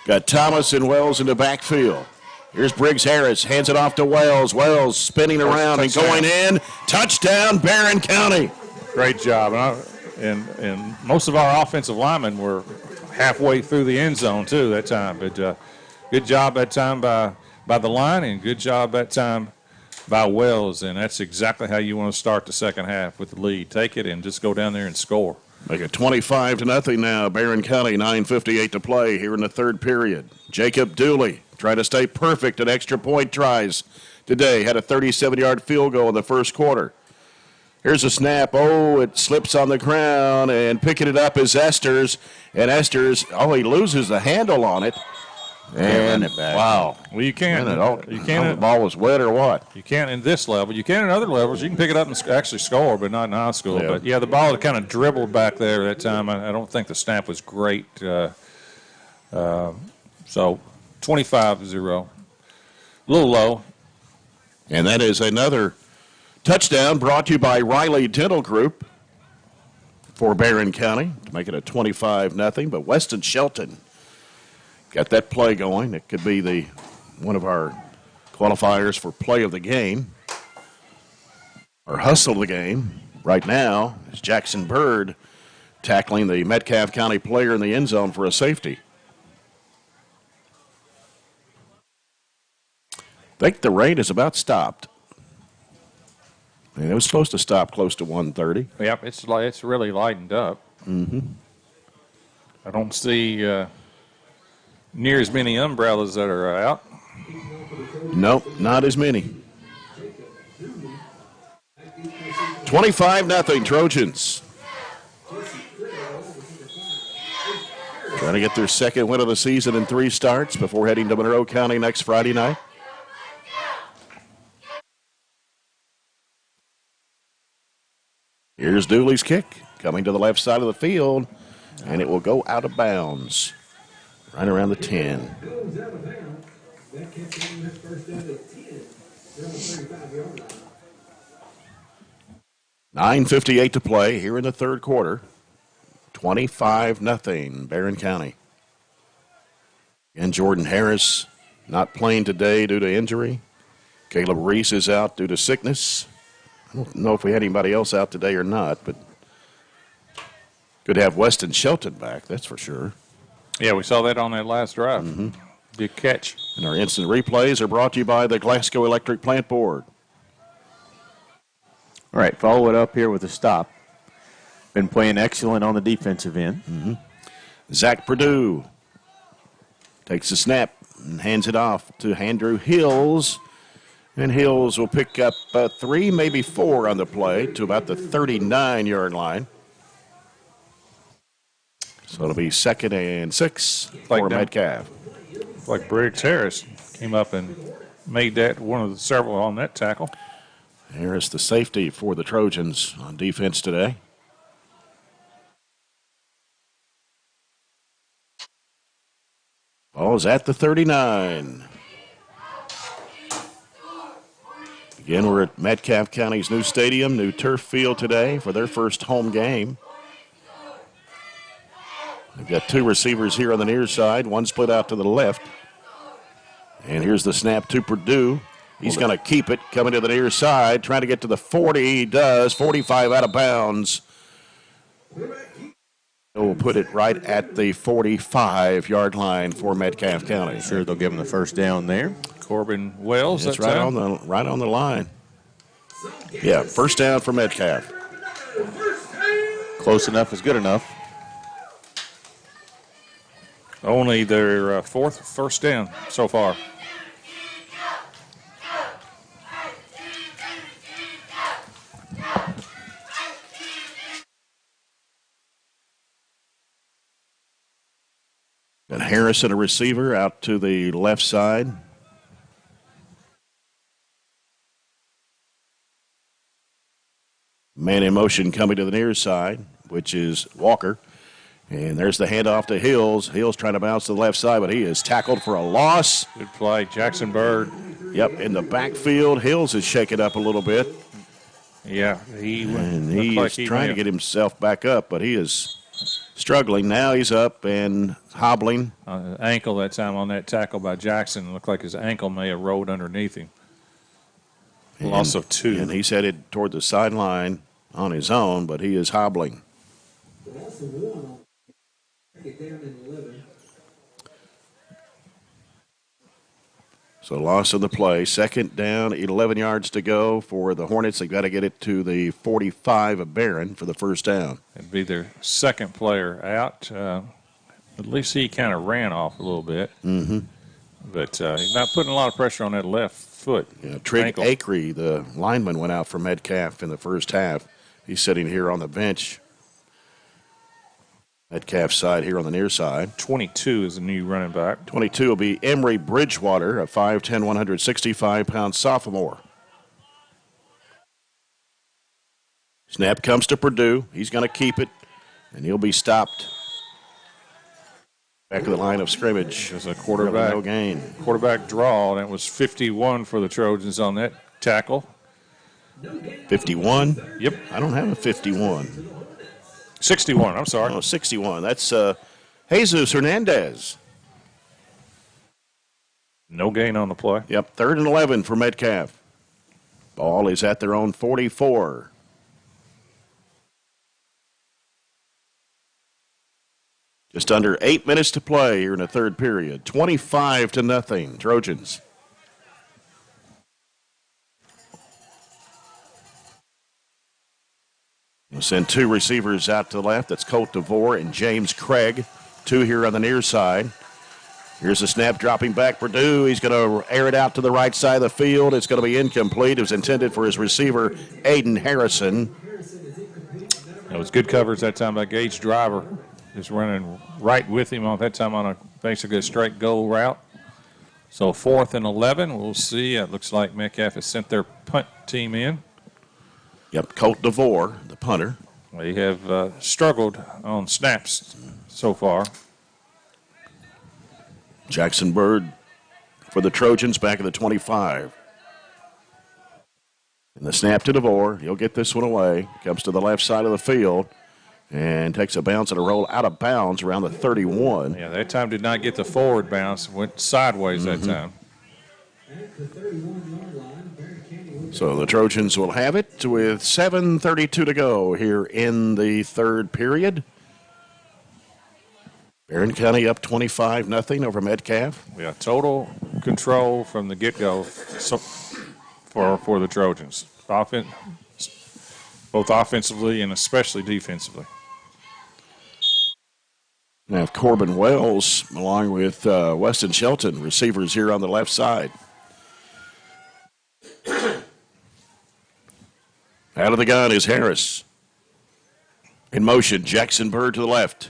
Got Thomas and Wells in the backfield. Here's Briggs Harris, hands it off to Wells. Wells spinning around and going in. Touchdown, Barren County. Great job. And most of our offensive linemen were halfway through the end zone, too, that time. But good job that time by the line, and good job that time by Wells. And that's exactly how you want to start the second half, with the lead. Take it and just go down there and score. Make it 25-0 now. Barren County, 9:58 to play here in the third period. Jacob Dooley trying to stay perfect at extra point tries today. Had a 37-yard field goal in the first quarter. Here's a snap. Oh, it slips on the ground, and picking it up is Esters. And Esters, he loses the handle on it. And run it back. Wow. Well, you can't. The ball was wet or what? You can't in this level. You can in other levels. You can pick it up and actually score, but not in high school. Yeah. But, the ball kind of dribbled back there that time. I don't think the snap was great. So 25-0. A little low. And that is another touchdown brought to you by Riley Dental Group for Barren County to make it a 25-0. But Weston Shelton got that play going. It could be one of our qualifiers for play of the game or hustle of the game. right now is Jackson Bird tackling the Metcalfe County player in the end zone for a safety. I think the rain is about stopped. And it was supposed to stop close to 1:30. Yep, it's really lightened up. Mm-hmm. I don't see near as many umbrellas that are out. Nope, not as many. 25-0 Trojans. Trying to get their second win of the season in 3 starts before heading to Monroe County next Friday night. Here's Dooley's kick coming to the left side of the field, and it will go out of bounds right around the 10. 9:58 to play here in the third quarter. 25-0 Barren County. And Jordan Harris not playing today due to injury. Caleb Reese is out due to sickness. I don't know if we had anybody else out today or not, but good to have Weston Shelton back, that's for sure. Yeah, we saw that on that last drive. Mm-hmm. Big catch. And our instant replays are brought to you by the Glasgow Electric Plant Board. All right, follow it up here with a stop. Been playing excellent on the defensive end. Mm-hmm. Zach Perdue takes the snap and hands it off to Andrew Hills. And Hills will pick up 3, maybe 4 on the play to about the 39-yard line. So it'll be 2nd and 6 for Metcalfe. Like Briggs Harris came up and made that one of the several on that tackle. Harris, the safety for the Trojans on defense today. Ball is at the 39. Again, we're at Metcalfe County's new stadium, new turf field today for their first home game. They've got 2 receivers here on the near side, one split out to the left. And here's the snap to Perdue. He's going to keep it, coming to the near side, trying to get to the 40. He does, 45 out of bounds. We'll put it right at the 45-yard line for Metcalfe County. Sure, they'll give him the first down there. Corbin Wells. That's right on the line. Yeah, first down for Metcalfe. Close enough is good enough. Only their 4th first down so far. And Harrison, a receiver, out to the left side. Man in motion coming to the near side, which is Walker. And there's the handoff to Hills. Hills trying to bounce to the left side, but he is tackled for a loss. Good play, Jackson Bird. Yep, in the backfield. Hills is shaken up a little bit. Yeah, he's trying to get himself back up, but he is struggling. Now he's up and hobbling. Ankle that time on that tackle by Jackson. Looked like his ankle may have rolled underneath him. Loss of 2. And he's headed toward the sideline on his own, but he is hobbling. So loss of the play. 2nd down, 11 yards to go for the Hornets. They've got to get it to the 45 of Barren for the first down. It'd be their 2nd player out. At least he kind of ran off a little bit. Mm-hmm. But he's not putting a lot of pressure on that left foot. Yeah, Trig Akery, the lineman, went out for Metcalfe in the first half. He's sitting here on the bench. Metcalfe's side here on the near side. 22 is the new running back. 22 will be Emery Bridgewater, a 5'10", 165-pound sophomore. Snap comes to Perdue. He's going to keep it, and he'll be stopped. Back of the line of scrimmage. There's a quarterback. No gain. Quarterback draw, and it was 51 for the Trojans on that tackle. 51? Yep. I don't have a 51. 61, I'm sorry. Oh, 61. That's Jesus Hernandez. No gain on the play. Yep, 3rd and 11 for Metcalfe. Ball is at their own 44. Just under 8 minutes to play here in the third period. 25-0, Trojans. We'll send two receivers out to the left. That's Colt DeVore and James Craig. Two here on the near side. Here's a snap dropping back. Purdue. He's going to air it out to the right side of the field. It's going to be incomplete. It was intended for his receiver, Aiden Harrison. It was good coverage that time by Gage Driver. Just running right with him on that time on basically a straight goal route. So 4th and 11. We'll see. It looks like Metcalfe has sent their punt team in. Yep, Colt DeVore, the punter. They have struggled on snaps so far. Jackson Bird for the Trojans back at the 25. And the snap to DeVore. He'll get this one away. Comes to the left side of the field and takes a bounce and a roll out of bounds around the 31. Yeah, that time did not get the forward bounce. Went sideways that time. So the Trojans will have it with 7:32 to go here in the third period. Barren County up 25-0 over Metcalfe. Yeah, total control from the get-go for the Trojans. Both offensively and especially defensively. Now Corbin Wells along with Weston Shelton, receivers here on the left side. Out of the gun is Harris. In motion, Jackson Bird to the left.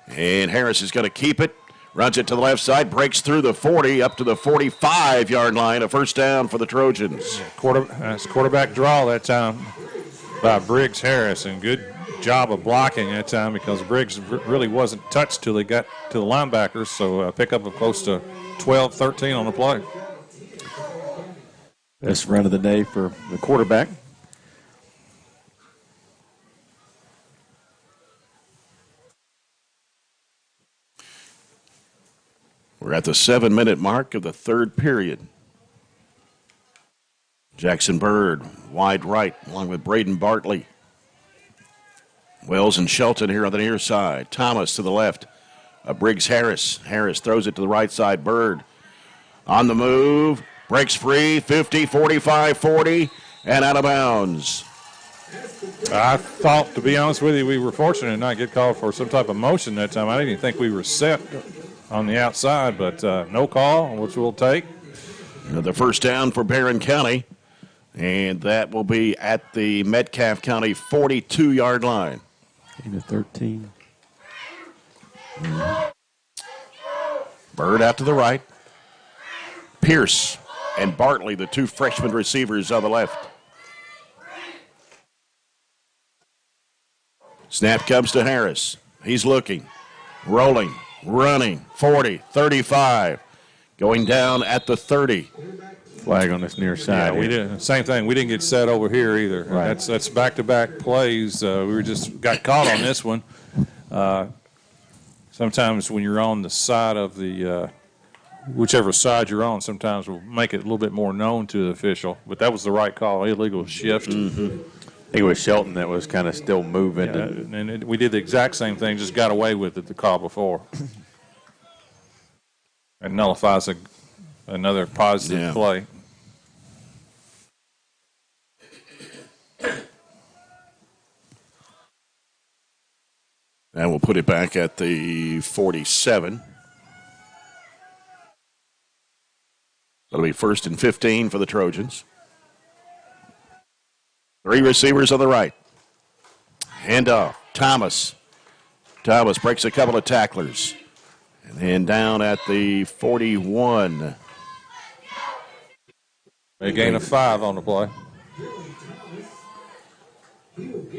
And Harris is going to keep it. Runs it to the left side, breaks through the 40 up to the 45-yard line. A first down for the Trojans. That's quarterback draw that time by Briggs Harris. And good job of blocking that time because Briggs really wasn't touched till he got to the linebackers. So a pickup of close to 12-13 on the play. Best run of the day for the quarterback. We're at the 7-minute mark of the third period. Jackson Bird, wide right, along with Braden Bartley. Wells and Shelton here on the near side. Thomas to the left. Briggs Harris. Harris throws it to the right side. Bird on the move. Breaks free. 50, 45, 40, and out of bounds. I thought, to be honest with you, we were fortunate to not get called for some type of motion that time. I didn't even think we were set on the outside, but no call, which we'll take. The first down for Barren County, and that will be at the Metcalfe County 42-yard line. Gain of 13. Bird out to the right. Pierce and Bartley, the two freshman receivers on the left. Snap comes to Harris. He's looking, rolling, running, 40, 35, going down at the 30. Flag on this near side. Yeah, we did same thing. We didn't get set over here either. Right. That's back-to-back plays. We just got caught on this one. Sometimes when you're on the side of the whichever side you're on, sometimes we'll make it a little bit more known to the official. But that was the right call. Illegal shift. Mm-hmm. I think it was Shelton that was kind of still moving. Yeah, and we did the exact same thing, just got away with it the call before. It nullifies another positive play. And we'll put it back at the 47. That'll be 1st and 15 for the Trojans. Three receivers on the right. Handoff. Thomas. Thomas breaks a couple of tacklers. And then down at the 41. A gain of 5 on the play.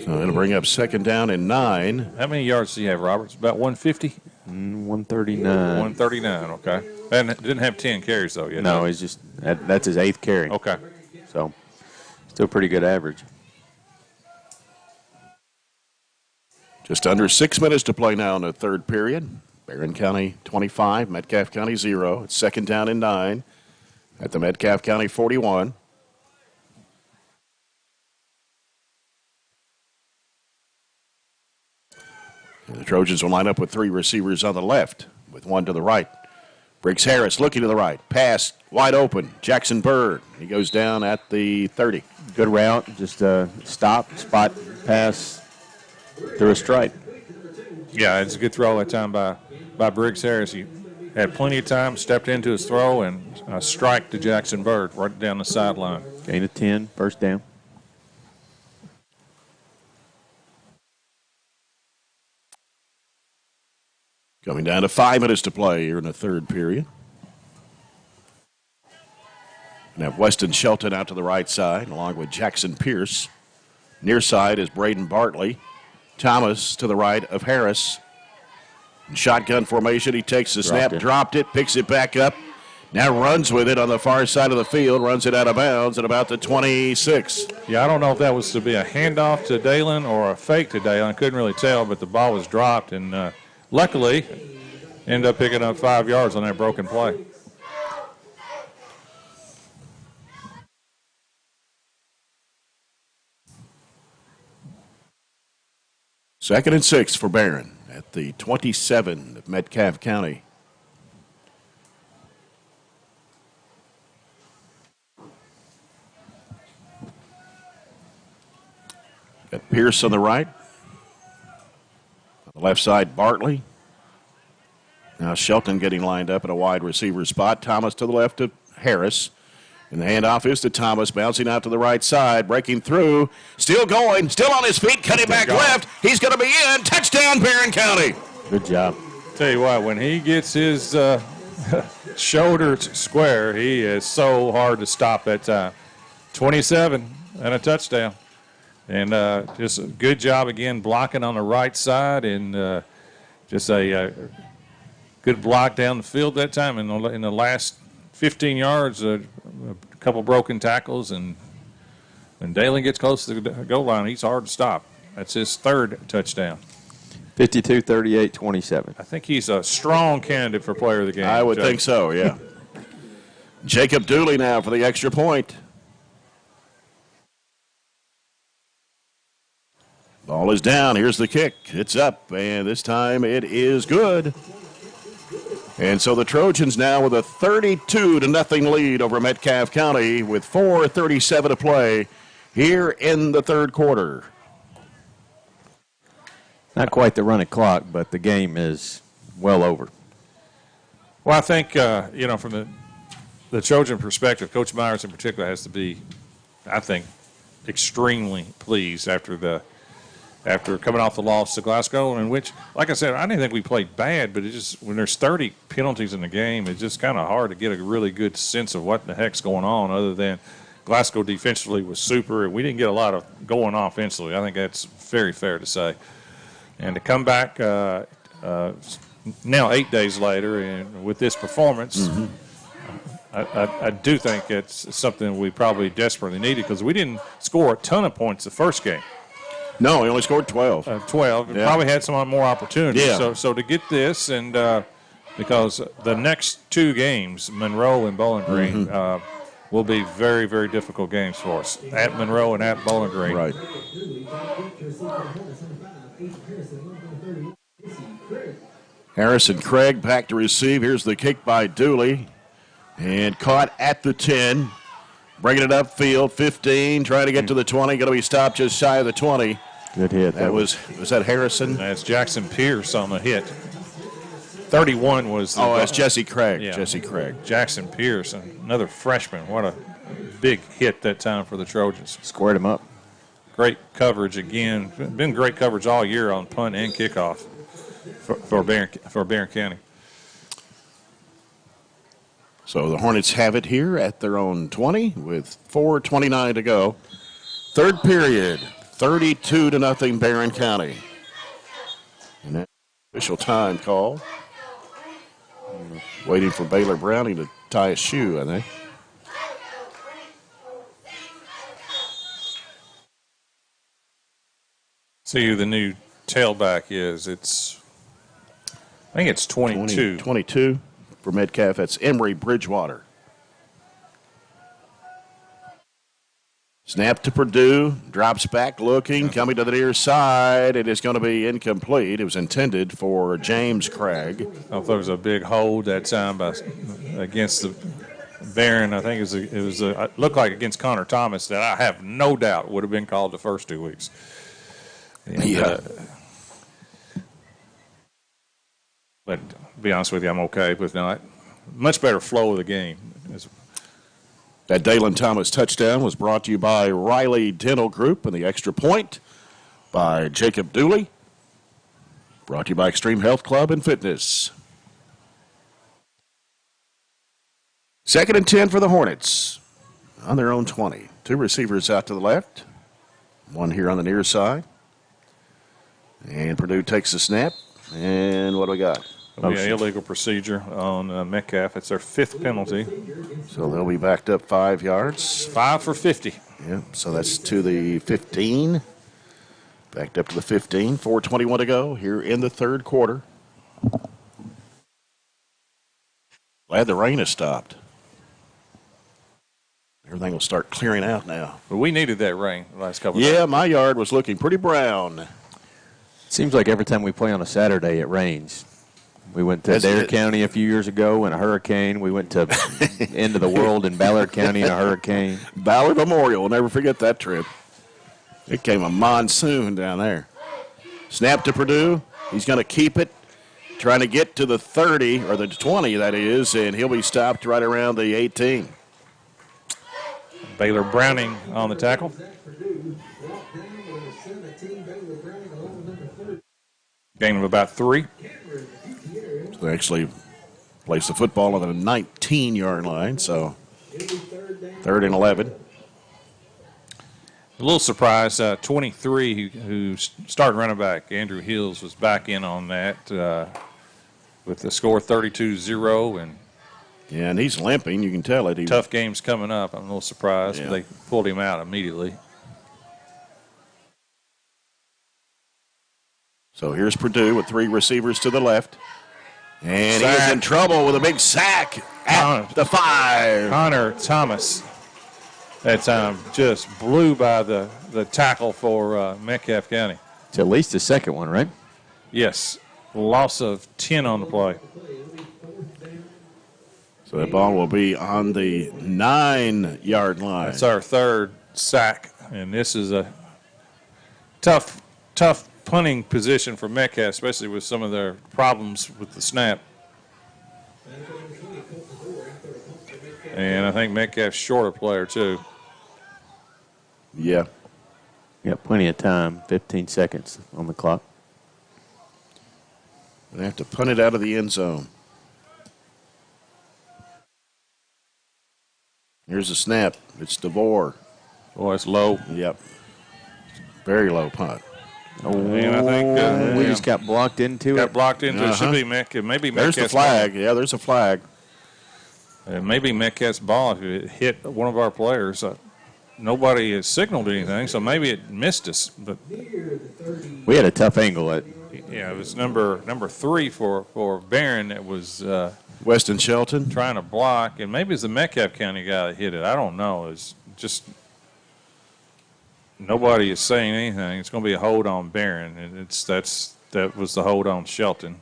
So it'll bring up 2nd down and 9. How many yards do you have, Roberts? About 150? 139. 139, okay. And didn't have 10 carries, though, yet. No, he's just that's his 8th carry. Okay. So still pretty good average. Just under 6 minutes to play now in the third period. Barren County 25, Metcalfe County 0. It's 2nd down and 9 at the Metcalfe County 41. And the Trojans will line up with 3 receivers on the left, with 1 to the right. Briggs Harris looking to the right. Pass wide open. Jackson Bird. He goes down at the 30. Good route. Just spot pass through a stripe. Yeah, it's a good throw that time by Briggs Harris. He had plenty of time, stepped into his throw, and strike to Jackson Bird right down the sideline. Gain of 10, first down. Coming down to 5 minutes to play here in the third period. And have Weston Shelton out to the right side, along with Jackson Pierce. Near side is Braden Bartley. Thomas to the right of Harris. In shotgun formation, he takes the snap, dropped it, picks it back up. Now runs with it on the far side of the field, runs it out of bounds at about the 26. Yeah, I don't know if that was to be a handoff to Dalen or a fake to Dalen. I couldn't really tell, but the ball was dropped, and luckily ended up picking up 5 yards on that broken play. Second and 6 for Barren at the 27 of Metcalfe County. Got Pierce on the right. On the left side, Bartley. Now Shelton getting lined up in a wide receiver spot. Thomas to the left of Harris. And the handoff is to Thomas, bouncing out to the right side, breaking through, still going, still on his feet, cutting back left. He's going to be in. Touchdown, Barren County. Good job. Tell you what, when he gets his shoulders square, he is so hard to stop that time. 27 and a touchdown. And just a good job again blocking on the right side, and just a good block down the field that time. In the last 15 yards, a couple broken tackles, and when Dalen gets close to the goal line, he's hard to stop. That's his third touchdown. 52-38-27. I think he's a strong candidate for player of the game. I would think so, yeah. Jacob Dooley now for the extra point. Ball is down. Here's the kick. It's up, and this time it is good. And so the Trojans now with a 32-0 lead over Metcalfe County with 4:37 to play here in the third quarter. Not quite the running clock, but the game is well over. Well, I think, from the Trojan perspective, Coach Myers in particular has to be, I think, extremely pleased after coming off the loss to Glasgow, in which, like I said, I didn't think we played bad, but it just, when there's 30 penalties in the game, it's just kind of hard to get a really good sense of what the heck's going on, other than Glasgow defensively was super, and we didn't get a lot of going offensively. I think that's very fair to say. And to come back now 8 days later and with this performance, I do think it's something we probably desperately needed, because we didn't score a ton of points the first game. No, he only scored 12. 12. Yeah. Probably had some more opportunities. Yeah. So to get this, and because the next 2 games, Monroe and Bowling Green, will be very, very difficult games for us. At Monroe and at Bowling Green. Right. Harrison Craig back to receive. Here's the kick by Dooley. And caught at the 10. Bringing it upfield, 15, trying to get to the 20. Going to be stopped just shy of the 20. Good hit. Was that Harrison? That's Jackson Pierce on the hit. 31 was the that's Jesse Craig. Yeah. Jesse Craig. Jackson Pierce, another freshman. What a big hit that time for the Trojans. Squared him up. Great coverage again. Been great coverage all year on punt and kickoff for Barren County. So the Hornets have it here at their own 20 with 4:29 to go. Third period, 32-0 Barren County. And that official time call. Waiting for Baylor Browning to tie a shoe, I think. See who the new tailback is. I think it's 22. 22 for Metcalfe. That's Emory Bridgewater. Snap to Purdue, drops back looking, coming to the near side. It is going to be incomplete. It was intended for James Craig. I thought it was a big hold that time against the Barren. I think it looked like against Connor Thomas that I have no doubt would have been called the first 2 weeks. And, but to be honest with you, I'm okay with not. Much better flow of the game. That Dalen Thomas touchdown was brought to you by Riley Dental Group and the extra point by Jacob Dooley. Brought to you by Extreme Health Club and Fitness. 2nd and 10 for the Hornets on their own 20. 2 receivers out to the left. 1 here on the near side. And Purdue takes the snap. And what do we got? Illegal procedure on Metcalfe. It's their 5th penalty. So they'll be backed up 5 yards. 5 for 50. Yeah, so that's to the 15. Backed up to the 15. 4:21 to go here in the 3rd quarter. Glad the rain has stopped. Everything will start clearing out now. But we needed that rain the last couple of days. days. Yeah, my yard was looking pretty brown. Seems like every time we play on a Saturday, it rains. We went to Dare County a few years ago in a hurricane. We went to end of the world in Ballard County in a hurricane. Ballard Memorial. We'll never forget that trip. It came a monsoon down there. Snap to Purdue. He's going to keep it. Trying to get to the 30, or the 20, that is, and he'll be stopped right around the 18. Baylor Browning on the tackle. Gain of about 3. So they actually place the football on the 19-yard line, so 3rd and 11. A little surprise, 23, who started running back, Andrew Hills, was back in on that with the score 32-0. Yeah, and he's limping. You can tell it. Tough games coming up. I'm a little surprised. Yeah. They pulled him out immediately. So here's Purdue with 3 receivers to the left. And he is in trouble with a big sack at the 5. Connor Thomas that time just blew by the tackle for Metcalfe County. It's at least the 2nd one, right? Yes. Loss of 10 on the play. So that ball will be on the 9-yard line. That's our 3rd sack, and this is a tough punting position for Metcalfe, especially with some of their problems with the snap. And I think Metcalfe's shorter player, too. Yeah. Got plenty of time, 15 seconds on the clock. They have to punt it out of the end zone. Here's the snap. It's DeVore. Oh, it's low. Yep. Very low punt. And I think we just got blocked into it. Got blocked into it. Should be Metcalfe. Maybe Metcalfe's there's the flag. ball. Yeah, there's a flag. Maybe Metcalfe's ball hit one of our players. Nobody has signaled anything, so maybe it missed us. But we had a tough angle at. Yeah, it was number 3 for Barren. That was Weston Shelton trying to block, and maybe it's the Metcalfe County guy that hit it. I don't know. It's just nobody is saying anything. It's going to be a hold on Barren, and that was the hold on Shelton.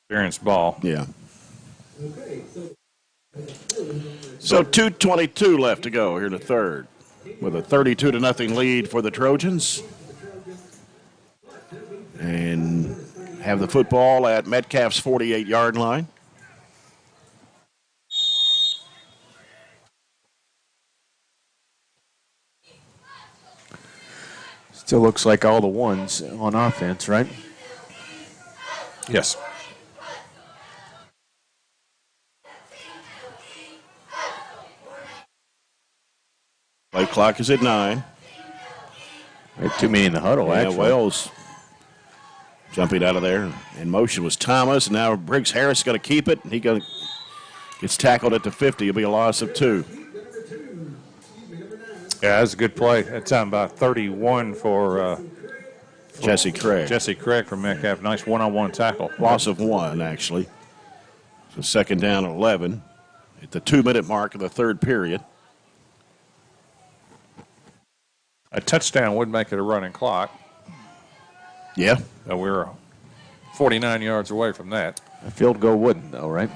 Barron's ball. Yeah. So 2:22 left to go here in the 3rd, with a 32-0 lead for the Trojans, and have the football at Metcalfe's 48-yard line. Still looks like all the ones on offense, right? Yes. Play clock is at 9. We had too many in the huddle, actually. Wells jumping out of there. In motion was Thomas, and now Briggs Harris going to keep it. He gets tackled at the 50. It'll be a loss of 2. Yeah, that's a good play. That time by 31 for Jesse Craig. Jesse Craig from Metcalfe. Nice one-on-one tackle. Loss of 1, actually. So 2nd down and 11 at the 2-minute mark of the 3rd period. A touchdown would make it a running clock. Yeah. We're 49 yards away from that. A field goal wouldn't, though, right?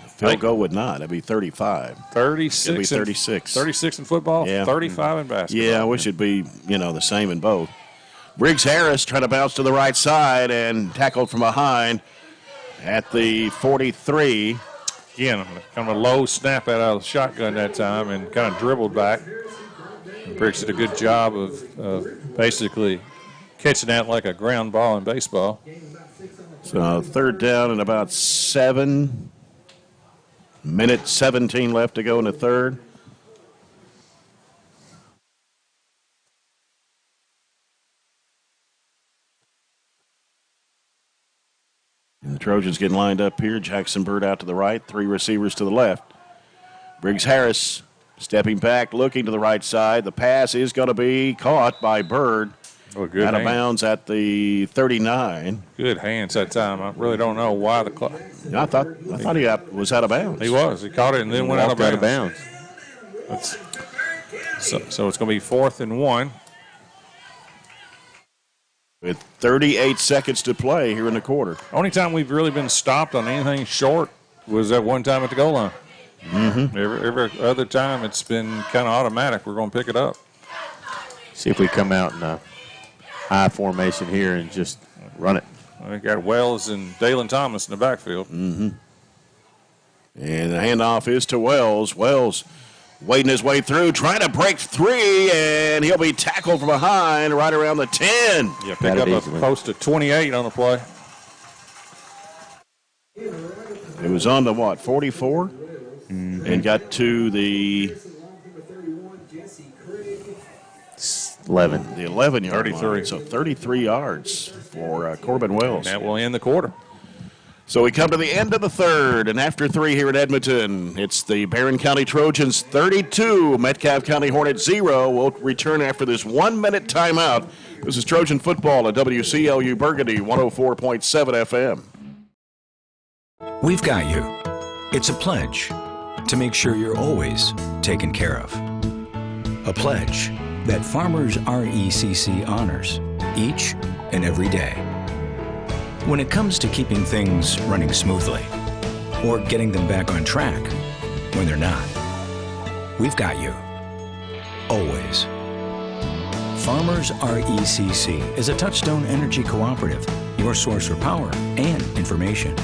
Field goal would not. That'd be 35. 36. It'd be 36. 36 in football, Yeah. 35 in basketball. Yeah, I wish it'd be, the same in both. Briggs Harris trying to bounce to the right side and tackled from behind at the 43. Again, kind of a low snap out of the shotgun that time and kind of dribbled back. Briggs did a good job of basically catching that like a ground ball in baseball. So third down and about 7 minutes, 17 left to go in the third. And the Trojans getting lined up here. Jackson Bird out to the right, 3 receivers to the left. Briggs Harris stepping back, looking to the right side. The pass is going to be caught by Bird. Good out of hand. bounds at the 39. Good hands that time. I really don't know why the clock. I thought he was out of bounds. He was. He caught it and then went out of bounds. So it's going to be 4th and 1. With 38 seconds to play here in the quarter. Only time we've really been stopped on anything short was that one time at the goal line. Mm-hmm. Every other time it's been kind of automatic. We're going to pick it up. See if we come out in a high formation here and just run it. We got Wells and Dalen Thomas in the backfield. Mm-hmm. And the handoff is to Wells. Wells wading his way through, trying to break 3, and he'll be tackled from behind right around the 10. Yeah, pick up a close to 28 on the play. It was on the 44? Mm-hmm. And got to the 11. The 11-yard 33. line. So 33 yards for Corbin Wells. And that will end the quarter. So we come to the end of the third, and after 3 here at Edmonton, it's the Barren County Trojans 32, Metcalfe County Hornets 0. We'll return after this 1-minute timeout. This is Trojan football at WCLU Burgundy 104.7 FM. We've got you. It's a pledge to make sure you're always taken care of. A pledge that Farmers RECC honors each and every day. When it comes to keeping things running smoothly or getting them back on track when they're not, we've got you. Always. Farmers RECC is a Touchstone Energy Cooperative, your source for power and information.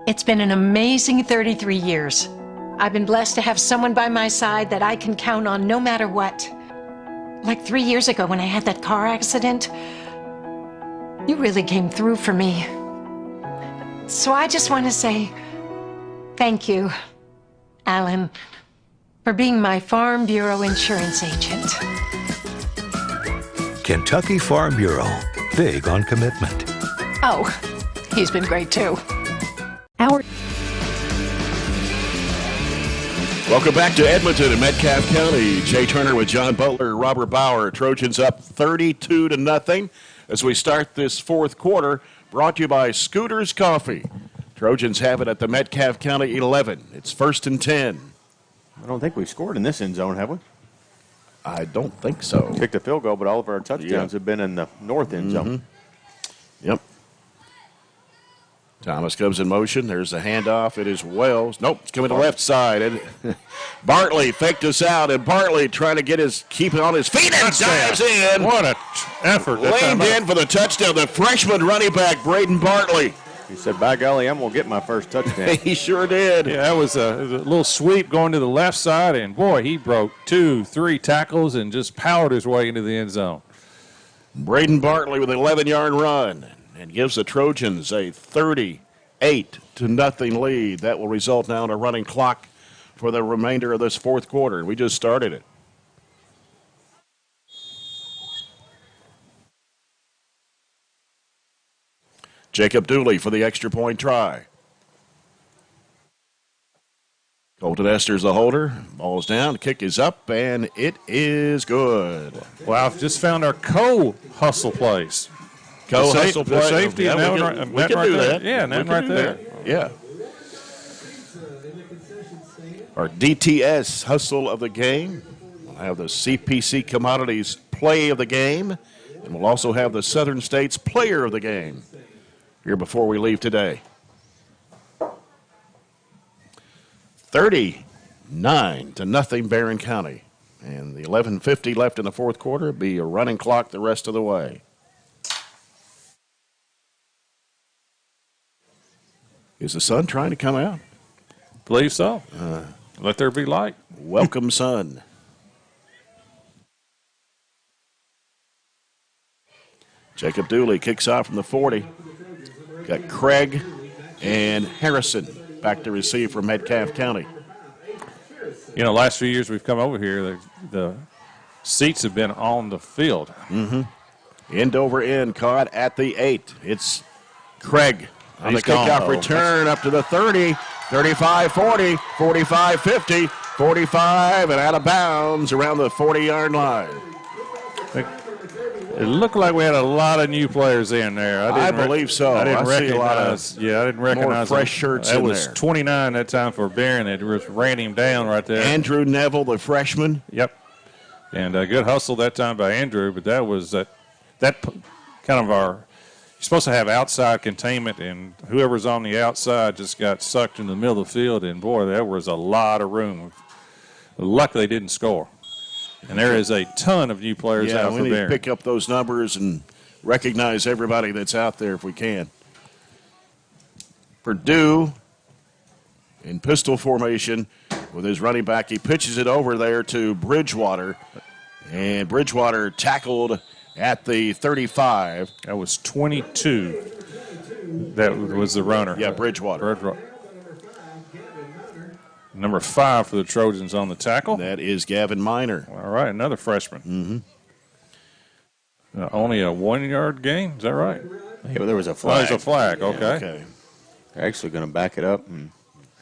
It's been an amazing 33 years. I've been blessed to have someone by my side that I can count on no matter what. Like 3 years ago when I had that car accident, you really came through for me. So I just want to say thank you, Alan, for being my Farm Bureau insurance agent. Kentucky Farm Bureau, big on commitment. Oh, he's been great too. Welcome back to Edmonton and Metcalfe County. Jay Turner with John Butler, Robert Bauer. Trojans up 32-0 as we start this fourth quarter. Brought to you by Scooters Coffee. Trojans have it at the Metcalfe County 11. It's 1st and 10. I don't think we've scored in this end zone, have we? I don't think so. Kicked a field goal, but all of our touchdowns have been in the north end zone. Yep. Thomas comes in motion. There's the handoff. It is Wells. Nope, it's coming to the left side. And Bartley faked us out, and Bartley trying to keep it on his feet and dives in. What an effort. Leaned in for the touchdown. The freshman running back, Braden Bartley. He said, by golly, I'm going to get my first touchdown. He sure did. Yeah, that was a little sweep going to the left side, and boy, he broke 2-3 tackles and just powered his way into the end zone. Braden Bartley with an 11-yard run and gives the Trojans a 38-0 lead. That will result now in a running clock for the remainder of this fourth quarter. We just started it. Jacob Dooley for the extra point try. Colton Esther's the holder. Ball's down. Kick is up, and it is good. Well, I've just found our co-hustle plays. Co-hustle play. The safety. Yeah, we can do that. Yeah, and right there. Yeah. Our DTS hustle of the game. We'll have the CPC Commodities play of the game, and we'll also have the Southern States player of the game here before we leave today. 39-0 Barren County. And the 11:50 left in the fourth quarter. It'll be a running clock the rest of the way. Is the sun trying to come out? Believe so. Let there be light. Welcome, sun. Jacob Dooley kicks off from the 40. Got Craig and Harrison back to receive from Metcalfe County. You know, last few years we've come over here, the seats have been on the field. End over end, caught at the 8. It's Craig on the kickoff return up to the 30, 35-40, 45-50, 45, and out of bounds around the 40-yard line. It looked like we had a lot of new players in there. I believe so. I didn't recognize. See a lot of I didn't recognize more fresh shirts in there. It was 29 that time for Barren. It just ran him down right there. Andrew Neville, the freshman. Yep. And a good hustle that time by Andrew, but that was that kind of our. You're supposed to have outside containment, and whoever's on the outside just got sucked in the middle of the field. And boy, there was a lot of room. Luckily, they didn't score. And there is a ton of new players out for Barren. We need to pick up those numbers and recognize everybody that's out there if we can. Purdue in pistol formation with his running back. He pitches it over there to Bridgewater. And Bridgewater tackled at the 35. That was 22. That was the runner. Yeah, Bridgewater. Number 5 for the Trojans on the tackle. That is Gavin Miner. All right, another freshman. Only a 1-yard gain. Is that right? Yeah, there was a flag. There's a flag. Okay. Yeah, okay. They're actually going to back it up.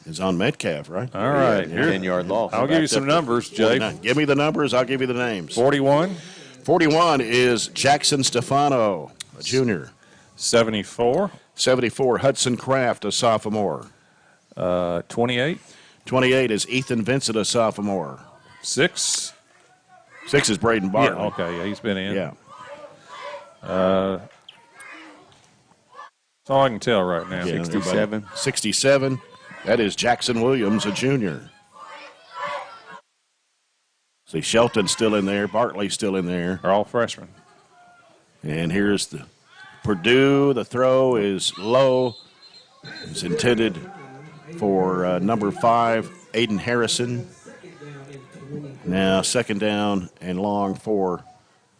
It's on Metcalfe, right? All right. 10-yard loss. I'll give you some numbers, Jay. Give me the numbers. I'll give you the names. 41. 41 is Jackson Stefano, a junior. 74. 74, Hudson Kraft, a sophomore. 28. 28 is Ethan Vincent, a sophomore. 6. 6 is Braden Barton. Yeah, okay, yeah, he's been in. Yeah. That's all I can tell right now. 67. 67. That is Jackson Williams, a junior. See, Shelton's still in there. Bartley's still in there. They're all freshmen. And here's the Purdue. The throw is low. It's intended for number 5, Aiden Harrison. Now second down and long for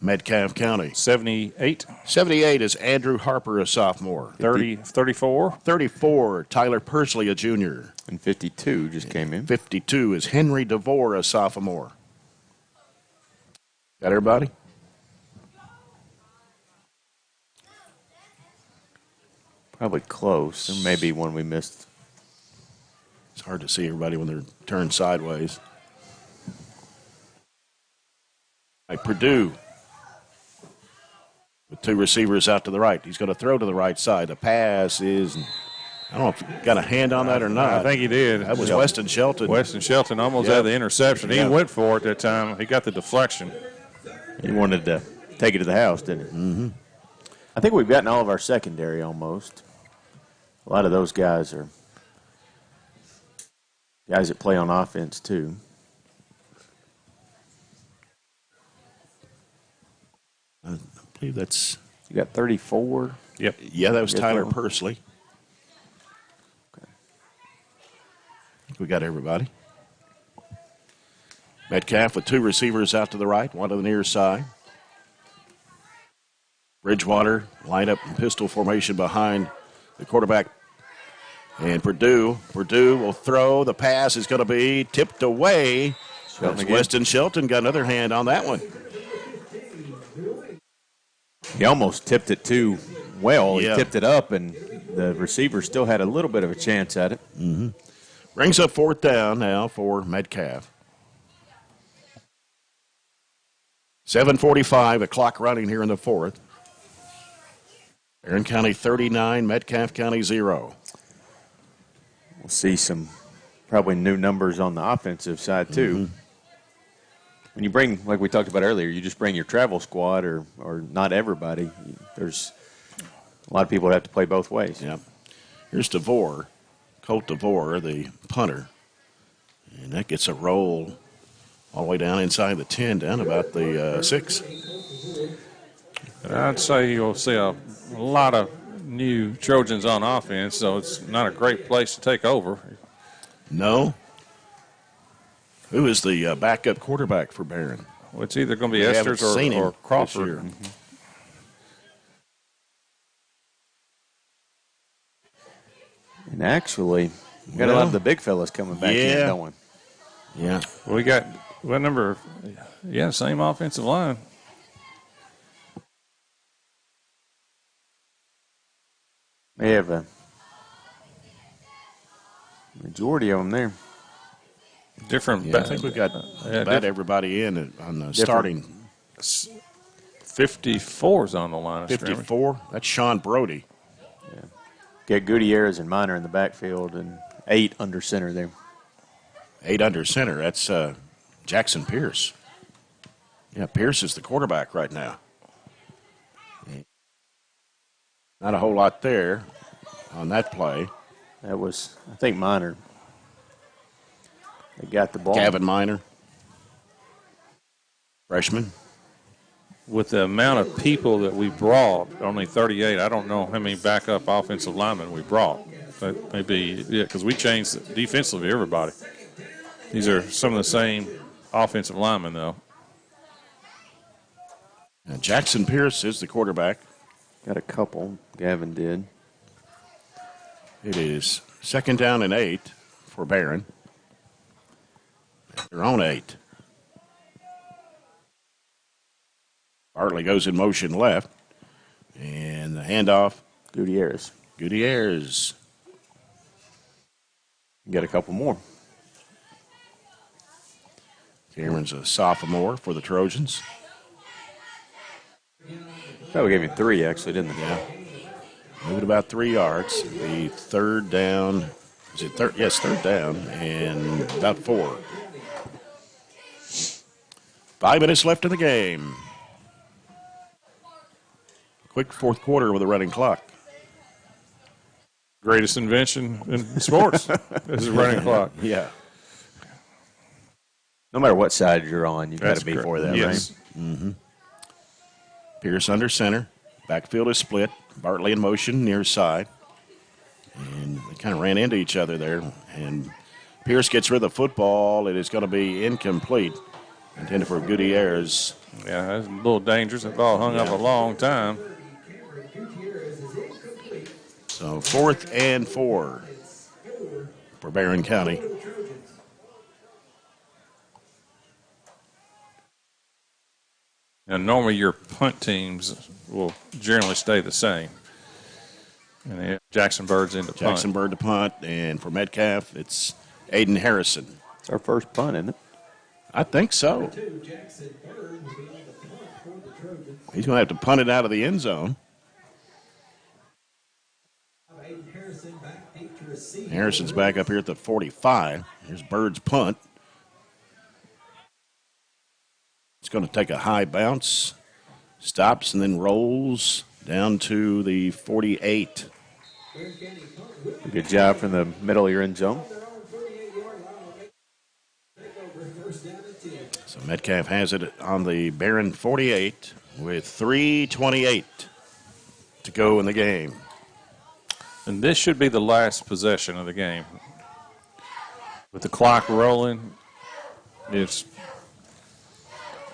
Metcalfe County. 78. 78 is Andrew Harper, a sophomore. 34. 34, Tyler Pursley, a junior. And 52 just came in. 52 is Henry DeVore, a sophomore. Got everybody? Probably close. There may be one we missed. It's hard to see everybody when they're turned sideways. Purdue with 2 receivers out to the right. He's going to throw to the right side. The pass is, I don't know if he got a hand on that or not. I think he did. That was Weston Shelton. Weston Shelton almost had the interception. He went for it that time. He got the deflection. He wanted to take it to the house, didn't he? I think we've gotten all of our secondary almost. A lot of those guys are guys that play on offense, too. I believe that's... You got 34? Yep. Yeah, that was Tyler Pursley. Okay. I think we got everybody. Metcalfe with 2 receivers out to the right, one to the near side. Bridgewater lined up in pistol formation behind the quarterback. And Purdue will throw. The pass is going to be tipped away. Weston Shelton got another hand on that one. He almost tipped it too well. He tipped it up, and the receiver still had a little bit of a chance at it. Brings up 4th down now for Metcalfe. 7:45, the clock running here in the 4th. Barren County 39, Metcalfe County 0. We'll see some probably new numbers on the offensive side, too. when you bring, like we talked about earlier, you just bring your travel squad or not everybody. There's a lot of people that have to play both ways. Yeah. Here's DeVore, Colt DeVore, the punter. And that gets a roll all the way down inside the 10, down about the 6. I'd say you'll see a lot of new Trojans on offense, so it's not a great place to take over. No. Who is the backup quarterback for Barren? Well, it's either going to be Esters or Crawford. Mm-hmm. And actually, we got a lot of the big fellas coming back in, don't we? Yeah. Well, we got what number? Yeah, same offensive line. They have a majority of them there. Different. Yeah, I think we've got about everybody in on the starting. 54's on the line. 54. That's Sean Brody. Yeah. Get Gutierrez and Minor in the backfield and 8 under center there. 8 under center. That's Jackson Pierce. Yeah, Pierce is the quarterback right now. Not a whole lot there on that play. That was, I think, Minor. They got the ball. Gavin Minor, freshman. With the amount of people that we brought, only 38, I don't know how many backup offensive linemen we brought. But maybe, yeah, because we changed defensively everybody. These are some of the same offensive linemen, though. Now Jackson Pierce is the quarterback. Got a couple. Gavin did. It is 2nd down and 8 for Barren. They're on 8. Bartley goes in motion left. And the handoff. Gutierrez. Got a couple more. Cameron's a sophomore for the Trojans. Oh, we gave him 3, actually, didn't they? Yeah. Moving about 3 yards. The 3rd down. Is it third? Yes, 3rd down and about 4. 5 minutes left in the game. Quick 4th quarter with a running clock. Greatest invention in sports is a running clock. Yeah. No matter what side you're on, you've got to be for that, yes. right? Mm-hmm. Pierce under center. Backfield is split. Bartley in motion near side. And they kind of ran into each other there. And Pierce gets rid of the football. It is going to be incomplete. Intended for Gutierrez. Yeah, that's a little dangerous. That ball hung up a long time. So 4th and 4 for Barren County. And normally your punt teams will generally stay the same. And Jackson Bird's in the punt. Jackson Bird to punt. And for Metcalfe, it's Aiden Harrison. It's our first punt, isn't it? I think so. He's going to have to punt it out of the end zone. Harrison's back up here at the 45. Here's Bird's punt. It's going to take a high bounce, stops, and then rolls down to the 48. Good job from the middle of your end zone. So Metcalfe has it on the Barren 48 with 3:28 to go in the game. And this should be the last possession of the game. With the clock rolling, it's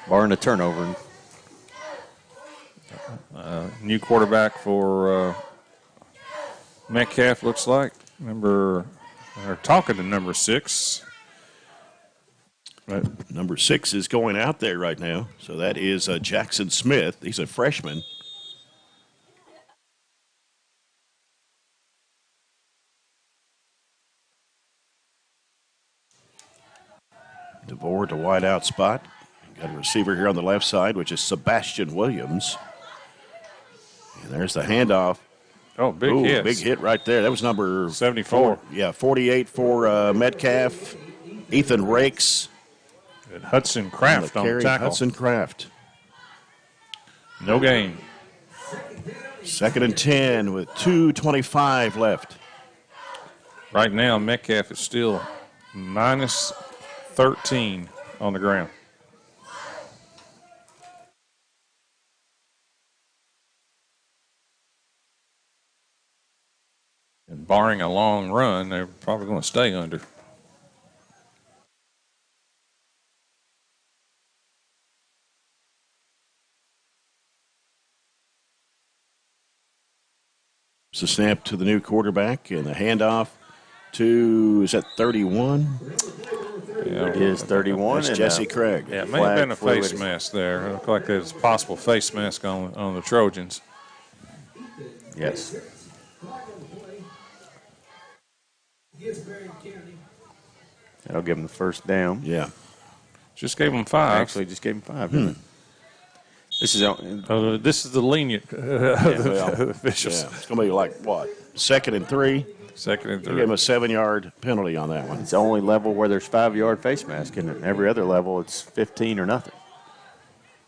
barring a turnover. New quarterback for Metcalfe, looks like. They're talking to number 6. Right. Number 6 is going out there right now. So that is Jackson Smith. He's a freshman. DeVore to wide out spot. Got a receiver here on the left side, which is Sebastian Williams. And there's the handoff. Oh, big hit. Big hit right there. That was number 74. 48 for Metcalfe. Ethan Rakes And Hudson Craft on the tackle. Hudson Craft. No gain. 2nd and 10 with 2:25 left. Right now, Metcalfe is still minus 13 on the ground. And barring a long run, they're probably going to stay under. It's a snap to the new quarterback and the handoff to, is that 31? Yeah, it is 31. That's Jesse Craig. Yeah, it may have been a face mask there. It looked like there's a possible face mask on the Trojans. Yes. That'll give them the first down. Yeah. Just gave them 5. Actually, just gave them 5, didn't it? This is the lenient officials. Yeah, it's going to be like, what, 2nd and 3? 2nd and 3. They gave him a 7-yard penalty on that one. It's the only level where there's 5-yard face mask, and every other level it's 15 or nothing.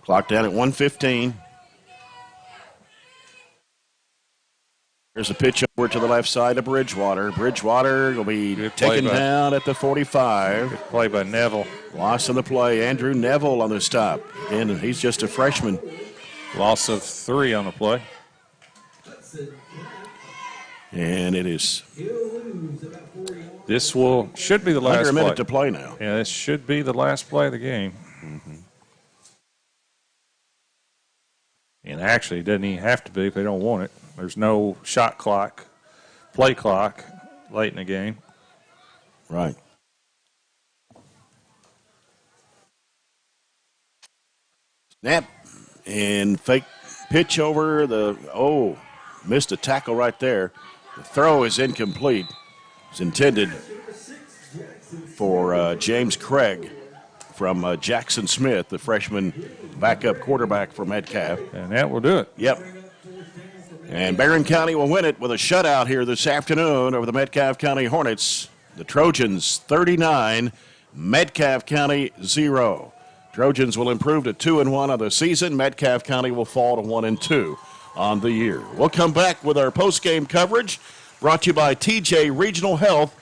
Clock down at 1:15. There's a pitch over to the left side of Bridgewater. Bridgewater will be taken down at the 45. Good play by Neville. Loss on the play. Andrew Neville on the stop. And he's just a freshman. Loss of 3 on the play. And it is. This should be the last play. Under a minute to play now. Yeah, this should be the last play of the game. Mm-hmm. And actually, it doesn't even have to be if they don't want it. There's no shot clock, play clock late in the game. Right. Snap and fake pitch over the, missed a tackle right there. The throw is incomplete. It's intended for James Craig from Jackson Smith, the freshman backup quarterback for Metcalfe. And that will do it. Yep. And Barren County will win it with a shutout here this afternoon over the Metcalfe County Hornets. The Trojans 39, Metcalfe County 0. Trojans will improve to 2-1 on the season. Metcalfe County will fall to 1-2 on the year. We'll come back with our post-game coverage brought to you by TJ Regional Health.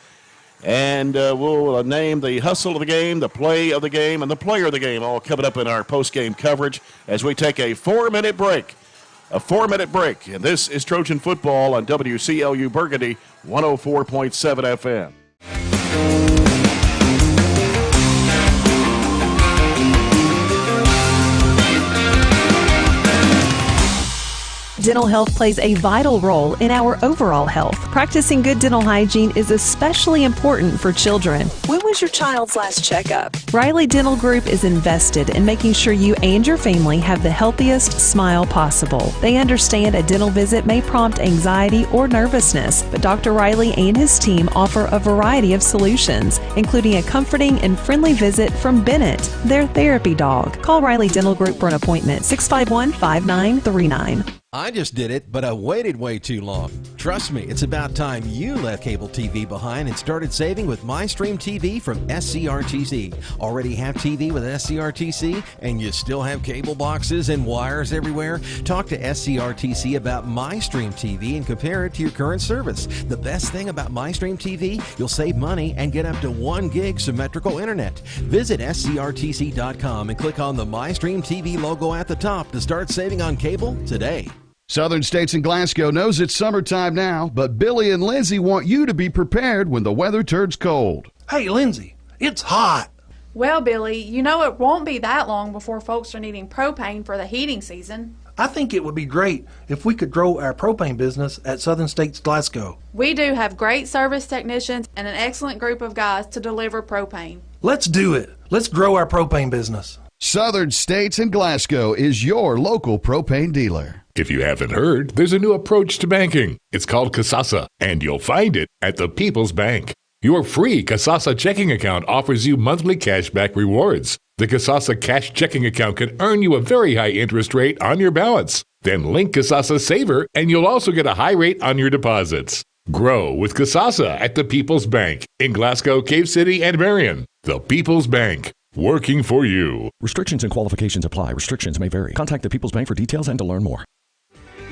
And we'll name the hustle of the game, the play of the game, and the player of the game, all coming up in our post-game coverage as we take a 4-minute break. A 4-minute break. And this is Trojan Football on WCLU Burgundy, 104.7 FM. Dental health plays a vital role in our overall health. Practicing good dental hygiene is especially important for children. When was your child's last checkup? Riley Dental Group is invested in making sure you and your family have the healthiest smile possible. They understand a dental visit may prompt anxiety or nervousness, but Dr. Riley and his team offer a variety of solutions, including a comforting and friendly visit from Bennett, their therapy dog. Call Riley Dental Group for an appointment, 651-5939. I just did it, but I waited way too long. Trust me, it's about time you left cable TV behind and started saving with MyStream TV from SCRTC. Already have TV with SCRTC and you still have cable boxes and wires everywhere? Talk to SCRTC about MyStream TV and compare it to your current service. The best thing about MyStream TV, you'll save money and get up to 1 gig symmetrical internet. Visit scrtc.com and click on the MyStream TV logo at the top to start saving on cable today. Southern States and Glasgow knows it's summertime now, but Billy and Lindsay want you to be prepared when the weather turns cold. Hey, Lindsay, it's hot. Well, Billy, you know it won't be that long before folks are needing propane for the heating season. I think it would be great if we could grow our propane business at Southern States Glasgow. We do have great service technicians and an excellent group of guys to deliver propane. Let's do it. Let's grow our propane business. Southern States and Glasgow is your local propane dealer. If you haven't heard, there's a new approach to banking. It's called Kasasa, and you'll find it at the People's Bank. Your free Kasasa checking account offers you monthly cashback rewards. The Kasasa cash checking account can earn you a very high interest rate on your balance. Then link Kasasa Saver, and you'll also get a high rate on your deposits. Grow with Kasasa at the People's Bank in Glasgow, Cave City, and Barren. The People's Bank. working for you. Restrictions and qualifications apply. Restrictions may vary. Contact the People's Bank for details and to learn more.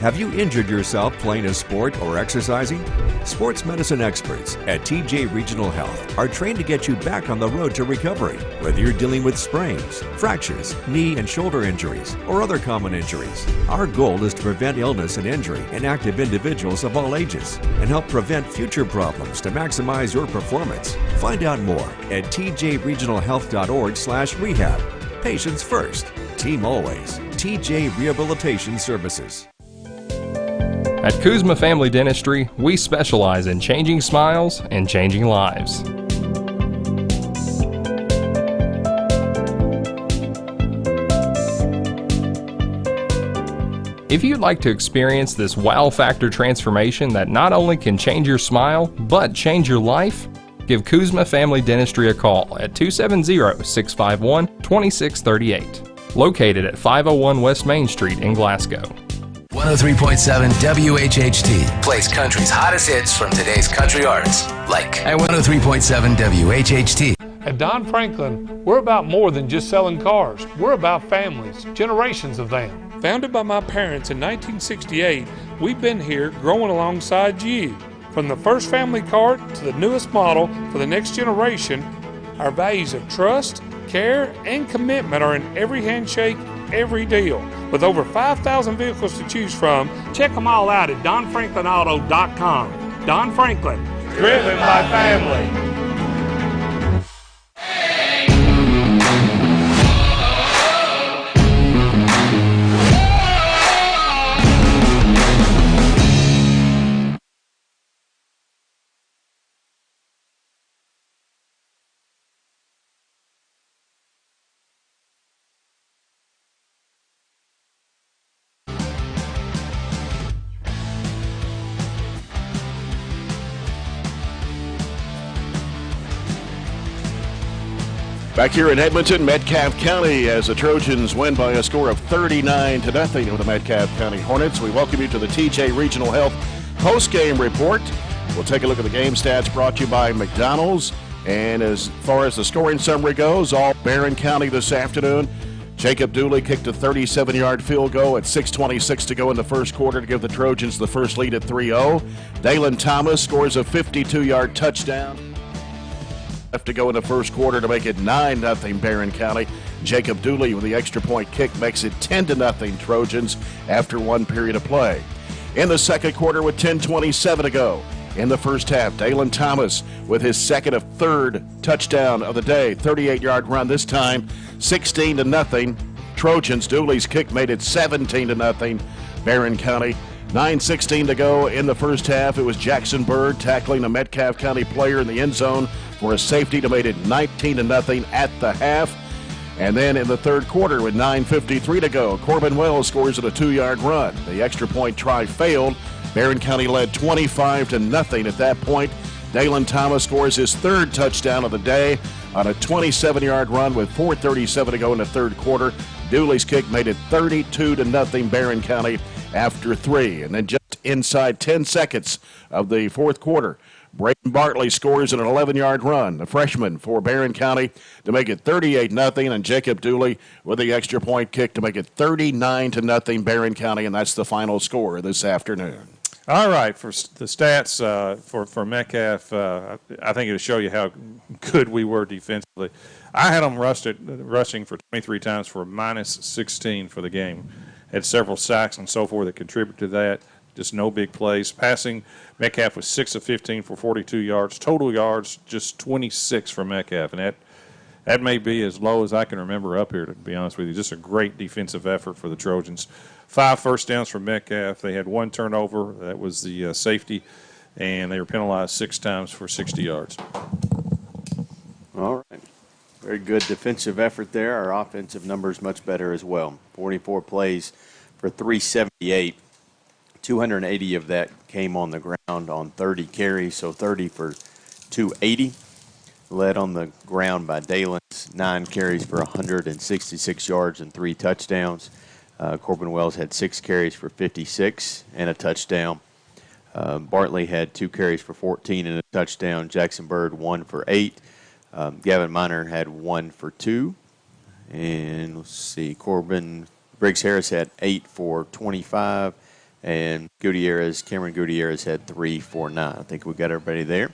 Have you injured yourself playing a sport or exercising? Sports medicine experts at TJ Regional Health are trained to get you back on the road to recovery, whether you're dealing with sprains, fractures, knee and shoulder injuries, or other common injuries. Our goal is to prevent illness and injury in active individuals of all ages and help prevent future problems to maximize your performance. Find out more at tjregionalhealth.org/rehab. Patients first, team always. TJ Rehabilitation Services. At Kuzma Family Dentistry, we specialize in changing smiles and changing lives. If you'd like to experience this wow factor transformation that not only can change your smile, but change your life, give Kuzma Family Dentistry a call at 270-651-2638, located at 501 West Main Street in Glasgow. 103.7 WHHT plays country's hottest hits from today's country artists, like at 103.7 WHHT. At Don Franklin, we're about more than just selling cars. We're about families, generations of them. Founded by my parents in 1968, we've been here growing alongside you. From the first family car to the newest model for the next generation, our values of trust, care, and commitment are in every handshake, every deal. With over 5,000 vehicles to choose from, check them all out at DonFranklinAuto.com. Don Franklin, driven by family. Back here in Edmonton, Metcalfe County, as the Trojans win by a score of 39-0 over the Metcalfe County Hornets. We welcome you to the TJ Regional Health postgame report. We'll take a look at the game stats brought to you by McDonald's. And as far as the scoring summary goes, all Barren County this afternoon. Jacob Dooley kicked a 37-yard field goal at 6:26 to go in the first quarter to give the Trojans the first lead at 3-0. Dalen Thomas scores a 52-yard touchdown. Left to go in the first quarter to make it 9-0 Barren County. Jacob Dooley with the extra point kick makes it 10-0 Trojans after one period of play. In the second quarter with 10:27 to go in the first half, Dalen Thomas with his second of third touchdown of the day, 38-yard run this time, 16-0 Trojans. Dooley's kick made it 17-0 Barren County. 9:16 to go in the first half. It was Jackson Bird tackling a Metcalfe County player in the end zone for a safety to make it 19-0 at the half. And then in the third quarter with 9:53 to go, Corbin Wells scores at a 2-yard run. The extra point try failed. Barren County led 25-0 at that point. Dalen Thomas scores his third touchdown of the day on a 27-yard run with 4:37 to go in the third quarter. Dooley's kick made it 32-0 Barren County after three. And then just inside 10 seconds of the fourth quarter, Braden Bartley scores an 11-yard run, the freshman for Barren County, to make it 38-0, and Jacob Dooley with the extra point kick to make it 39-0 Barren County, and that's the final score this afternoon. All right, for the stats for Metcalfe, I think it'll show you how good we were defensively. I had them rushing for 23 times for -16 for the game. Had several sacks and so forth that contributed to that. Just no big plays. Passing, Metcalfe was 6 of 15 for 42 yards. Total yards, just 26 for Metcalfe. And that may be as low as I can remember up here, to be honest with you. Just a great defensive effort for the Trojans. 5 first downs for Metcalfe. They had 1 turnover. That was the safety. And they were penalized 6 times for 60 yards. All right. Very good defensive effort there. Our offensive numbers much better as well. 44 plays for 378. 280 of that came on the ground on 30 carries, so 30 for 280. Led on the ground by Dalen, 9 carries for 166 yards and 3 touchdowns. Corbin Wells had 6 carries for 56 and a touchdown. Bartley had 2 carries for 14 and a touchdown. Jackson Bird 1 for 8. Gavin Miner had 1 for 2. And let's see, Briggs Harris had 8 for 25. And Cameron Gutierrez had 3 for 9. I think we got everybody there.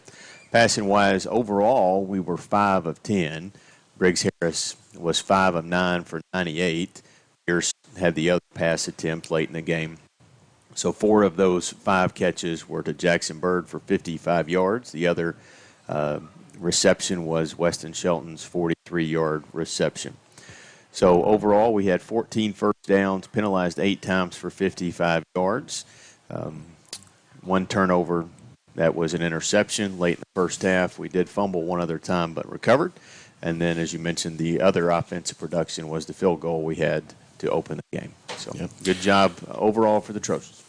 Passing-wise, overall, we were 5 of 10. Briggs Harris was 5 of 9 for 98. Pierce had the other pass attempt late in the game. So 4 of those 5 catches were to Jackson Bird for 55 yards. The other reception was Weston Shelton's 43-yard reception. So overall, we had 14 first downs, penalized 8 times for 55 yards. 1 turnover, that was an interception late in the first half. We did fumble 1 other time but recovered. And then, as you mentioned, the other offensive production was the field goal we had to open the game. So Good job overall for the Trojans.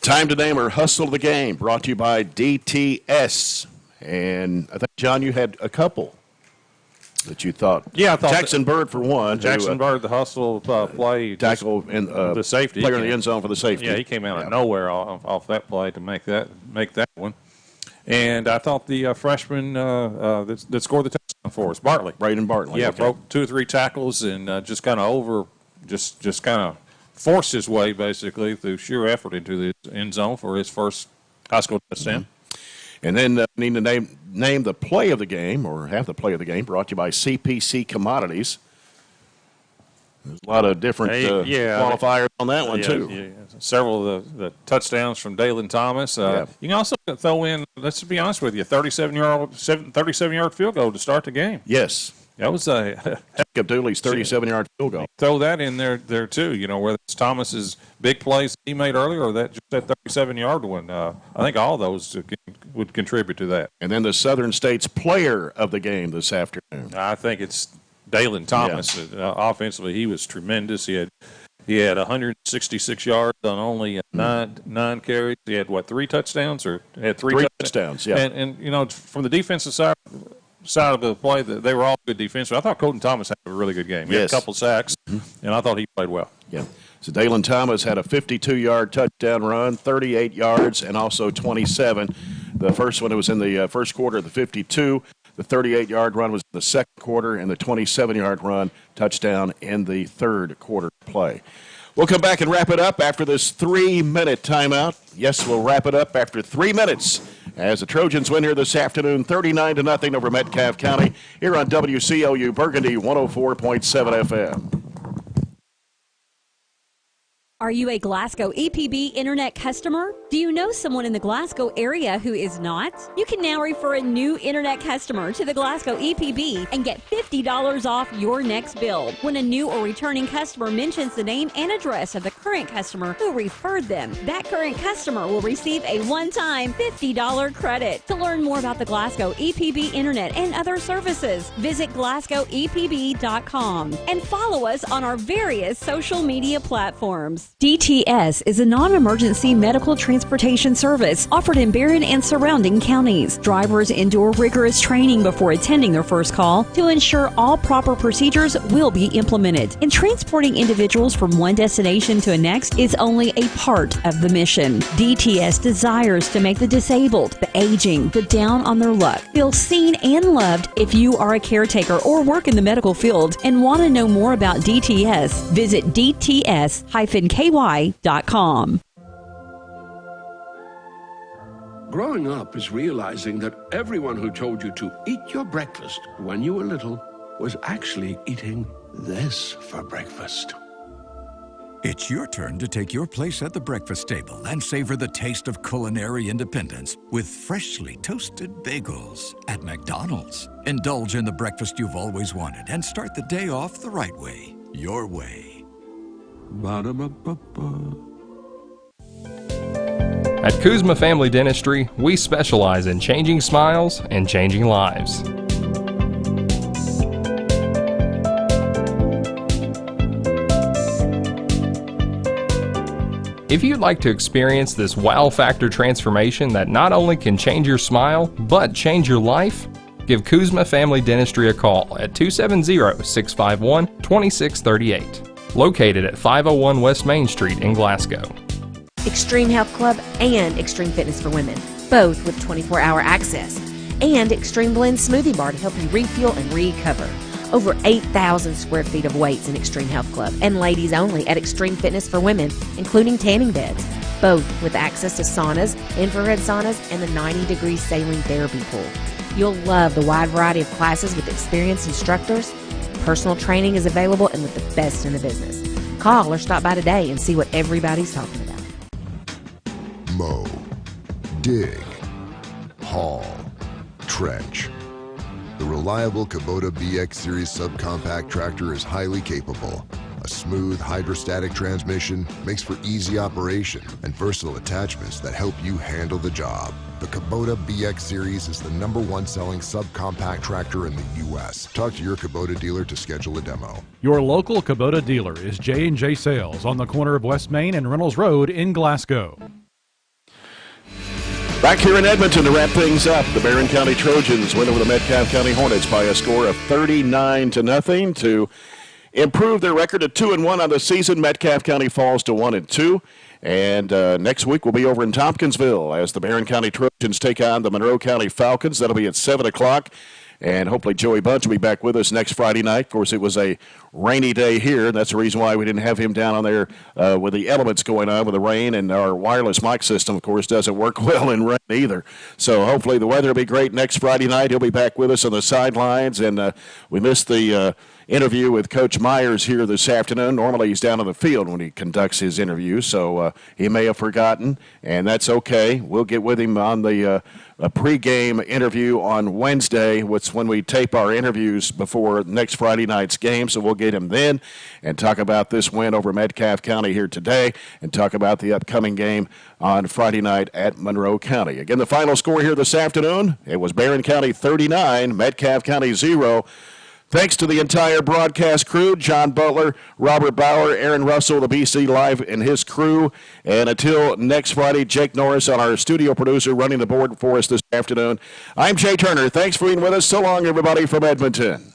Time to name our Hustle of the Game, brought to you by DTS. And I think, John, you had a couple that you thought. Yeah, I thought Jackson Bird for one. Jackson Bird, the hustle play. Tackle and the safety. Player in the end zone for the safety. Yeah, he came out of nowhere off that play to make that one. And I thought the freshman that scored the touchdown for us, Braden Bartley. Yeah, broke 2 or 3 tackles and just kind of forced his way basically through sheer effort into the end zone for his first high school touchdown. Mm-hmm. And then need to name the play of the game, or have the play of the game, brought to you by CPC Commodities. There's a lot of different qualifiers on that one, too. Yeah. Several of the touchdowns from Dalen Thomas. You can also throw in, let's be honest with you, 37-yard field goal to start the game. Yes. That was Jacob Dooley's 37-yard field goal. Throw that in there too. Whether it's Thomas's big plays he made earlier or that 37-yard one. I think all those would contribute to that. And then the Southern States player of the game this afternoon. I think it's Dalen Thomas. Offensively, he was tremendous. He had 166 yards on only nine carries. He had 3 touchdowns or had 3 touchdowns. Yeah. And from the defensive side of the play, they were all good defensive. I thought Colton Thomas had a really good game. He had a couple sacks, and I thought he played well. Yeah. So Dalen Thomas had a 52-yard touchdown run, 38 yards, and also 27. The first one, it was in the first quarter of the 52. The 38-yard run was in the second quarter, and the 27-yard run touchdown in the third quarter play. We'll come back and wrap it up after this 3-minute timeout. Yes, we'll wrap it up after 3 minutes as the Trojans win here this afternoon, 39-0 over Metcalfe County, here on WCLU Burgundy 104.7 FM. Are you a Glasgow EPB Internet customer? Do you know someone in the Glasgow area who is not? You can now refer a new Internet customer to the Glasgow EPB and get $50 off your next bill when a new or returning customer mentions the name and address of the current customer who referred them. That current customer will receive a one-time $50 credit. To learn more about the Glasgow EPB Internet and other services, visit GlasgowEPB.com and follow us on our various social media platforms. DTS is a non-emergency medical transportation service offered in Barren and surrounding counties. Drivers endure rigorous training before attending their first call to ensure all proper procedures will be implemented. And transporting individuals from one destination to the next is only a part of the mission. DTS desires to make the disabled, the aging, the down on their luck feel seen and loved. If you are a caretaker or work in the medical field and want to know more about DTS, visit DTS-KY.com. Growing up is realizing that everyone who told you to eat your breakfast when you were little was actually eating this for breakfast. It's your turn to take your place at the breakfast table and savor the taste of culinary independence with freshly toasted bagels at McDonald's. Indulge in the breakfast you've always wanted and start the day off the right way, your way. Ba-da-ba-ba-ba. At Kuzma Family Dentistry, we specialize in changing smiles and changing lives. If you'd like to experience this wow factor transformation that not only can change your smile, but change your life, give Kuzma Family Dentistry a call at 270-651-2638. Located at 501 West Main Street in Glasgow. Extreme Health Club and Extreme Fitness for Women, both with 24-hour access. and Extreme Blend Smoothie Bar to help you refuel and recover. Over 8,000 square feet of weights in Extreme Health Club, and ladies only at Extreme Fitness for women, including tanning beds, both with access to saunas, infrared saunas, and the 90-degree saline therapy pool. You'll love the wide variety of classes with experienced instructors. Personal training is available and with the best in the business. Call or stop by today and see what everybody's talking about. Mow, dig, haul, trench. The reliable Kubota BX Series subcompact tractor is highly capable. A smooth hydrostatic transmission makes for easy operation and versatile attachments that help you handle the job. The Kubota BX Series is the #1 selling subcompact tractor in the U.S. Talk to your Kubota dealer to schedule a demo. Your local Kubota dealer is J&J Sales on the corner of West Main and Reynolds Road in Glasgow. Back here in Edmonton to wrap things up, the Barren County Trojans win over the Metcalfe County Hornets by a score of 39-0 to improve their record to 2-1 on the season. Metcalfe County falls to 1-2. And next week we'll be over in Tompkinsville as the Barren County Trojans take on the Monroe County Falcons. That'll be at 7 o'clock. And hopefully Joey Bunch will be back with us next Friday night. Of course, it was a rainy day here, and that's the reason why we didn't have him down on there with the elements going on with the rain. And our wireless mic system, of course, doesn't work well in rain either. So hopefully the weather will be great next Friday night. He'll be back with us on the sidelines. And we missed the interview with Coach Myers here this afternoon. Normally he's down on the field when he conducts his interview, so he may have forgotten, and that's okay. We'll get with him on the pregame interview on Wednesday, which when we tape our interviews before next Friday night's game, so we'll get him then and talk about this win over Metcalfe County here today and talk about the upcoming game on Friday night at Monroe County. Again, the final score here this afternoon, it was Barren County 39, Metcalfe County 0. Thanks to the entire broadcast crew, John Butler, Robert Bauer, Aaron Russell, the BC Live and his crew. And until next Friday, Jake Norris on our studio producer running the board for us this afternoon. I'm Jay Turner. Thanks for being with us. So long, everybody from Edmonton.